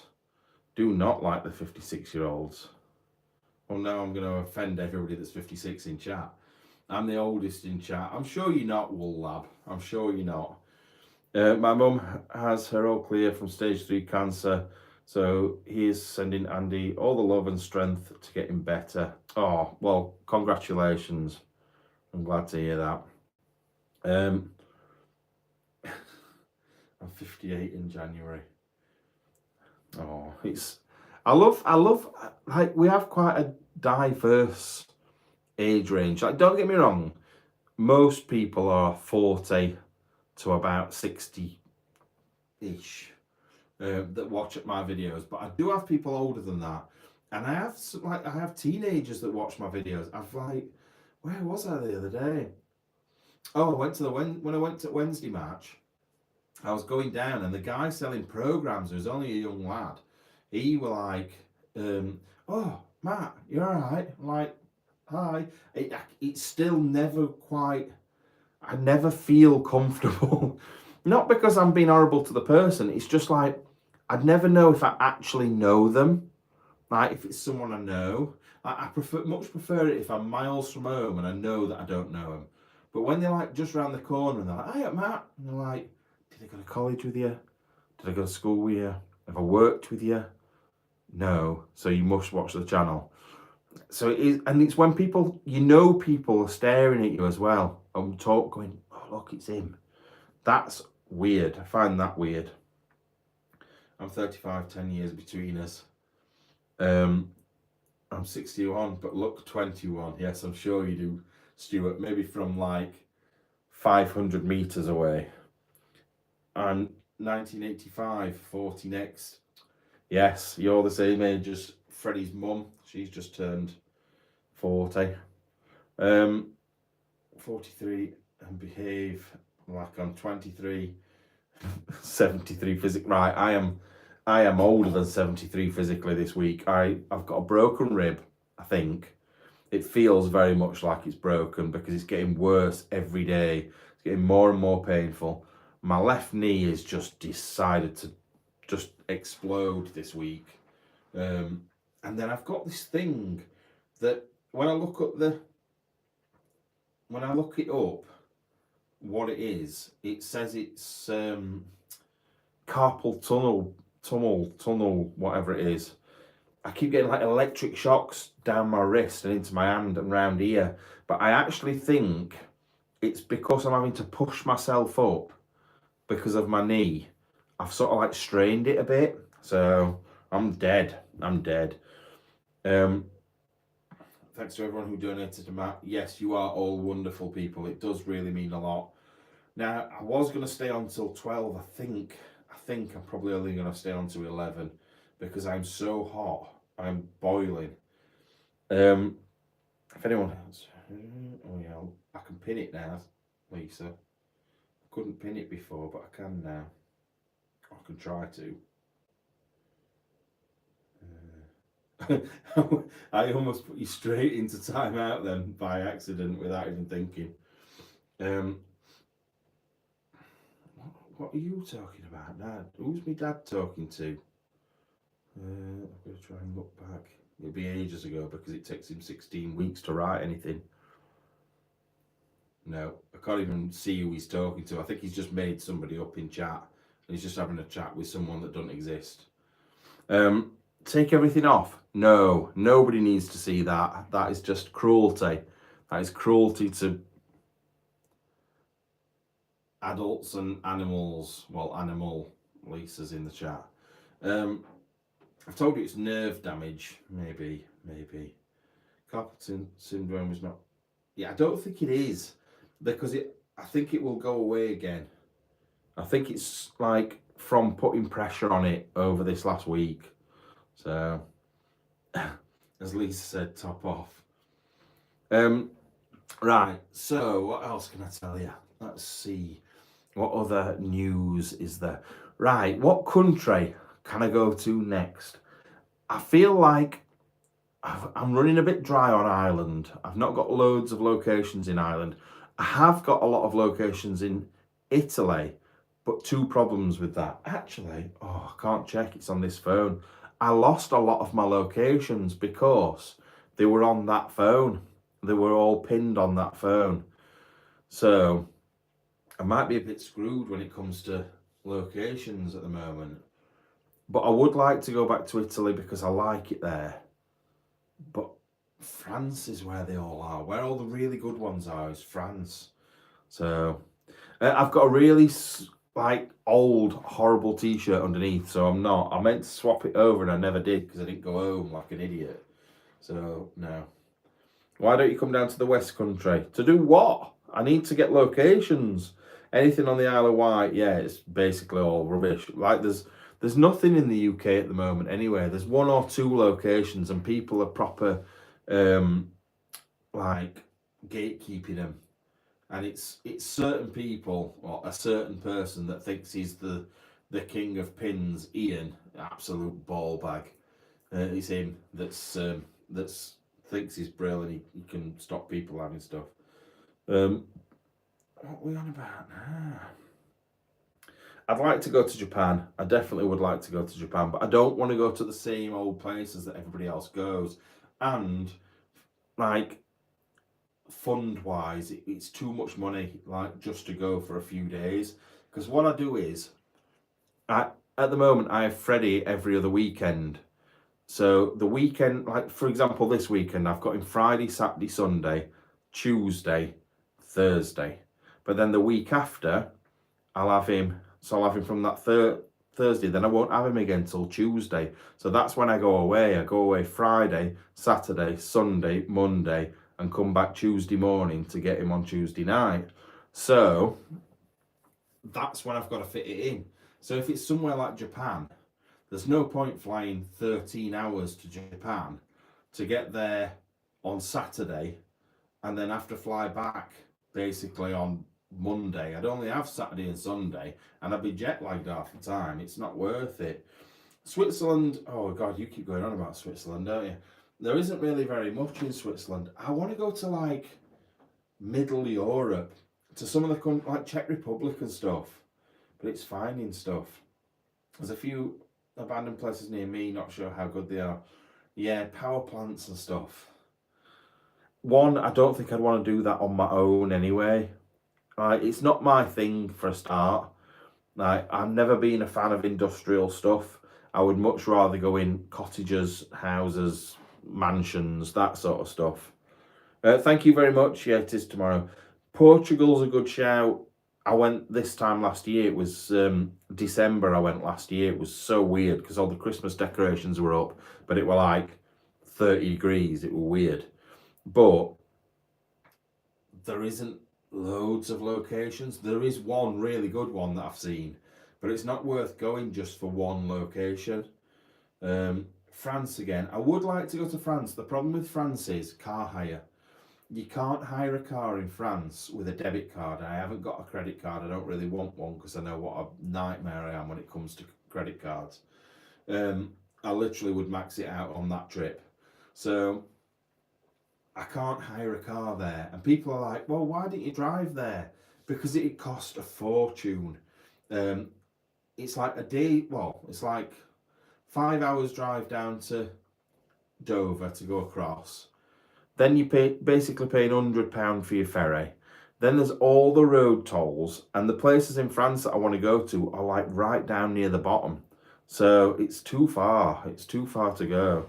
Do not like the 56-year-olds. Oh, now I'm going to offend everybody that's 56 in chat. I'm the oldest in chat. I'm sure you're not, Wool Lab. I'm sure you're not. My mum has her all clear from stage 3 cancer. So he is sending Andy all the love and strength to get him better. Oh, well, congratulations. I'm glad to hear that. I'm 58 in January. Oh, I love, like, we have quite a diverse age range. Like, don't get me wrong, most people are 40 to about 60-ish that watch my videos, but I do have people older than that. And I have teenagers that watch my videos. Where was I the other day? Oh, I went to when I went to Wednesday March. I was going down, and the guy selling programs, who was only a young lad, he were like, "Oh, Matt, you're all right." I'm like, "Hi." It's still never quite. I never feel comfortable. Not because I'm being horrible to the person. It's just like I'd never know if I actually know them. Like if it's someone I know. I much prefer it if I'm miles from home and I know that I don't know them. But when they're like just round the corner and they're like, "Hiya, Matt," and they're like, "Did I go to college with you? Did I go to school with you? Have I worked with you?" No. So you must watch the channel. So it is, and it's when people, people are staring at you as well and going, "Oh, look, it's him." That's weird. I find that weird. I'm 35, 10 years between us. I'm 61, but look 21. Yes, I'm sure you do, Stuart. Maybe from like 500 meters away. I'm 1985, 40 next. Yes, you're the same age as Freddie's mum. She's just turned 40. 43 and behave like I'm 23. 73 physically. Right, I am older than 73 physically this week. I've got a broken rib, I think. It feels very much like it's broken because it's getting worse every day. It's getting more and more painful. My left knee has just decided to just explode this week. And then I've got this thing that when I look it up, what it is, it says it's carpal tunnel, whatever it is. I keep getting like electric shocks down my wrist and into my hand and round here. But I actually think it's because I'm having to push myself up because of my knee. I've sort of like strained it a bit. So I'm dead. Thanks to everyone who donated to Matt. Yes, you are all wonderful people. It does really mean a lot. Now, I was going to stay on till 12. I think I'm probably only going to stay on to 11 because I'm so hot. I'm boiling. If anyone has... Oh, yeah, I can pin it now, Lisa. I couldn't pin it before, but I can now. I can try to. I almost put you straight into timeout then by accident without even thinking. What are you talking about, Dad? Who's my dad talking to? I'm going to try and look back. It'll be ages ago because it takes him 16 weeks to write anything. No, I can't even see who he's talking to. I think he's just made somebody up in chat and he's just having a chat with someone that doesn't exist. Take everything off? No, nobody needs to see that. That is just cruelty. That is cruelty to adults and animals. Well, animal. Lisa's in the chat. I've told you it's nerve damage. Maybe. Carpal syndrome is not. Yeah, I don't think it is because I think it will go away again. I think it's like from putting pressure on it over this last week. So, as Lisa said, top off. Right. So, what else can I tell you? Let's see. What other news is there? Right. What country can I go to next? I feel like I'm running a bit dry on Ireland. I've not got loads of locations in Ireland. I have got a lot of locations in Italy, but two problems with that. Actually, I can't check. It's on this phone. I lost a lot of my locations because they were on that phone. They were all pinned on that phone. So I might be a bit screwed when it comes to locations at the moment. But I would like to go back to Italy because I like it there. But France is where they all are. Where all the really good ones are is France. So I've got a really like old horrible T-shirt underneath, so I'm not. I meant to swap it over and I never did because I didn't go home like an idiot. So no. Why don't you come down to the West Country to do what? I need to get locations. Anything on the Isle of Wight, yeah, it's basically all rubbish. Like there's nothing in the UK at the moment anyway. There's one or two locations and people are proper like gatekeeping them. And it's certain people or a certain person that thinks he's the king of pins, Ian, absolute ball bag. It's him that's thinks he's brilliant. He can stop people having stuff. What are we on about now? I'd like to go to Japan. I definitely would like to go to Japan, but I don't want to go to the same old places that everybody else goes. And like fund wise, it's too much money, like just to go for a few days. Because what I do is, at the moment, I have Freddie every other weekend. So the weekend, like for example, this weekend, I've got him Friday, Saturday, Sunday, Tuesday, Thursday. But then the week after, I'll have him. So I'll have him from that Thursday. Then I won't have him again till Tuesday. So that's when I go away. I go away Friday, Saturday, Sunday, Monday, and come back Tuesday morning to get him on Tuesday night. So that's when I've got to fit it in. So if it's somewhere like Japan, there's no point flying 13 hours to Japan to get there on Saturday and then have to fly back basically on Monday. I'd only have Saturday and Sunday and I'd be jet lagged half the time. It's not worth it. Switzerland, oh God, you keep going on about Switzerland, don't you? There isn't really very much in Switzerland. I want to go to like Middle Europe, to some of the countries like Czech Republic and stuff, but it's finding stuff. There's a few abandoned places near me, not sure how good they are. Yeah, power plants and stuff. One, I don't think I'd want to do that on my own anyway. It's not my thing for a start. I've never been a fan of industrial stuff. I would much rather go in cottages, houses, mansions, that sort of stuff. Thank you very much. Yeah, it is tomorrow. Portugal's a good shout. I went this time last year. It was December I went last year. It was so weird because all the Christmas decorations were up, but it were like 30 degrees. It were weird. But there isn't loads of locations. There is one really good one that I've seen, but it's not worth going just for one location. France again. I would like to go to France. The problem with France is car hire. You can't hire a car in France with a debit card. I haven't got a credit card. I don't really want one because I know what a nightmare I am when it comes to credit cards. I literally would max it out on that trip. So I can't hire a car there. And people are like, well, why didn't you drive there? Because it cost a fortune. It's like a day, well, it's like 5 hours drive down to Dover to go across. Then you basically paying £100 for your ferry. Then there's all the road tolls, and the places in France that I want to go to are like right down near the bottom. So it's too far. It's too far to go.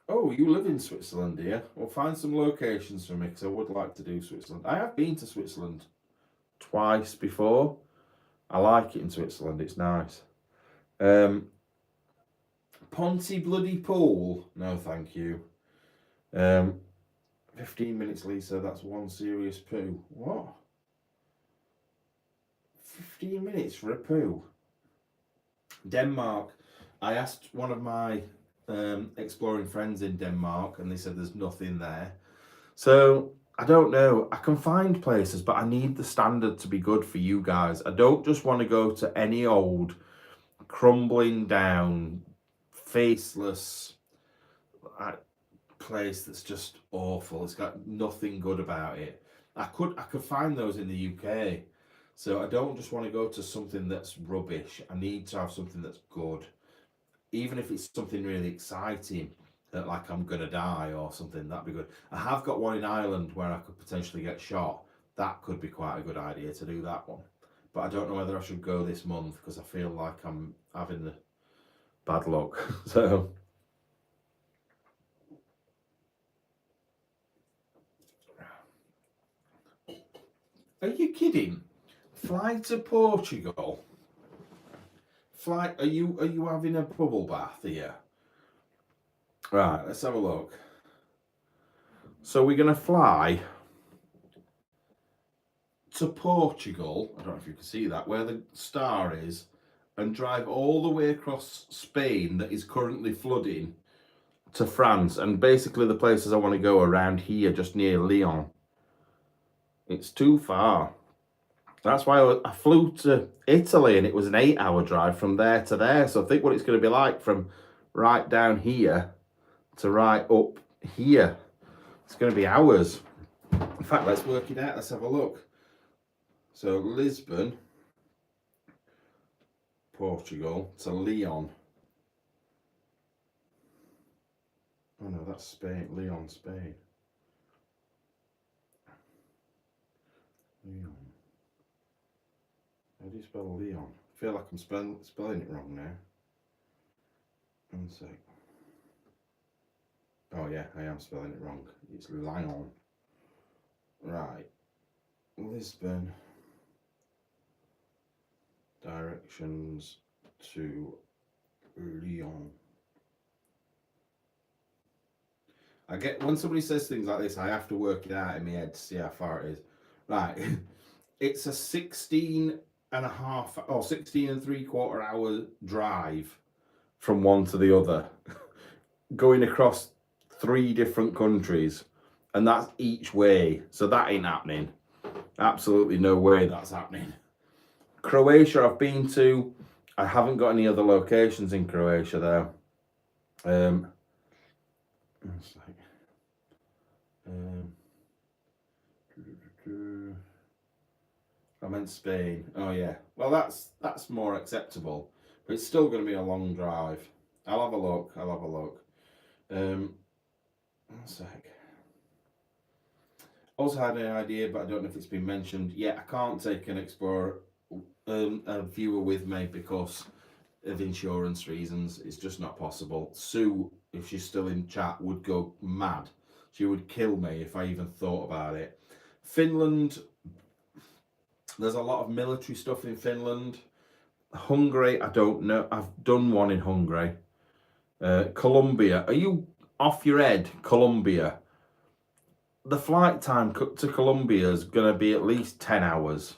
Oh, you live in Switzerland, do you? Well, find some locations for me because I would like to do Switzerland. I have been to Switzerland twice before. I like it in Switzerland. It's nice. Ponty bloody pool. No, thank you. 15 minutes, Lisa. That's one serious poo. What? 15 minutes for a poo? Denmark. I asked one of my exploring friends in Denmark and they said there's nothing there. So I don't know. I can find places, but I need the standard to be good for you guys. I don't just want to go to any old crumbling down, faceless place that's just awful. It's got nothing good about it. I could find those in the UK. So I don't just want to go to something that's rubbish. I need to have something that's good. Even if it's something really exciting, like I'm gonna die or something, that'd be good. I have got one in Ireland where I could potentially get shot. That could be quite a good idea to do that one. but I don't know whether I should go this month because I feel like I'm having the bad luck. So are you kidding? Fly to Portugal? Fly? Are you having a bubble bath here? Right, let's have a look. So we're gonna fly to Portugal. I don't know if you can see that, where the star is, and drive all the way across Spain that is currently flooding to France, and basically the places I want to go around here, just near Lyon. It's too far. That's why I flew to Italy, and it was an 8-hour drive from there to there. So think what it's going to be like from right down here to right up here. It's going to be hours. In fact, let's work it out. Let's have a look. So Lisbon, Portugal to Lyon. Oh no, that's Spain. Lyon, Spain. Lyon. How do you spell Lyon? I feel like I'm spelling it wrong now. 1 sec. Oh yeah, I am spelling it wrong. It's Lyon. Right. Lisbon. Directions to Lyon. I get, when somebody says things like this, I have to work it out in my head to see how far it is. Right. It's a 16 and 3/4 hour drive from one to the other, going across 3 different countries, and that's each way. So that ain't happening. Absolutely no way that's happening. Croatia I've been to. I haven't got any other locations in Croatia though. It's like, I meant Spain. Oh yeah. Well, that's more acceptable, but it's still going to be a long drive. I'll have a look. 1 sec. Also had an idea, but I don't know if it's been mentioned. Yeah, I can't take an explorer, a viewer with me because of insurance reasons. It's just not possible. Sue, if she's still in chat, would go mad. She would kill me if I even thought about it. Finland, there's a lot of military stuff in Finland. Hungary, I don't know. I've done one in Hungary. Colombia, are you off your head? Colombia. The flight time to Colombia is going to be at least 10 hours.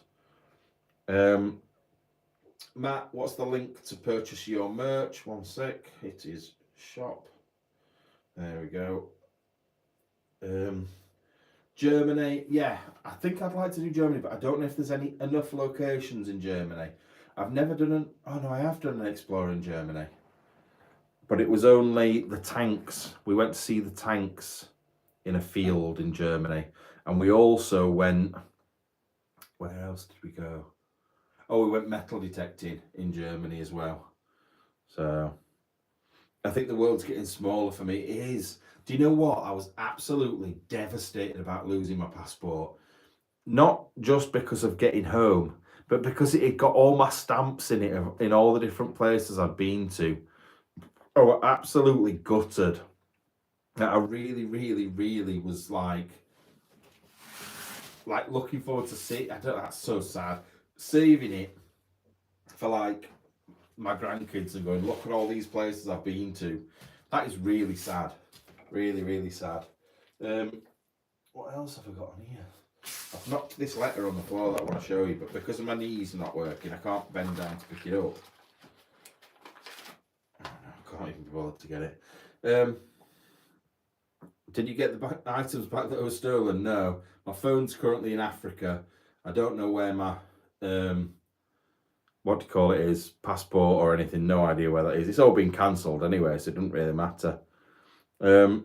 Matt, what's the link to purchase your merch? 1 sec. It is shop. There we go. Germany, yeah, I think I'd like to do Germany, but I don't know if there's enough locations in Germany. I've never done oh no, I have done an explorer in Germany, but it was only the tanks. We went to see the tanks in a field in Germany, and we also went, where else did we go? Oh, we went metal detecting in Germany as well. So I think the world's getting smaller for me. It is. Do you know what? I was absolutely devastated about losing my passport. Not just because of getting home, but because it got all my stamps in it, in all the different places I'd been to. Oh, absolutely gutted. I really, really, really was like looking forward to see. That's so sad. Saving it for like my grandkids and going, look at all these places I've been to. That is really sad. Really, really sad. What else have I got on here? I've knocked this letter on the floor that I want to show you, but because of my knees not working, I can't bend down to pick it up. I can't even be bothered to get it. Did you get the items back that were stolen? No. My phone's currently in Africa. I don't know where my what do you call it is, passport or anything. No idea where that is. It's all been cancelled anyway, so it doesn't really matter. Do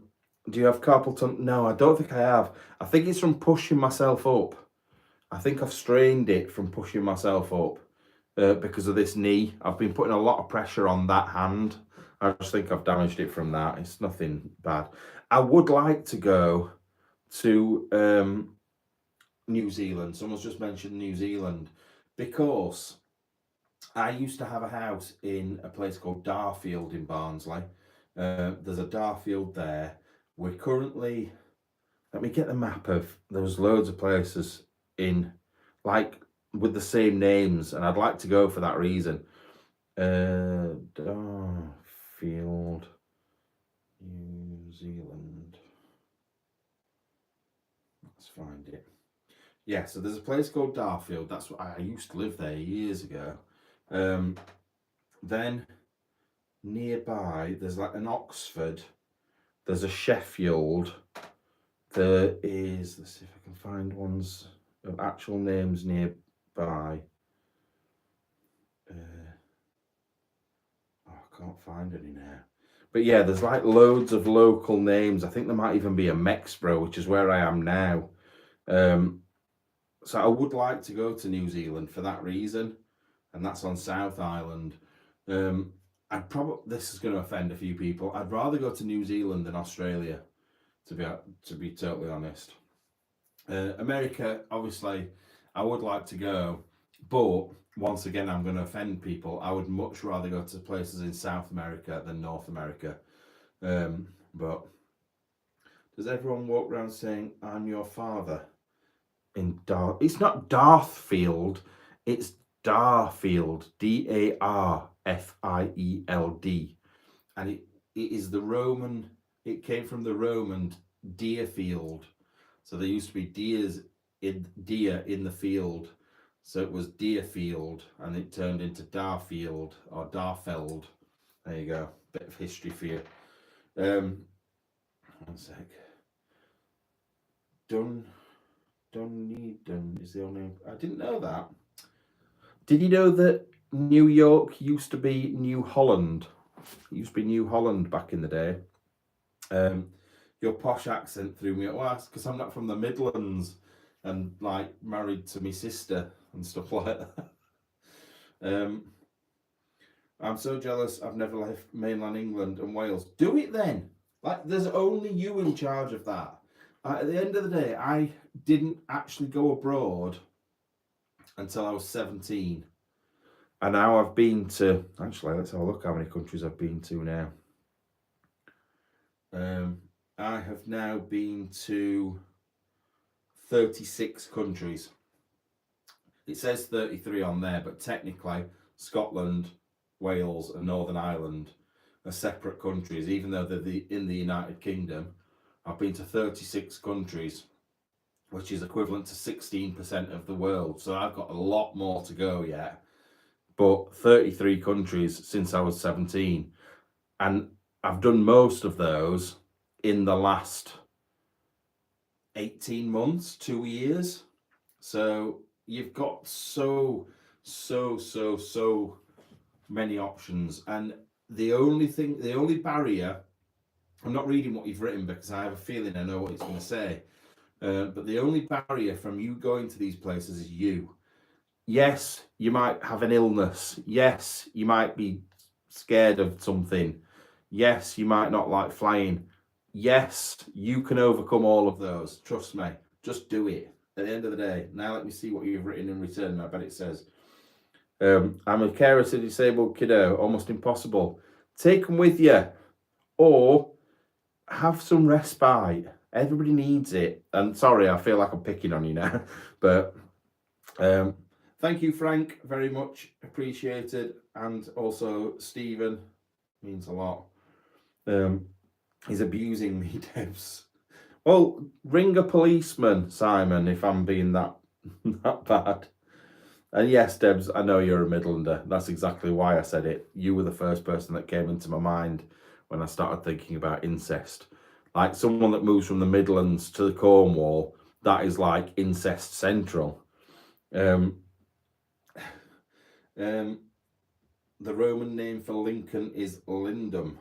you have carpal tunnel? No, I don't think I have. I think it's from pushing myself up. I think I've strained it from pushing myself up because of this knee. I've been putting a lot of pressure on that hand. I just think I've damaged it from that. It's nothing bad. I would like to go to New Zealand. Someone's just mentioned New Zealand. because I used to have a house in a place called Darfield in Barnsley. There's a Darfield there. We're currently, let me get the map of, there's loads of places in, like, with the same names, and I'd like to go for that reason. Darfield, New Zealand. Let's find it. Yeah, so there's a place called Darfield. That's what I used to live there years ago. Then nearby, there's like an Oxford. There's a Sheffield. There is, let's see if I can find ones of actual names nearby. I can't find any now. But yeah, there's like loads of local names. I think there might even be a Mexborough, which is where I am now. So I would like to go to New Zealand for that reason, and that's on South Island. I'd probably, this is going to offend a few people, I'd rather go to New Zealand than Australia, to be totally honest. America, obviously, I would like to go, but once again, I'm going to offend people. I would much rather go to places in South America than North America. But does everyone walk around saying, "I'm your father"? It's not Darthfield, it's Darfield, Darfield, and it is the Roman. It came from the Roman Deerfield, so there used to be deer in the field, so it was Deerfield, and it turned into Darfield or Darfeld. There you go, bit of history for you. One sec. Dunedin is the only name. I didn't know that. Did you know that New York used to be New Holland? It used to be New Holland back in the day. Your posh accent threw me at last because I'm not from the Midlands and like married to my sister and stuff like that. I'm so jealous I've never left mainland England and Wales. Do it then. Like, there's only you in charge of that. At the end of the day, I didn't actually go abroad until I was 17. And now I've been to, actually, let's have a look how many countries I've been to now. I have now been to 36 countries. It says 33 on there, but technically Scotland, Wales and Northern Ireland are separate countries, even though they're in the United Kingdom. I've been to 36 countries, which is equivalent to 16% of the world. So I've got a lot more to go yet. But 33 countries since I was 17. And I've done most of those in the last 18 months, 2 years. So you've got so many options. And the only barrier, I'm not reading what you've written because I have a feeling I know what it's going to say. But the only barrier from you going to these places is you. Yes, you might have an illness. Yes, you might be scared of something. Yes, you might not like flying. Yes, you can overcome all of those. Trust me. Just do it. At the end of the day. Now let me see what you've written in return. I bet it says, I'm a carer to a disabled kiddo. Almost impossible. Take them with you. Or have some respite. Everybody needs it. And sorry, I feel like I'm picking on you now. But thank you, Frank. Very much appreciated. And also Stephen. Means a lot. He's abusing me, Debs. Well, ring a policeman, Simon, if I'm being that bad. And yes, Debs, I know you're a Midlander. That's exactly why I said it. You were the first person that came into my mind when I started thinking about incest. Like, someone that moves from the Midlands to the Cornwall, that is like incest central. The Roman name for Lincoln is Lindum.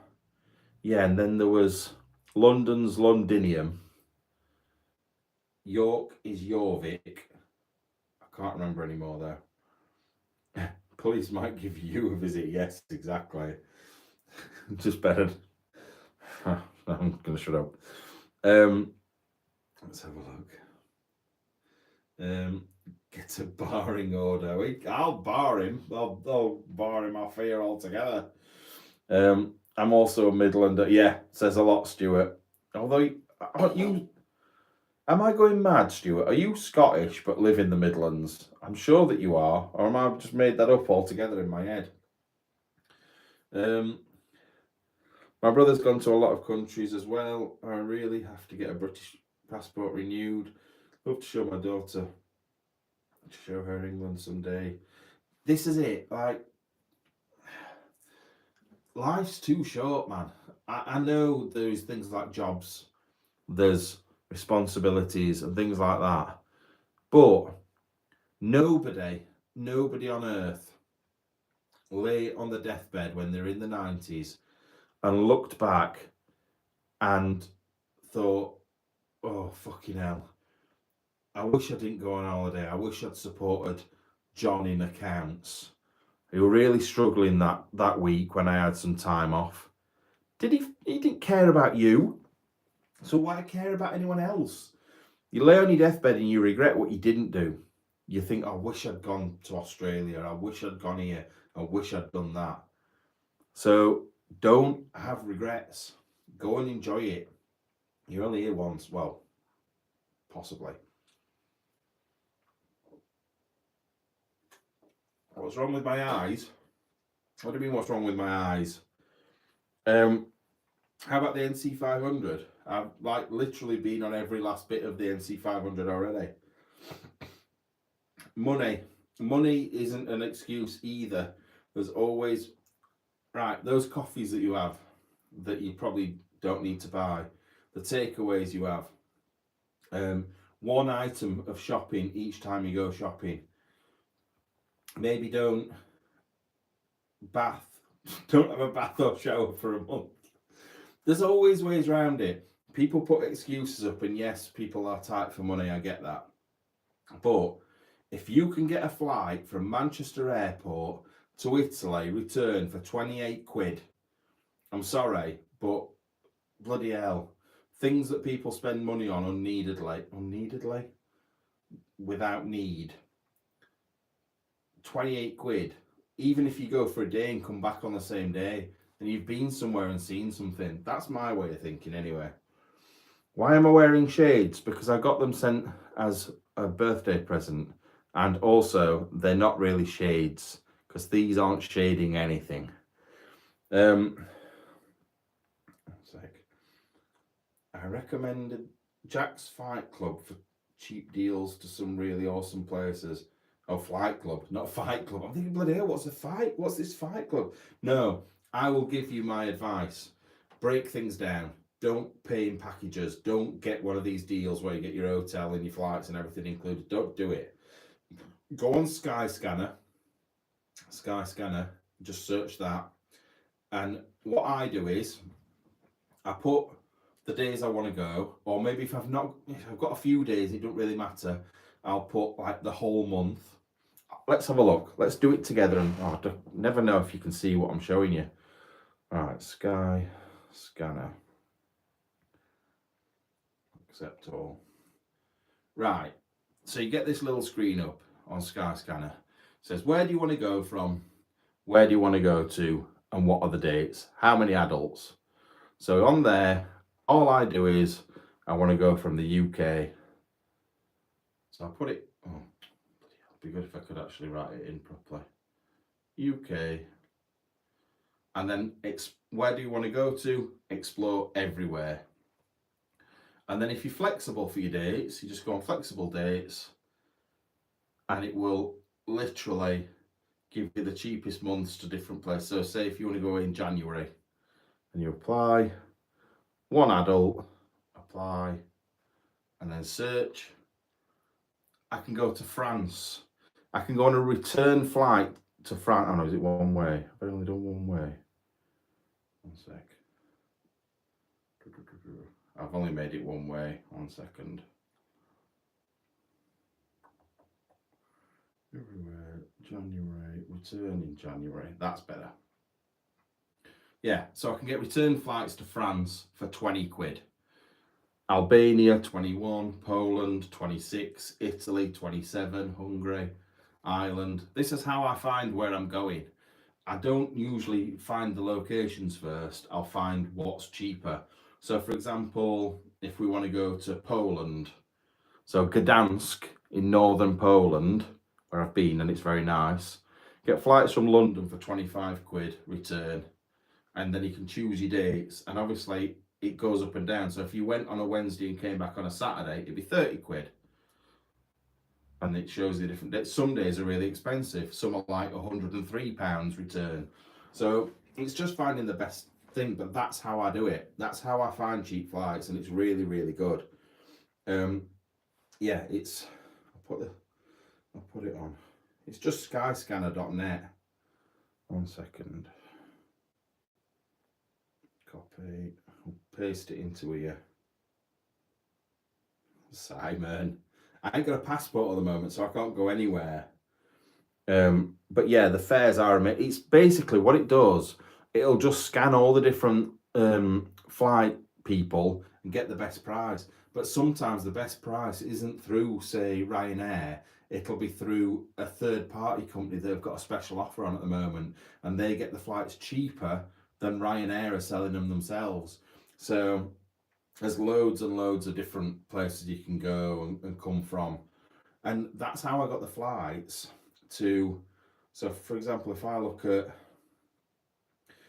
Yeah, and then there was London's Londinium. York is Jorvik. I can't remember anymore though. Police might give you a visit. Yes, exactly. Just better. I'm going to shut up. Let's have a look. Get a barring order. I'll bar him. I'll bar him off here altogether. I'm also a Midlander. Yeah, says a lot, Stuart. Although, aren't you? Am I going mad, Stuart? Are you Scottish but live in the Midlands? I'm sure that you are, or am I just made that up altogether in my head? My brother's gone to a lot of countries as well. I really have to get a British passport renewed. Love to show my daughter, to show her England someday. This is it. Like, life's too short, man. I know there's things like jobs, there's responsibilities and things like that, but nobody on earth lay on the deathbed when they're in the 90s and looked back and thought, oh, fucking hell, I wish I didn't go on holiday. I wish I'd supported John in accounts, who were really struggling that week when I had some time off. He didn't care about you, so why care about anyone else? You lay on your deathbed and you regret what you didn't do. You think, I wish I'd gone to Australia, I wish I'd gone here, I wish I'd done that. So don't have regrets. Go and enjoy it. You're only here once. Well, possibly. What's wrong with my eyes? What do you mean, what's wrong with my eyes? How about the NC 500? I've like literally been on every last bit of the NC 500 already. Money isn't an excuse either. There's always, right, those coffees that you have that you probably don't need to buy, the takeaways you have, one item of shopping each time you go shopping. Maybe don't have a bath or shower for a month. There's always ways around it. People put excuses up, and yes, people are tight for money, I get that. But if you can get a flight from Manchester Airport to Italy, return for 28 quid, I'm sorry, but bloody hell, things that people spend money on unneededly, without need, 28 quid, even if you go for a day and come back on the same day, and you've been somewhere and seen something. That's my way of thinking anyway. Why am I wearing shades? Because I got them sent as a birthday present, and also they're not really shades, because these aren't shading anything. One sec. I recommended Jack's Fight Club for cheap deals to some really awesome places. Oh, Flight Club, not Fight Club. I'm thinking, bloody hell, what's a fight? What's this Fight Club? No, I will give you my advice. Break things down. Don't pay in packages. Don't get one of these deals where you get your hotel and your flights and everything included. Don't do it. Go on Skyscanner, just search that. And what I do is I put the days I want to go, or maybe if I've got a few days, it don't really matter. I'll put like the whole month. Let's have a look. Let's do it together. And I never know if you can see what I'm showing you. All right, Skyscanner. Accept all. Right. So you get this little screen up on Skyscanner. It says, where do you want to go from? Where do you want to go to? And what are the dates? How many adults? So on there, all I do is I want to go from the UK. So I put it, it'd be good if I could actually write it in properly. UK. And then it's where do you want to go to? Explore everywhere. And then if you're flexible for your dates, you just go on flexible dates, and it will literally give you the cheapest months to different places. So say if you want to go in January, and you apply, one adult, apply, and then search. I can go to France. I can go on a return flight to France. Oh no, is it one way? I've only done one way. One sec. I've only made it one way. 1 second. Everywhere, January, return in January. That's better. Yeah, so I can get return flights to France for 20 quid. Albania 21, Poland 26, Italy 27, Hungary, Ireland. This is how I find where I'm going. I don't usually find the locations first, I'll find what's cheaper. So, for example, if we want to go to Poland, so Gdansk in northern Poland, where I've been and it's very nice, get flights from London for 25 quid return, and then you can choose your dates. And obviously, it goes up and down. So, if you went on a Wednesday and came back on a Saturday, it'd be 30 quid. And it shows the different dates. Some days are really expensive, some are like £103 return. So, it's just finding the best thing, but that's how I do it. That's how I find cheap flights, and it's really, really good. Yeah, it's I'll put it on. It's just skyscanner.net. 1 second. Copy. I'll paste it into here. Simon. I ain't got a passport at the moment, so I can't go anywhere. But yeah, the fares are amazing. It's basically what it does. It'll just scan all the different flight people and get the best price. But sometimes the best price isn't through, say, Ryanair. It'll be through a third-party company that have got a special offer on at the moment, and they get the flights cheaper than Ryanair are selling them themselves. So there's loads and loads of different places you can go and come from. And that's how I got the flights to, so for example, if I look at,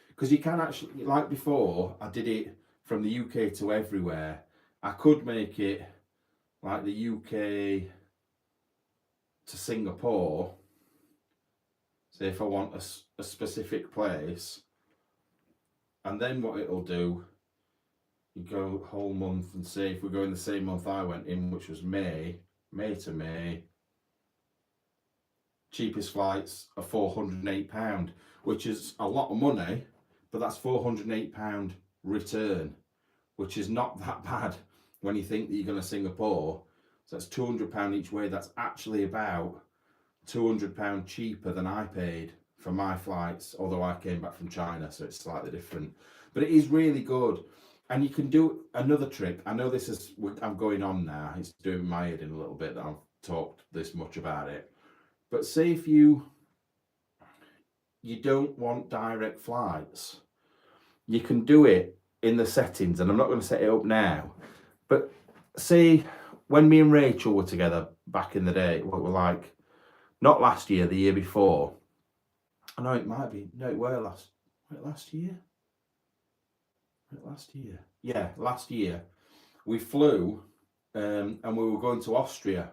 because you can actually, like before, I did it from the UK to everywhere. I could make it like the UK to Singapore. Say if I want a specific place, and then what it'll do, you go a whole month, and say if we're going the same month I went in, which was May to May, cheapest flights are £408, which is a lot of money, but that's £408 return, which is not that bad when you think that you're going to Singapore. So that's £200 each way. That's actually about £200 cheaper than I paid for my flights, although I came back from China, so it's slightly different. But it is really good. And you can do another trick. I know this is, I'm going on now, it's doing my head in a little bit that I've talked this much about it. But say if you don't want direct flights, you can do it in the settings, and I'm not going to set it up now, but say when me and Rachel were together back in the day, what were like, not last year, the year before. I know it might be, no, it were last year? Last year. Yeah, last year. We flew and we were going to Austria.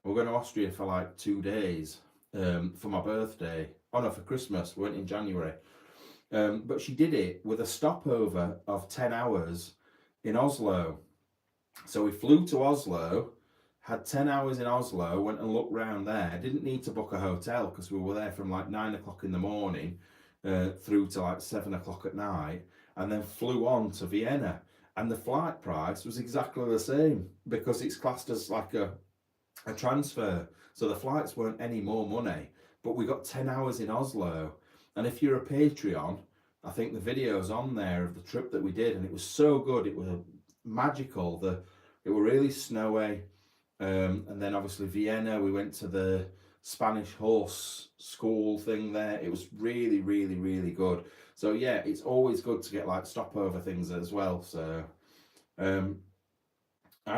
We were going to Austria for like 2 days for my birthday. Oh no, for Christmas. We went in January. But she did it with a stopover of 10 hours in Oslo. So we flew to Oslo, had 10 hours in Oslo, went and looked round there. Didn't need to book a hotel because we were there from like 9 o'clock in the morning through to like 7 o'clock at night, and then flew on to Vienna. And the flight price was exactly the same because it's classed as like a transfer. So the flights weren't any more money, but we got 10 hours in Oslo. And if you're a Patreon, I think the video's on there of the trip that we did, and it was so good. It was magical. It were really snowy. And then obviously Vienna, we went to the Spanish horse school thing there. It was really, really, really good. So yeah, it's always good to get like stopover things as well. So I'm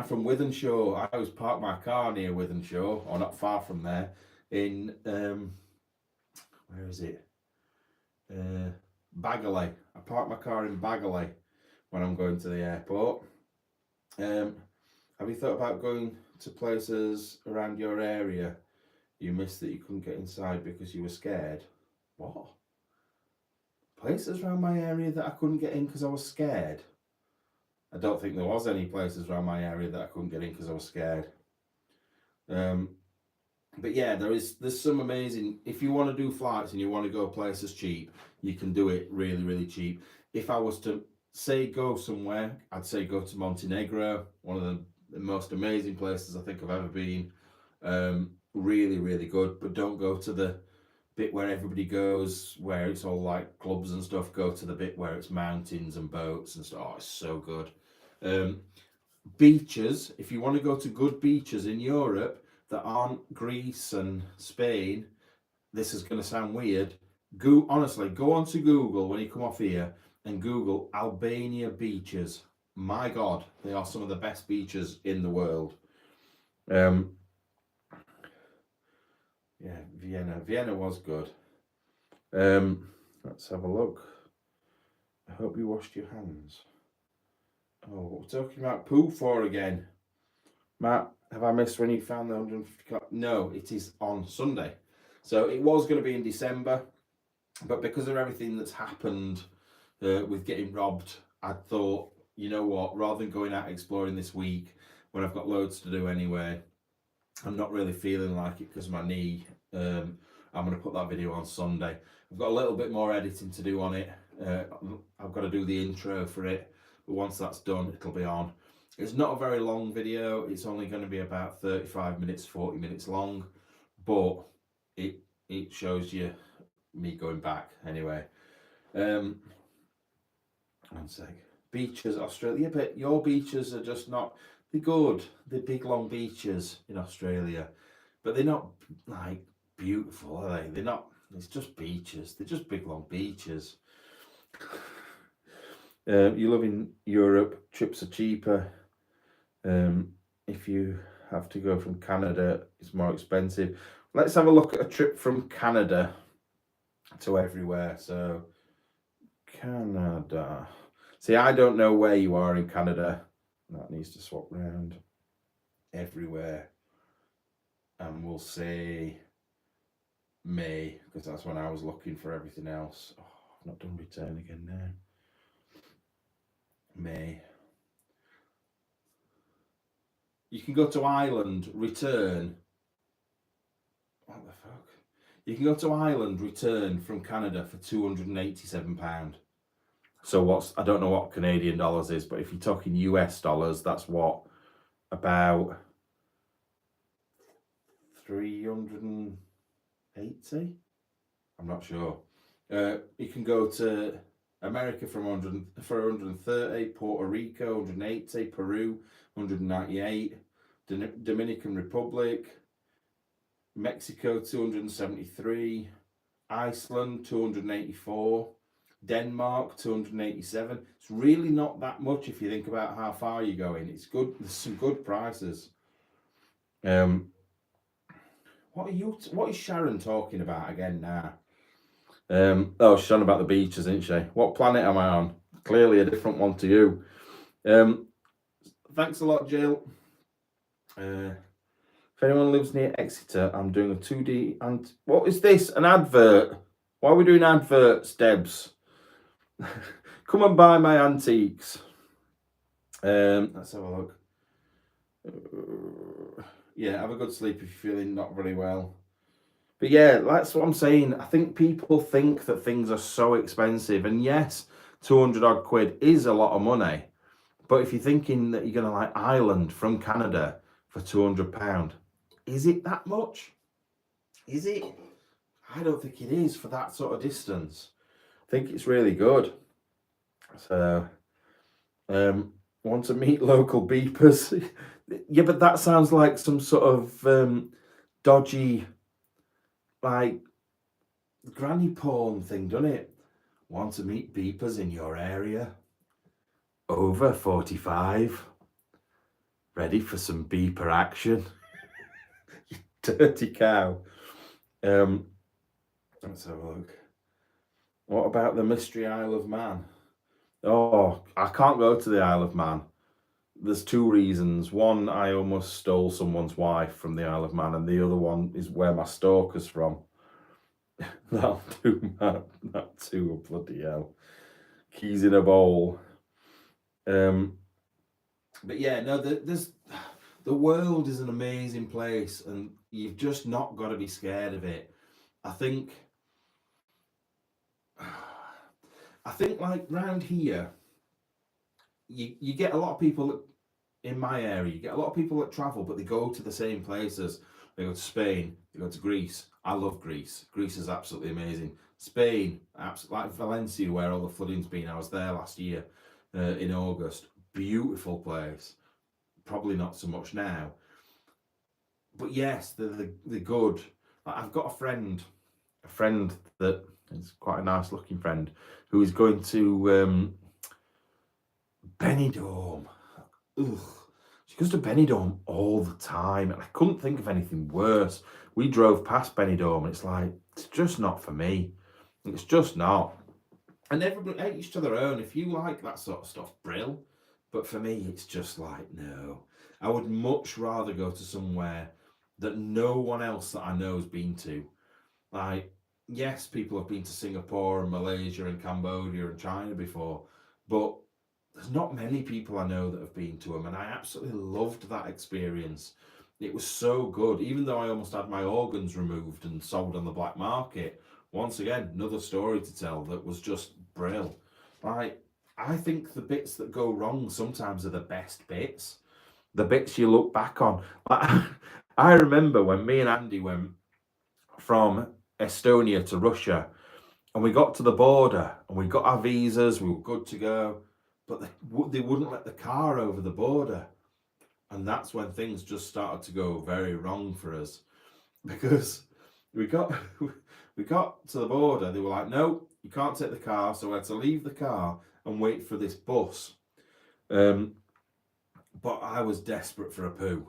from Wythenshawe. I always park my car near Wythenshawe, or not far from there, in where is it? Bagley. I park my car in Bagley when I'm going to the airport. Have you thought about going to places around your area you missed that you couldn't get inside because you were scared? What? Places around my area that I couldn't get in because I was scared? I don't think there was any places around my area that I couldn't get in because I was scared. But yeah, there's some amazing, if you want to do flights and you want to go places cheap, you can do it really, really cheap. If I was to say go somewhere, I'd say go to Montenegro, one of the most amazing places I think I've ever been. Really, really good, but don't go to the bit where everybody goes, where it's all like clubs and stuff. Go to the bit where it's mountains and boats and stuff. Oh, it's so good. beaches, if you want to go to good beaches in Europe that aren't Greece and Spain, this is going to sound weird. Honestly, go onto Google when you come off here and Google Albania beaches. My God, they are some of the best beaches in the world. Yeah, Vienna. Vienna was good. Let's have a look. I hope you washed your hands. Oh, we're talking about poo for again. Matt, have I missed when you found the 150 car? No, it is on Sunday. So it was going to be in December, but because of everything that's happened with getting robbed, I thought, you know what, rather than going out exploring this week when I've got loads to do anyway, I'm not really feeling like it because of my knee. I'm going to put that video on Sunday. I've got a little bit more editing to do on it. I've got to do the intro for it, but once that's done, it'll be on. It's not a very long video. It's only going to be about 35 minutes, 40 minutes long, but it shows you me going back anyway. One sec. Beaches, Australia, but your beaches are just not, they're good. They're big long beaches in Australia, but they're not like beautiful, are they? They're not, it's just beaches. They're just big long beaches. You live in Europe, trips are cheaper. If you have to go from Canada, it's more expensive. Let's have a look at a trip from Canada to everywhere. So, Canada. See, I don't know where you are in Canada. That needs to swap around. Everywhere. And we'll say May, because that's when I was looking for everything else. Oh, I've not done return again now. May. You can go to Ireland, return. What the fuck? You can go to Ireland, return from Canada for £287. So I don't know what Canadian dollars is, but if you're talking US dollars, that's what, about 380? I'm not sure. You can go to America for 130, Puerto Rico 180, Peru 198, Dominican Republic, Mexico 273, Iceland 284, Denmark 287. It's really not that much if you think about how far you're going. It's good. There's some good prices. What is Sharon talking about again now? Oh, she's on about the beaches, isn't she? What planet am I on? Clearly a different one to you. Thanks a lot, Jill. If anyone lives near Exeter, I'm doing a 2D and what is this? An advert? Why are we doing adverts, Debs? Come and buy my antiques. Let's have a look. Yeah, have a good sleep if you're feeling not very well. But yeah, that's what I'm saying. I think people think that things are so expensive. And yes, 200 odd quid is a lot of money. But if you're thinking that you're going to like Ireland from Canada for £200, is it that much? Is it? I don't think it is for that sort of distance. I think it's really good. So, want to meet local beepers? Yeah, but that sounds like some sort of dodgy, like, granny porn thing, doesn't it? Want to meet beepers in your area? Over 45? Ready for some beeper action? You dirty cow. Let's have a look. What about the Mystery Isle of Man? Oh, I can't go to the Isle of Man. There's two reasons. One, I almost stole someone's wife from the Isle of Man, and the other one is where my stalker's from. That'll do, Matt. That too, bloody hell. Keys in a bowl. But yeah, no, the world is an amazing place, and you've just not got to be scared of it. I think like round here, you get a lot of people in my area. You get a lot of people that travel, but they go to the same places. They go to Spain, they go to Greece. I love Greece. Greece is absolutely amazing. Spain, like Valencia, where all the flooding's been. I was there last year in August. Beautiful place. probably not so much now. But yes, they're good. I've got a friend that is quite a nice looking friend who is going to Benidorm. Ugh. She goes to Benidorm all the time, and I couldn't think of anything worse. We drove past Benidorm, and it's like, it's just not for me. It's just not. And everybody, each to their own. If you like that sort of stuff, brill. But for me, it's just like, no. I would much rather go to somewhere that no one else that I know has been to. Like, yes, people have been to Singapore and Malaysia and Cambodia and China before, but there's not many people I know that have been to them, and I absolutely loved that experience. It was so good, even though I almost had my organs removed and sold on the black market. Once again, another story to tell that was just brill. Like, I think the bits that go wrong sometimes are the best bits. The bits you look back on. Like, I remember when me and Andy went from Estonia to Russia, and we got to the border and we got our visas, we were good to go, but they wouldn't let the car over the border. And that's when things just started to go very wrong for us, because we got we got to the border. They were like, no, you can't take the car. So we had to leave the car and wait for this bus. But I was desperate for a poo,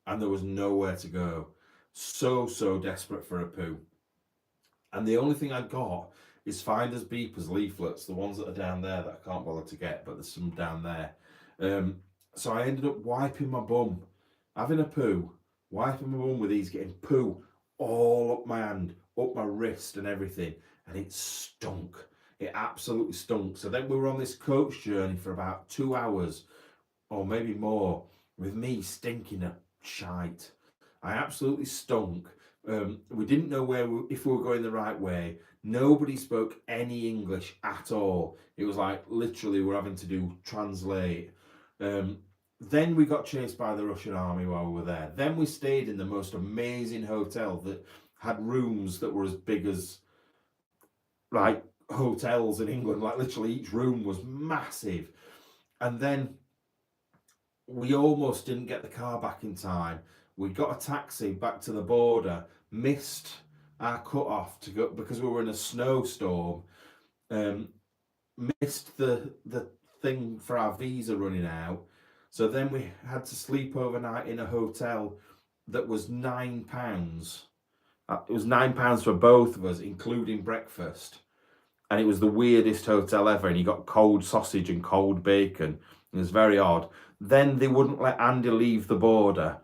and there was nowhere to go. So desperate for a poo. And the only thing I got is Findersbeepers leaflets, the ones that are down there that I can't bother to get, but there's some down there. So I ended up wiping my bum, having a poo, wiping my bum with these, getting poo all up my hand, up my wrist and everything. And it stunk. It absolutely stunk. So then we were on this coach journey for about 2 hours, or maybe more, with me stinking of shite. I absolutely stunk. We didn't know if we were going the right way. Nobody spoke any English at all. It was like literally we're having to do translate. Then we got chased by the Russian army while we were there. Then we stayed in the most amazing hotel that had rooms that were as big as like hotels in England. Like literally each room was massive. And then we almost didn't get the car back in time. We got a taxi back to the border, missed our cut-off to go because we were in a snowstorm, missed the thing for our visa running out. So then we had to sleep overnight in a hotel that was £9. It was £9 for both of us, including breakfast. And it was the weirdest hotel ever. And you got cold sausage and cold bacon. It was very odd. Then they wouldn't let Andy leave the border.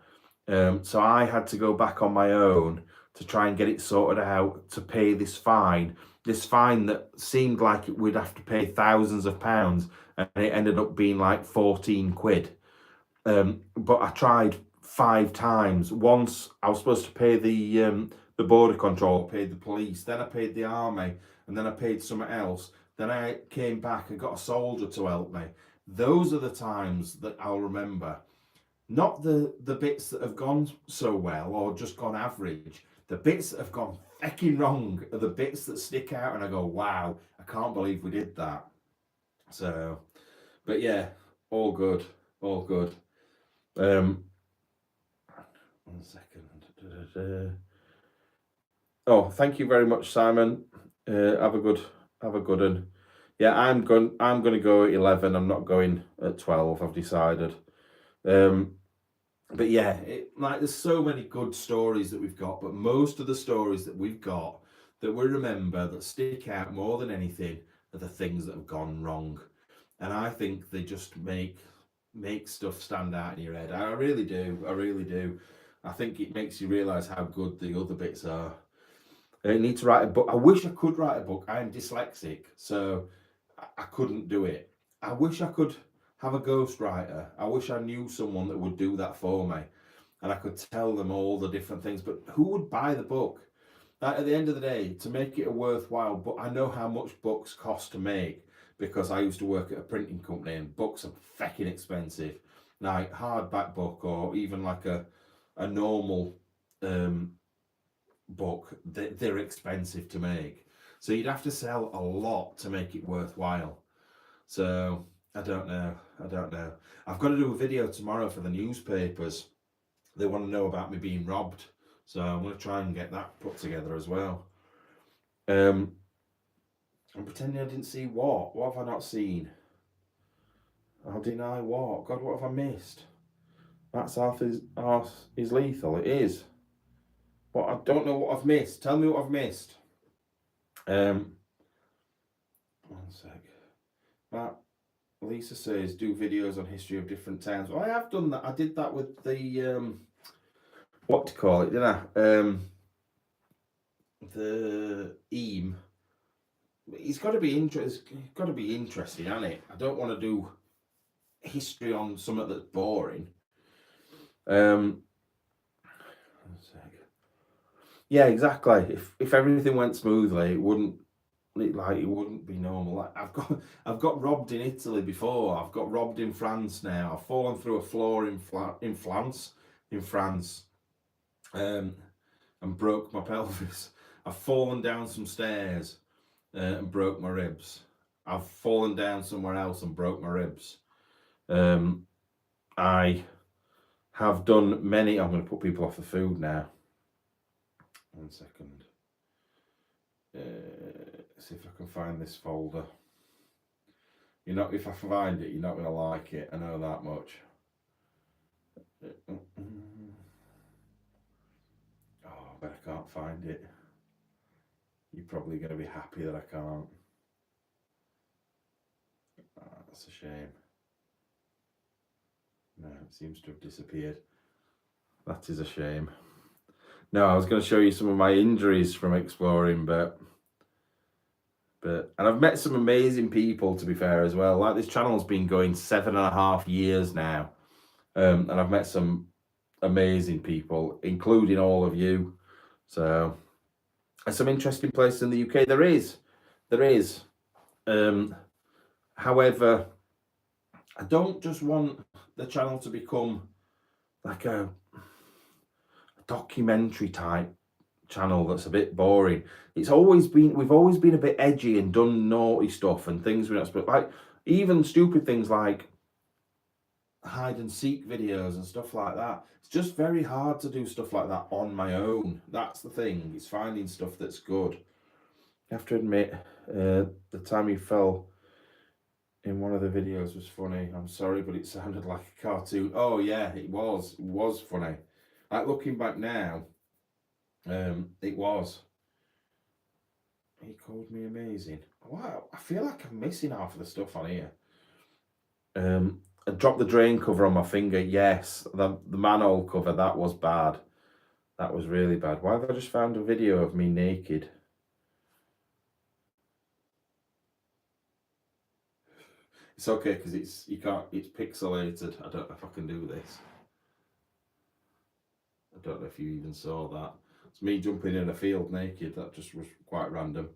So I had to go back on my own to try and get it sorted out to pay this fine that seemed like we'd have to pay thousands of pounds, and it ended up being like 14 quid. But I tried 5 times. Once I was supposed to pay the border control, paid the police, then I paid the army, and then I paid something else. Then I came back and got a soldier to help me. Those are the times that I'll remember. Not the bits that have gone so well or just gone average. The bits that have gone fecking wrong are the bits that stick out and I go, wow, I can't believe we did that. So, but yeah, all good, all good. 1 second. Oh, thank you very much, Simon. Have a good one. Yeah, I'm going to go at 11. I'm not going at 12. I've decided. But yeah, there's so many good stories that we've got, but most of the stories that we've got that we remember that stick out more than anything are the things that have gone wrong. And I think they just make stuff stand out in your head. I really do. I really do. I think it makes you realise how good the other bits are. I need to write a book. I wish I could write a book. I am dyslexic, so I couldn't do it. I wish I could have a ghostwriter. I wish I knew someone that would do that for me and I could tell them all the different things. But who would buy the book? At the end of the day, to make it a worthwhile book, I know how much books cost to make because I used to work at a printing company and books are fecking expensive. Like hardback book or even like a normal book, they're expensive to make. So you'd have to sell a lot to make it worthwhile. So I don't know. I don't know. I've got to do a video tomorrow for the newspapers. They want to know about me being robbed, so I'm going to try and get that put together as well. I'm pretending I didn't see what. What have I not seen? I'll deny what? God, what have I missed? That's half is lethal. It is. But I don't know what I've missed. Tell me what I've missed. 1 sec. That Lisa says do videos on history of different towns. Well, I have done that. I did that with the what to call it, didn't I? The EAM. It's got to be interesting. It's got to be interesting, hasn't it? I don't want to do history on something that's boring. 1 sec. Yeah, exactly. If everything went smoothly, it wouldn't be normal. Like, I've got robbed in Italy before. I've got robbed in France now. I've fallen through a floor in France, and broke my pelvis. I've fallen down some stairs and broke my ribs. I've fallen down somewhere else and broke my ribs. I have done many. I'm going to put people off the food now. 1 second. See if I can find this folder. If I find it, you're not going to like it. I know that much. Oh, but I can't find it. You're probably going to be happy that I can't. That's a shame. No, it seems to have disappeared. That is a shame. No, I was going to show you some of my injuries from exploring, but and I've met some amazing people, to be fair, as well. Like, this channel's been going 7.5 years now, and I've met some amazing people, including all of you. So, and some interesting places in the UK. There is. However, I don't just want the channel to become like a documentary type channel that's a bit boring. We've always been a bit edgy and done naughty stuff and things we're not supposed, like even stupid things like hide and seek videos and stuff like that. It's just very hard to do stuff like that on my own. That's the thing. It's finding stuff that's good. You have to admit, the time you fell in one of the videos was funny. I'm sorry, but it sounded like a cartoon. Oh yeah, it was funny. Like, looking back now, it was. He called me amazing. Wow, I feel like I'm missing half of the stuff on here. I dropped the drain cover on my finger. Yes, the manhole cover, that was bad. That was really bad. Why have I just found a video of me naked? It's okay because it's pixelated. I don't know if I can do this. I don't know if you even saw that. It's me jumping in a field naked. That just was quite random.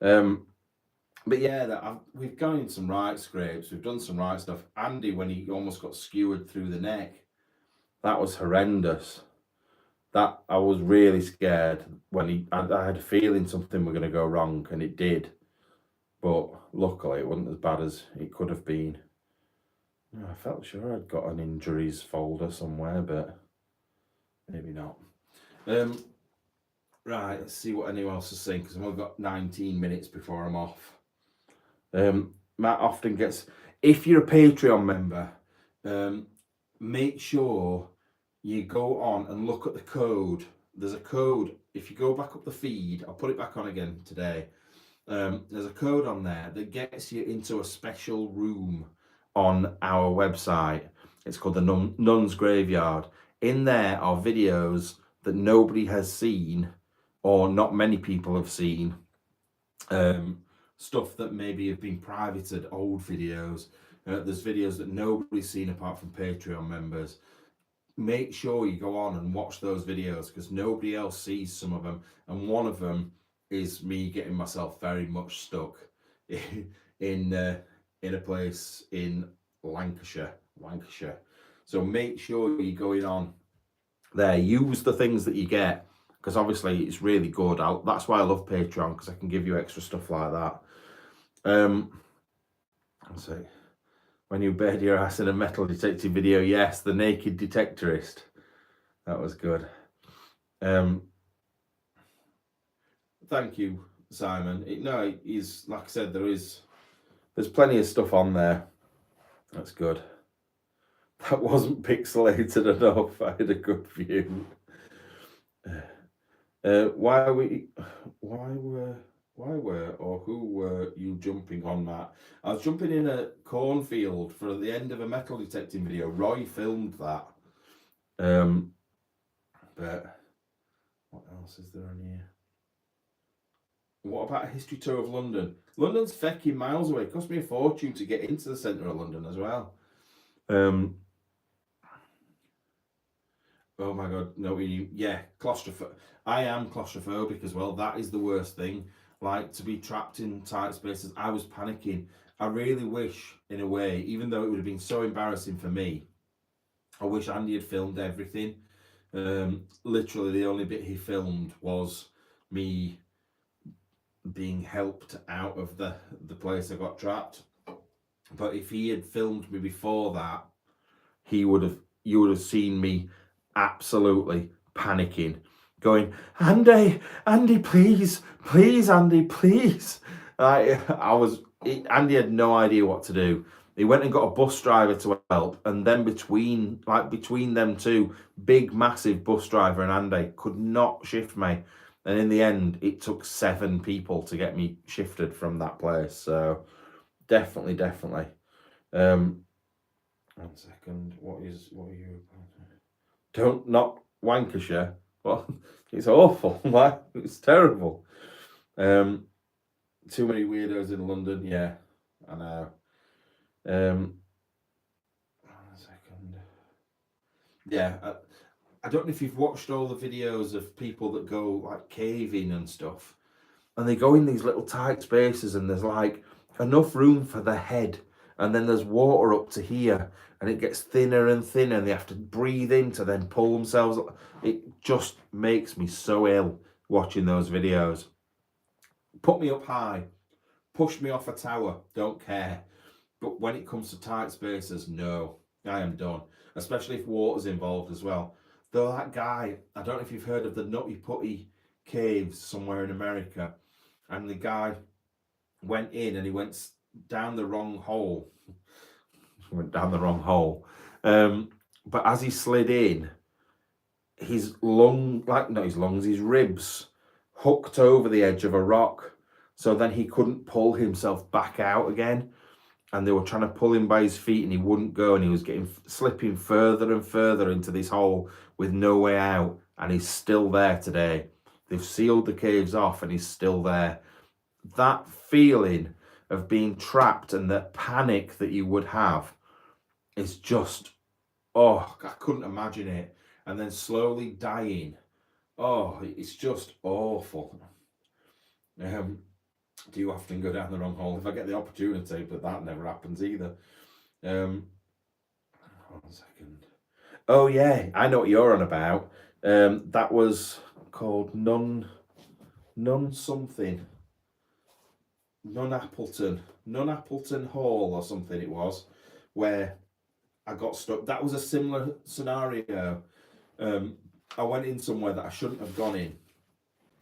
But yeah, we've gone in some right scrapes. We've done some right stuff. Andy, when he almost got skewered through the neck, that was horrendous. That I was really scared when I had a feeling something was going to go wrong, and it did. But luckily, it wasn't as bad as it could have been. I felt sure I'd got an injuries folder somewhere, but maybe not. Right, let's see what anyone else is saying, because I've only got 19 minutes before I'm off. Matt often gets, if you're a Patreon member, make sure you go on and look at the code. There's a code. If you go back up the feed, I'll put it back on again today. There's a code on there that gets you into a special room on our website. It's called the Nun's Graveyard. In there are videos that nobody has seen, or not many people have seen. Stuff that maybe have been privated, old videos. There's videos that nobody's seen apart from Patreon members. Make sure you go on and watch those videos, because nobody else sees some of them. And one of them is me getting myself very much stuck in a place in Lancashire. So make sure you're going on there. Use the things that you get, because obviously it's really good. That's why I love Patreon, because I can give you extra stuff like that. Let's see. when you buried your ass in a metal detecting video. Yes, the naked detectorist. That was good. Thank you, Simon. No, he's, like I said, there's plenty of stuff on there. That's good. That wasn't pixelated enough. I had a good view. Why were or who were you jumping on, Matt? I was jumping in a cornfield for the end of a metal detecting video. Roy filmed that. But what else is there on here? What about a history tour of London? London's fecking miles away. It cost me a fortune to get into the centre of London as well. Oh my God, no, yeah, claustrophobic. I am claustrophobic as well. That is the worst thing. Like, to be trapped in tight spaces. I was panicking. I really wish, in a way, even though it would have been so embarrassing for me, I wish Andy had filmed everything. Literally, the only bit he filmed was me being helped out of the place I got trapped. But if he had filmed me before that, you would have seen me absolutely panicking, going, Andy, please, Andy, please. Andy had no idea what to do. He went and got a bus driver to help, and then between them two, big, massive bus driver and Andy could not shift me. And in the end, it took 7 people to get me shifted from that place. So definitely. 1 second. What are you? Don't not Lancashire. Well, it's awful. It's terrible. Too many weirdos in London. Yeah, I know. 1 second. Yeah, I don't know if you've watched all the videos of people that go like caving and stuff, and they go in these little tight spaces, and there's like enough room for the head, and then there's water up to here, and it gets thinner and thinner, and they have to breathe in to then pull themselves. It just makes me so ill watching those videos. Put me up high, push me off a tower, don't care. But when it comes to tight spaces, no, I am done. Especially if water's involved as well. Though that guy, I don't know if you've heard of the Nutty Putty caves somewhere in America, and the guy went in and he went down the wrong hole. But as he slid in, his ribs hooked over the edge of a rock. So then he couldn't pull himself back out again. And they were trying to pull him by his feet and he wouldn't go. And he was slipping further and further into this hole with no way out. And he's still there today. They've sealed the caves off and he's still there. That feeling of being trapped and the panic that you would have is just, I couldn't imagine it. And then slowly dying. It's just awful. Do you often go down the wrong hole? If I get the opportunity, but that never happens either. 1 second. Oh yeah, I know what you're on about. That was called Nun Appleton Hall or something it was, where I got stuck. That was a similar scenario. I went in somewhere that I shouldn't have gone in,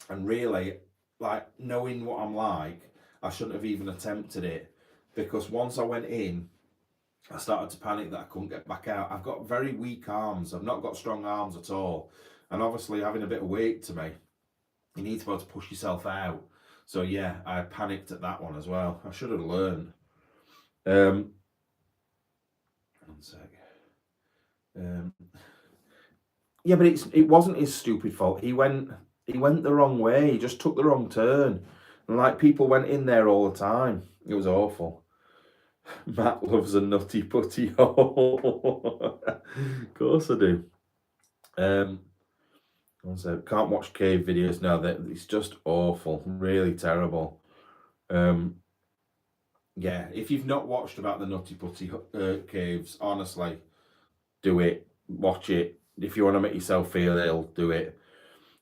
and really, like, knowing what I'm like, I shouldn't have even attempted it, because once I went in, I started to panic that I couldn't get back out. I've got very weak arms. I've not got strong arms at all. And obviously having a bit of weight to me, you need to be able to push yourself out. So yeah, I panicked at that one as well. I should have learned. 1 sec. Yeah, but it wasn't his stupid fault. He went the wrong way. He just took the wrong turn. And like, people went in there all the time. It was awful. Matt loves a nutty putty hole. Of course I do. Also, can't watch cave videos now. It's just awful. Really terrible. Yeah, if you've not watched about the nutty putty caves, honestly, do it. Watch it. If you want to make yourself feel ill, do it.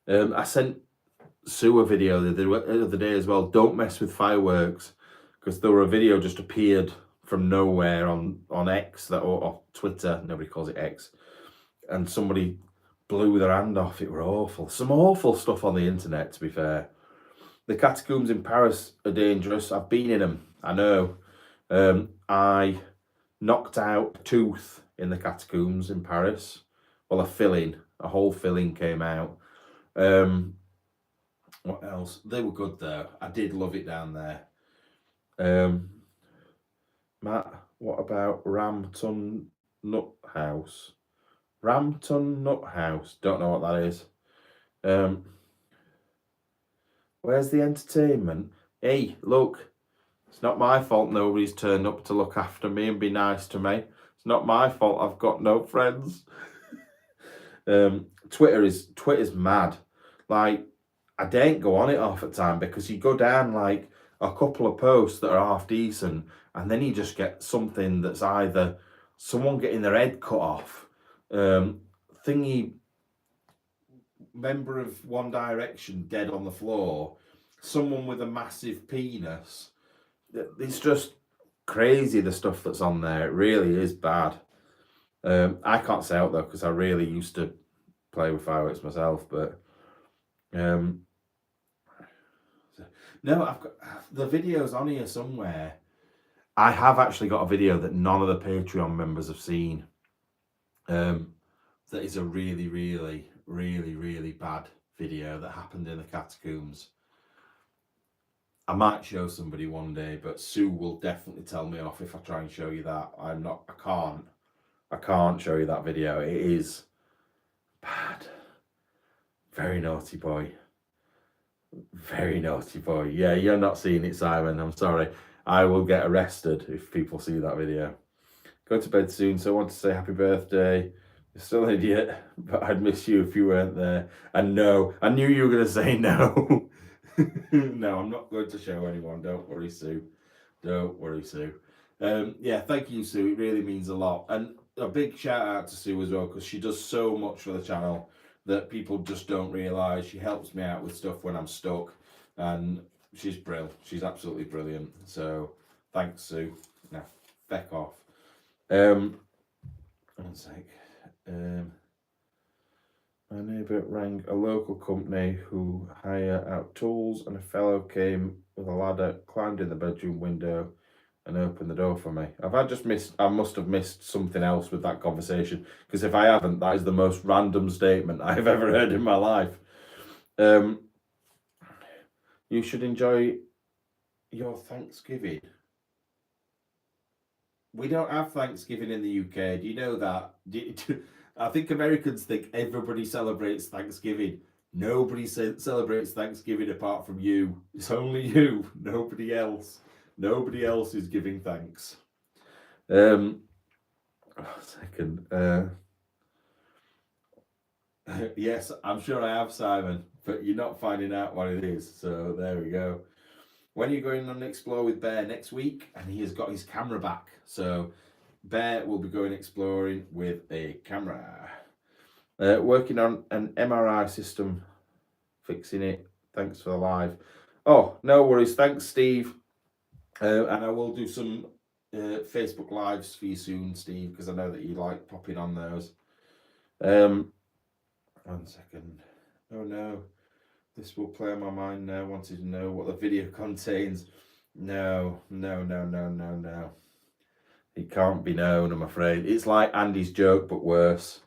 I sent Sue a video the other day as well. Don't mess with fireworks, because there were a video just appeared from nowhere on X, or Twitter, nobody calls it X, and somebody blew their hand off. It were awful. Some awful stuff on the internet, to be fair. The catacombs in Paris are dangerous. I've been in them, I know. I knocked out a tooth in the catacombs in Paris. Well, a whole filling came out. What else? They were good though. I did love it down there. Matt, what about Ramton Nut House? Ramton Nut House. Don't know what that is. Where's the entertainment? Hey, look, it's not my fault nobody's turned up to look after me and be nice to me. It's not my fault I've got no friends. Twitter's mad. Like, I daren't go on it half the time because you go down like a couple of posts that are half decent, and then you just get something that's either someone getting their head cut off, thingy member of One Direction dead on the floor, someone with a massive penis. It's just crazy, the stuff that's on there. It really is bad. I can't say out though because I really used to play with fireworks myself, but no, I've got the videos on here somewhere. I have actually got a video that none of the Patreon members have seen. That is a really, really, really, really bad video that happened in the catacombs. I might show somebody one day, but Sue will definitely tell me off if I try and show you that. I can't show you that video. It is bad. Very naughty boy. Very naughty boy. Yeah, you're not seeing it, Simon. I'm sorry. I will get arrested if people see that video. Go to bed soon, so I want to say happy birthday. You're still an idiot, but I'd miss you if you weren't there. And no, I knew you were going to say no. No, I'm not going to show anyone. Don't worry, Sue. Don't worry, Sue. Yeah, thank you, Sue. It really means a lot. And a big shout out to Sue as well, because she does so much for the channel that people just don't realise. She helps me out with stuff when I'm stuck, and she's brilliant. She's absolutely brilliant. So thanks, Sue. Now, feck off. One sec. My neighbour rang a local company who hire out tools, and a fellow came with a ladder, climbed in the bedroom window and opened the door for me. I must have missed something else with that conversation, because if I haven't, that is the most random statement I've ever heard in my life. You should enjoy your Thanksgiving. We don't have Thanksgiving in the UK. Do you know that? I think Americans think everybody celebrates Thanksgiving. Nobody celebrates Thanksgiving apart from you. It's only you. Nobody else. Nobody else is giving thanks. Second. Yes, I'm sure I have, Simon, but you're not finding out what it is. So there we go. When are you going on an explore with Bear? Next week, and he has got his camera back. So Bear will be going exploring with a camera. Working on an MRI system, fixing it. Thanks for the live. Oh, no worries. Thanks, Steve. And I will do some Facebook lives for you soon, Steve, because I know that you like popping on those. 1 second. Oh no. This will play on my mind now. Wanted to know what the video contains. No. It can't be known, I'm afraid. It's like Andy's joke, but worse.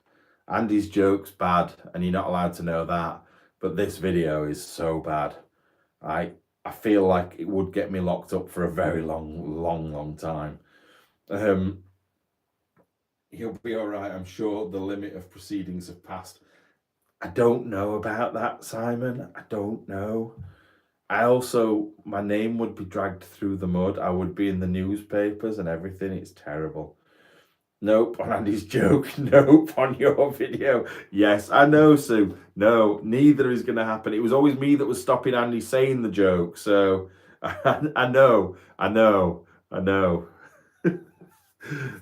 Andy's joke's bad, and you're not allowed to know that. But this video is so bad. I feel like it would get me locked up for a very long time. He'll be all right, I'm sure. The limit of proceedings have passed. I don't know about that, Simon. I don't know. My name would be dragged through the mud. I would be in the newspapers and everything. It's terrible. Nope on Andy's joke. Nope on your video. Yes, I know, Sue. No, neither is going to happen. It was always me that was stopping Andy saying the joke. So I know.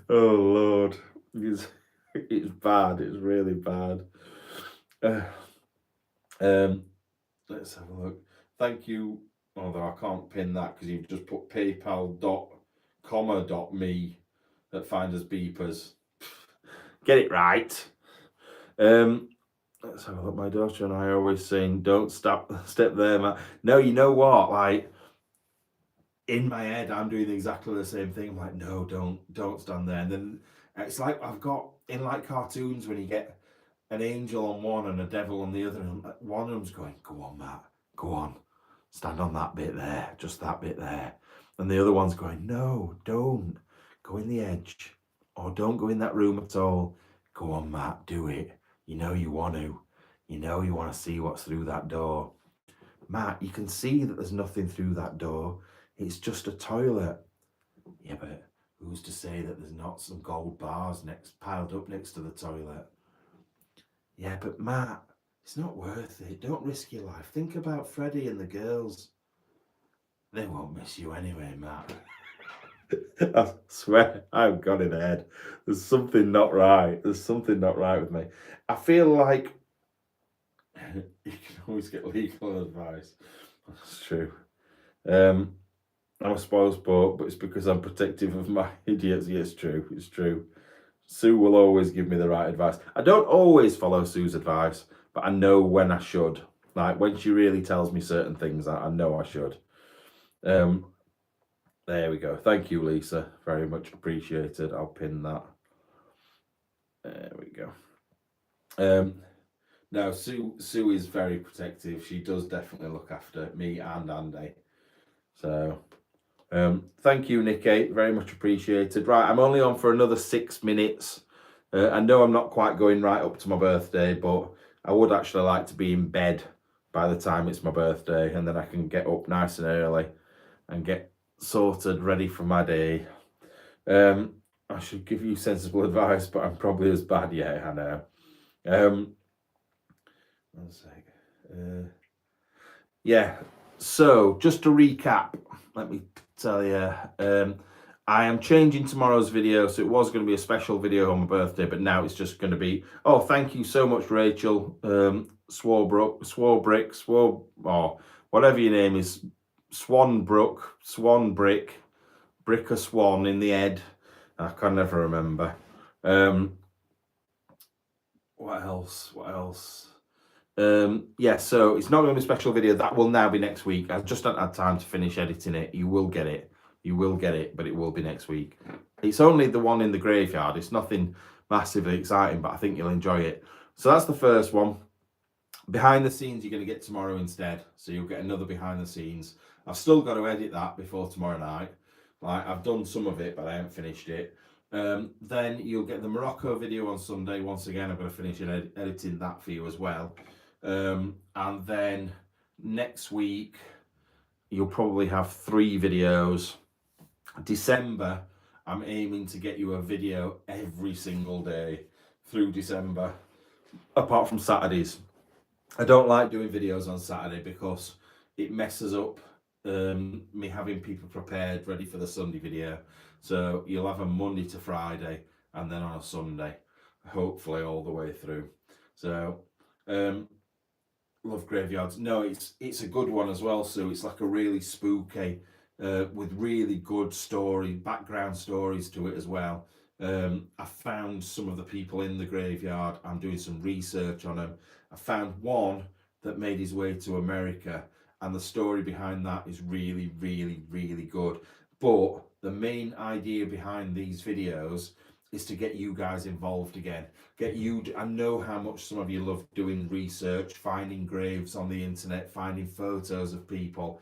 Oh, Lord. It's bad. It's really bad. Let's have a look. Thank you. Although I can't pin that because you've just put PayPal comma.me at Findersbeepers. Get it right. Let's have a look. My daughter and I are always saying, "Don't step there, Matt." No, you know what? Like, in my head, I'm doing exactly the same thing. I'm like, no, don't stand there. And then it's like I've got in like cartoons when you get an angel on one and a devil on the other, and one of them's going, "Go on, Matt, go on, stand on that bit there, just that bit there," and the other one's going, "No, don't go in the edge, or don't go in that room at all. Go on, Matt, do it. You know you want to. You know you want to see what's through that door. Matt, you can see that there's nothing through that door. It's just a toilet." Yeah, but who's to say that there's not some gold bars piled up next to the toilet? Yeah, but Matt, it's not worth it. Don't risk your life. Think about Freddie and the girls. They won't miss you anyway, Matt. I swear, I've got in head. There's something not right. There's something not right with me. I feel like you can always get legal advice. That's true. I'm a spoil sport, but it's because I'm protective of my idiots. Yeah, it's true. It's true. Sue will always give me the right advice. I don't always follow Sue's advice, but I know when I should. Like when she really tells me certain things, I know I should. There we go. Thank you, Lisa. Very much appreciated. I'll pin that. There we go. No, Sue is very protective. She does definitely look after me and Andy. So, thank you, Nikki. Very much appreciated. Right, I'm only on for another 6 minutes. I know I'm not quite going right up to my birthday, but I would actually like to be in bed by the time it's my birthday, and then I can get up nice and early and get sorted, ready for my day. I should give you sensible advice, but I'm probably as bad. Yeah, I know. One sec. Yeah, so just to recap, let me tell you, I am changing tomorrow's video. So it was going to be a special video on my birthday, but now it's just going to be, oh, thank you so much, Rachel. Swarbrick, or whatever your name is, Swanbrook, Swanbrick, Brick or Swan in the head. I can never remember. What else? Yeah, so it's not going to be a special video. That will now be next week. I just don't have time to finish editing it. You will get it. You will get it, but it will be next week. It's only the one in the graveyard. It's nothing massively exciting, but I think you'll enjoy it. So that's the first one. Behind the scenes, you're going to get tomorrow instead. So you'll get another behind the scenes. I've still got to edit that before tomorrow night. Like, I've done some of it, but I haven't finished it. Then you'll get the Morocco video on Sunday. Once again, I'm going to finish editing that for you as well. And then next week, you'll probably have 3 videos. December, I'm aiming to get you a video every single day through December, apart from Saturdays. I don't like doing videos on Saturday because it messes up me having people prepared, ready for the Sunday video. So you'll have a Monday to Friday and then on a Sunday, hopefully all the way through. So, love graveyards. No, it's a good one as well. So it's like a really spooky, with really good background stories to it as well. I found some of the people in the graveyard. I'm doing some research on them. I found one that made his way to America, and the story behind that is really, really, really good. But the main idea behind these videos is to get you guys involved again. I know how much some of you love doing research, finding graves on the internet, finding photos of people.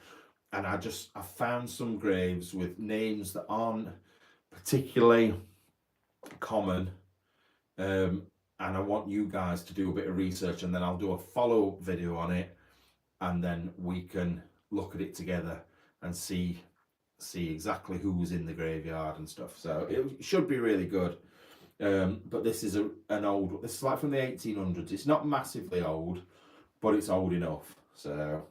And I found some graves with names that aren't particularly common. And I want you guys to do a bit of research, and then I'll do a follow-up video on it, and then we can look at it together and see exactly who's in the graveyard and stuff. So it should be really good. But this is this is like from the 1800s. It's not massively old, but it's old enough. So,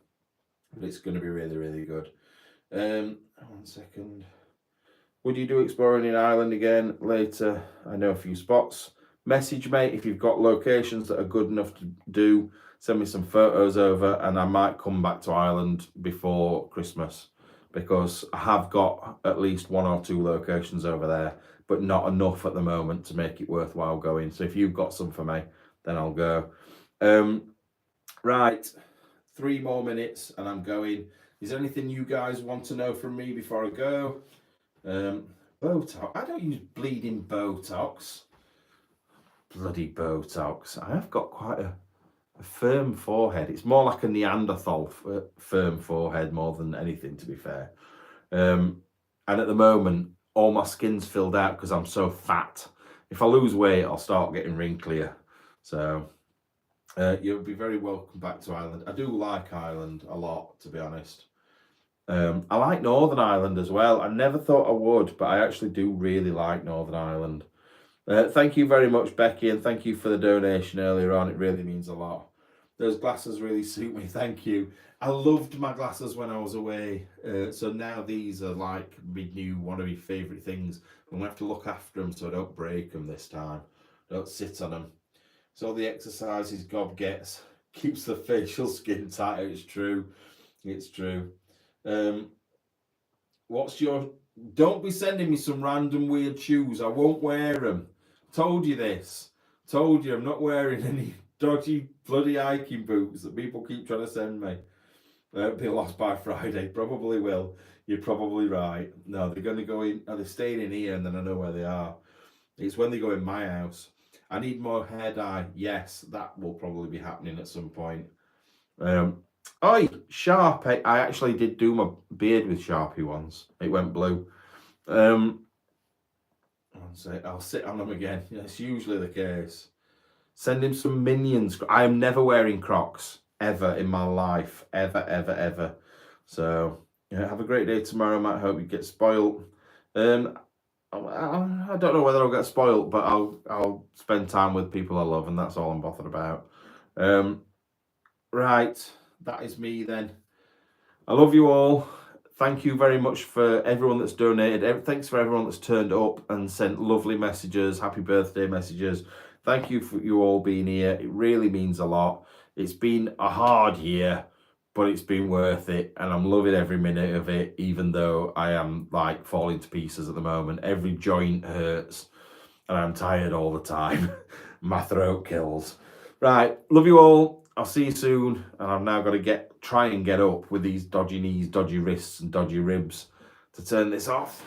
but it's going to be really, really good. 1 second. Would you do exploring in Ireland again later? I know a few spots. Message me if you've got locations that are good enough to do. Send me some photos over, and I might come back to Ireland before Christmas, because I have got at least 1 or 2 locations over there, but not enough at the moment to make it worthwhile going. So if you've got some for me, then I'll go. Right, 3 more minutes and I'm going. Is there anything you guys want to know from me before I go? Botox. I don't use bleeding Botox. Bloody Botox. I have got quite a firm forehead. It's more like a Neanderthal firm forehead more than anything, to be fair. And at the moment, all my skin's filled out because I'm so fat. If I lose weight, I'll start getting wrinklier. So you'll be very welcome back to Ireland. I do like Ireland a lot, to be honest. I like Northern Ireland as well. I never thought I would, but I actually do really like Northern Ireland. Thank you very much, Becky, and thank you for the donation earlier on. It really means a lot. Those glasses really suit me. Thank you. I loved my glasses when I was away. So now these are like one of my favourite things. I'm going to have to look after them so I don't break them this time. Don't sit on them. So the exercises Gob gets keeps the facial skin tighter. It's true. It's true. What's your... Don't be sending me some random weird shoes. I won't wear them. Told you this. Told you I'm not wearing any dodgy bloody hiking boots that people keep trying to send me. Be lost by Friday. Probably will. You're probably right. No, they're going to go in. They're staying in here and then I know where they are. It's when they go in my house. I need more hair dye. Yes, that will probably be happening at some point. Sharpie. I actually did do my beard with Sharpie once. It went blue. I'll sit on them again. That's usually the case. Send him some Minions. I am never wearing Crocs ever in my life. Ever. So yeah, have a great day tomorrow, Matt. Hope you get spoiled. I don't know whether I'll get spoiled, but I'll spend time with people I love, and that's all I'm bothered about. Right, that is me then. I love you all. Thank you very much for everyone that's donated. Thanks for everyone that's turned up and sent lovely messages, happy birthday messages. Thank you for you all being here. It really means a lot. It's been a hard year, but it's been worth it. And I'm loving every minute of it, even though I am like falling to pieces at the moment. Every joint hurts and I'm tired all the time. My throat kills. Right, love you all. I'll see you soon. And I've now got to try and get up with these dodgy knees, dodgy wrists and dodgy ribs to turn this off.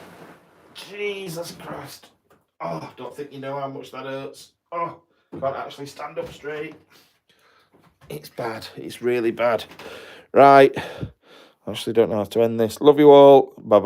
Jesus Christ. Oh, don't think you know how much that hurts. Oh, can't actually stand up straight. It's bad. It's really bad. Right. I actually don't know how to end this. Love you all. Bye-bye.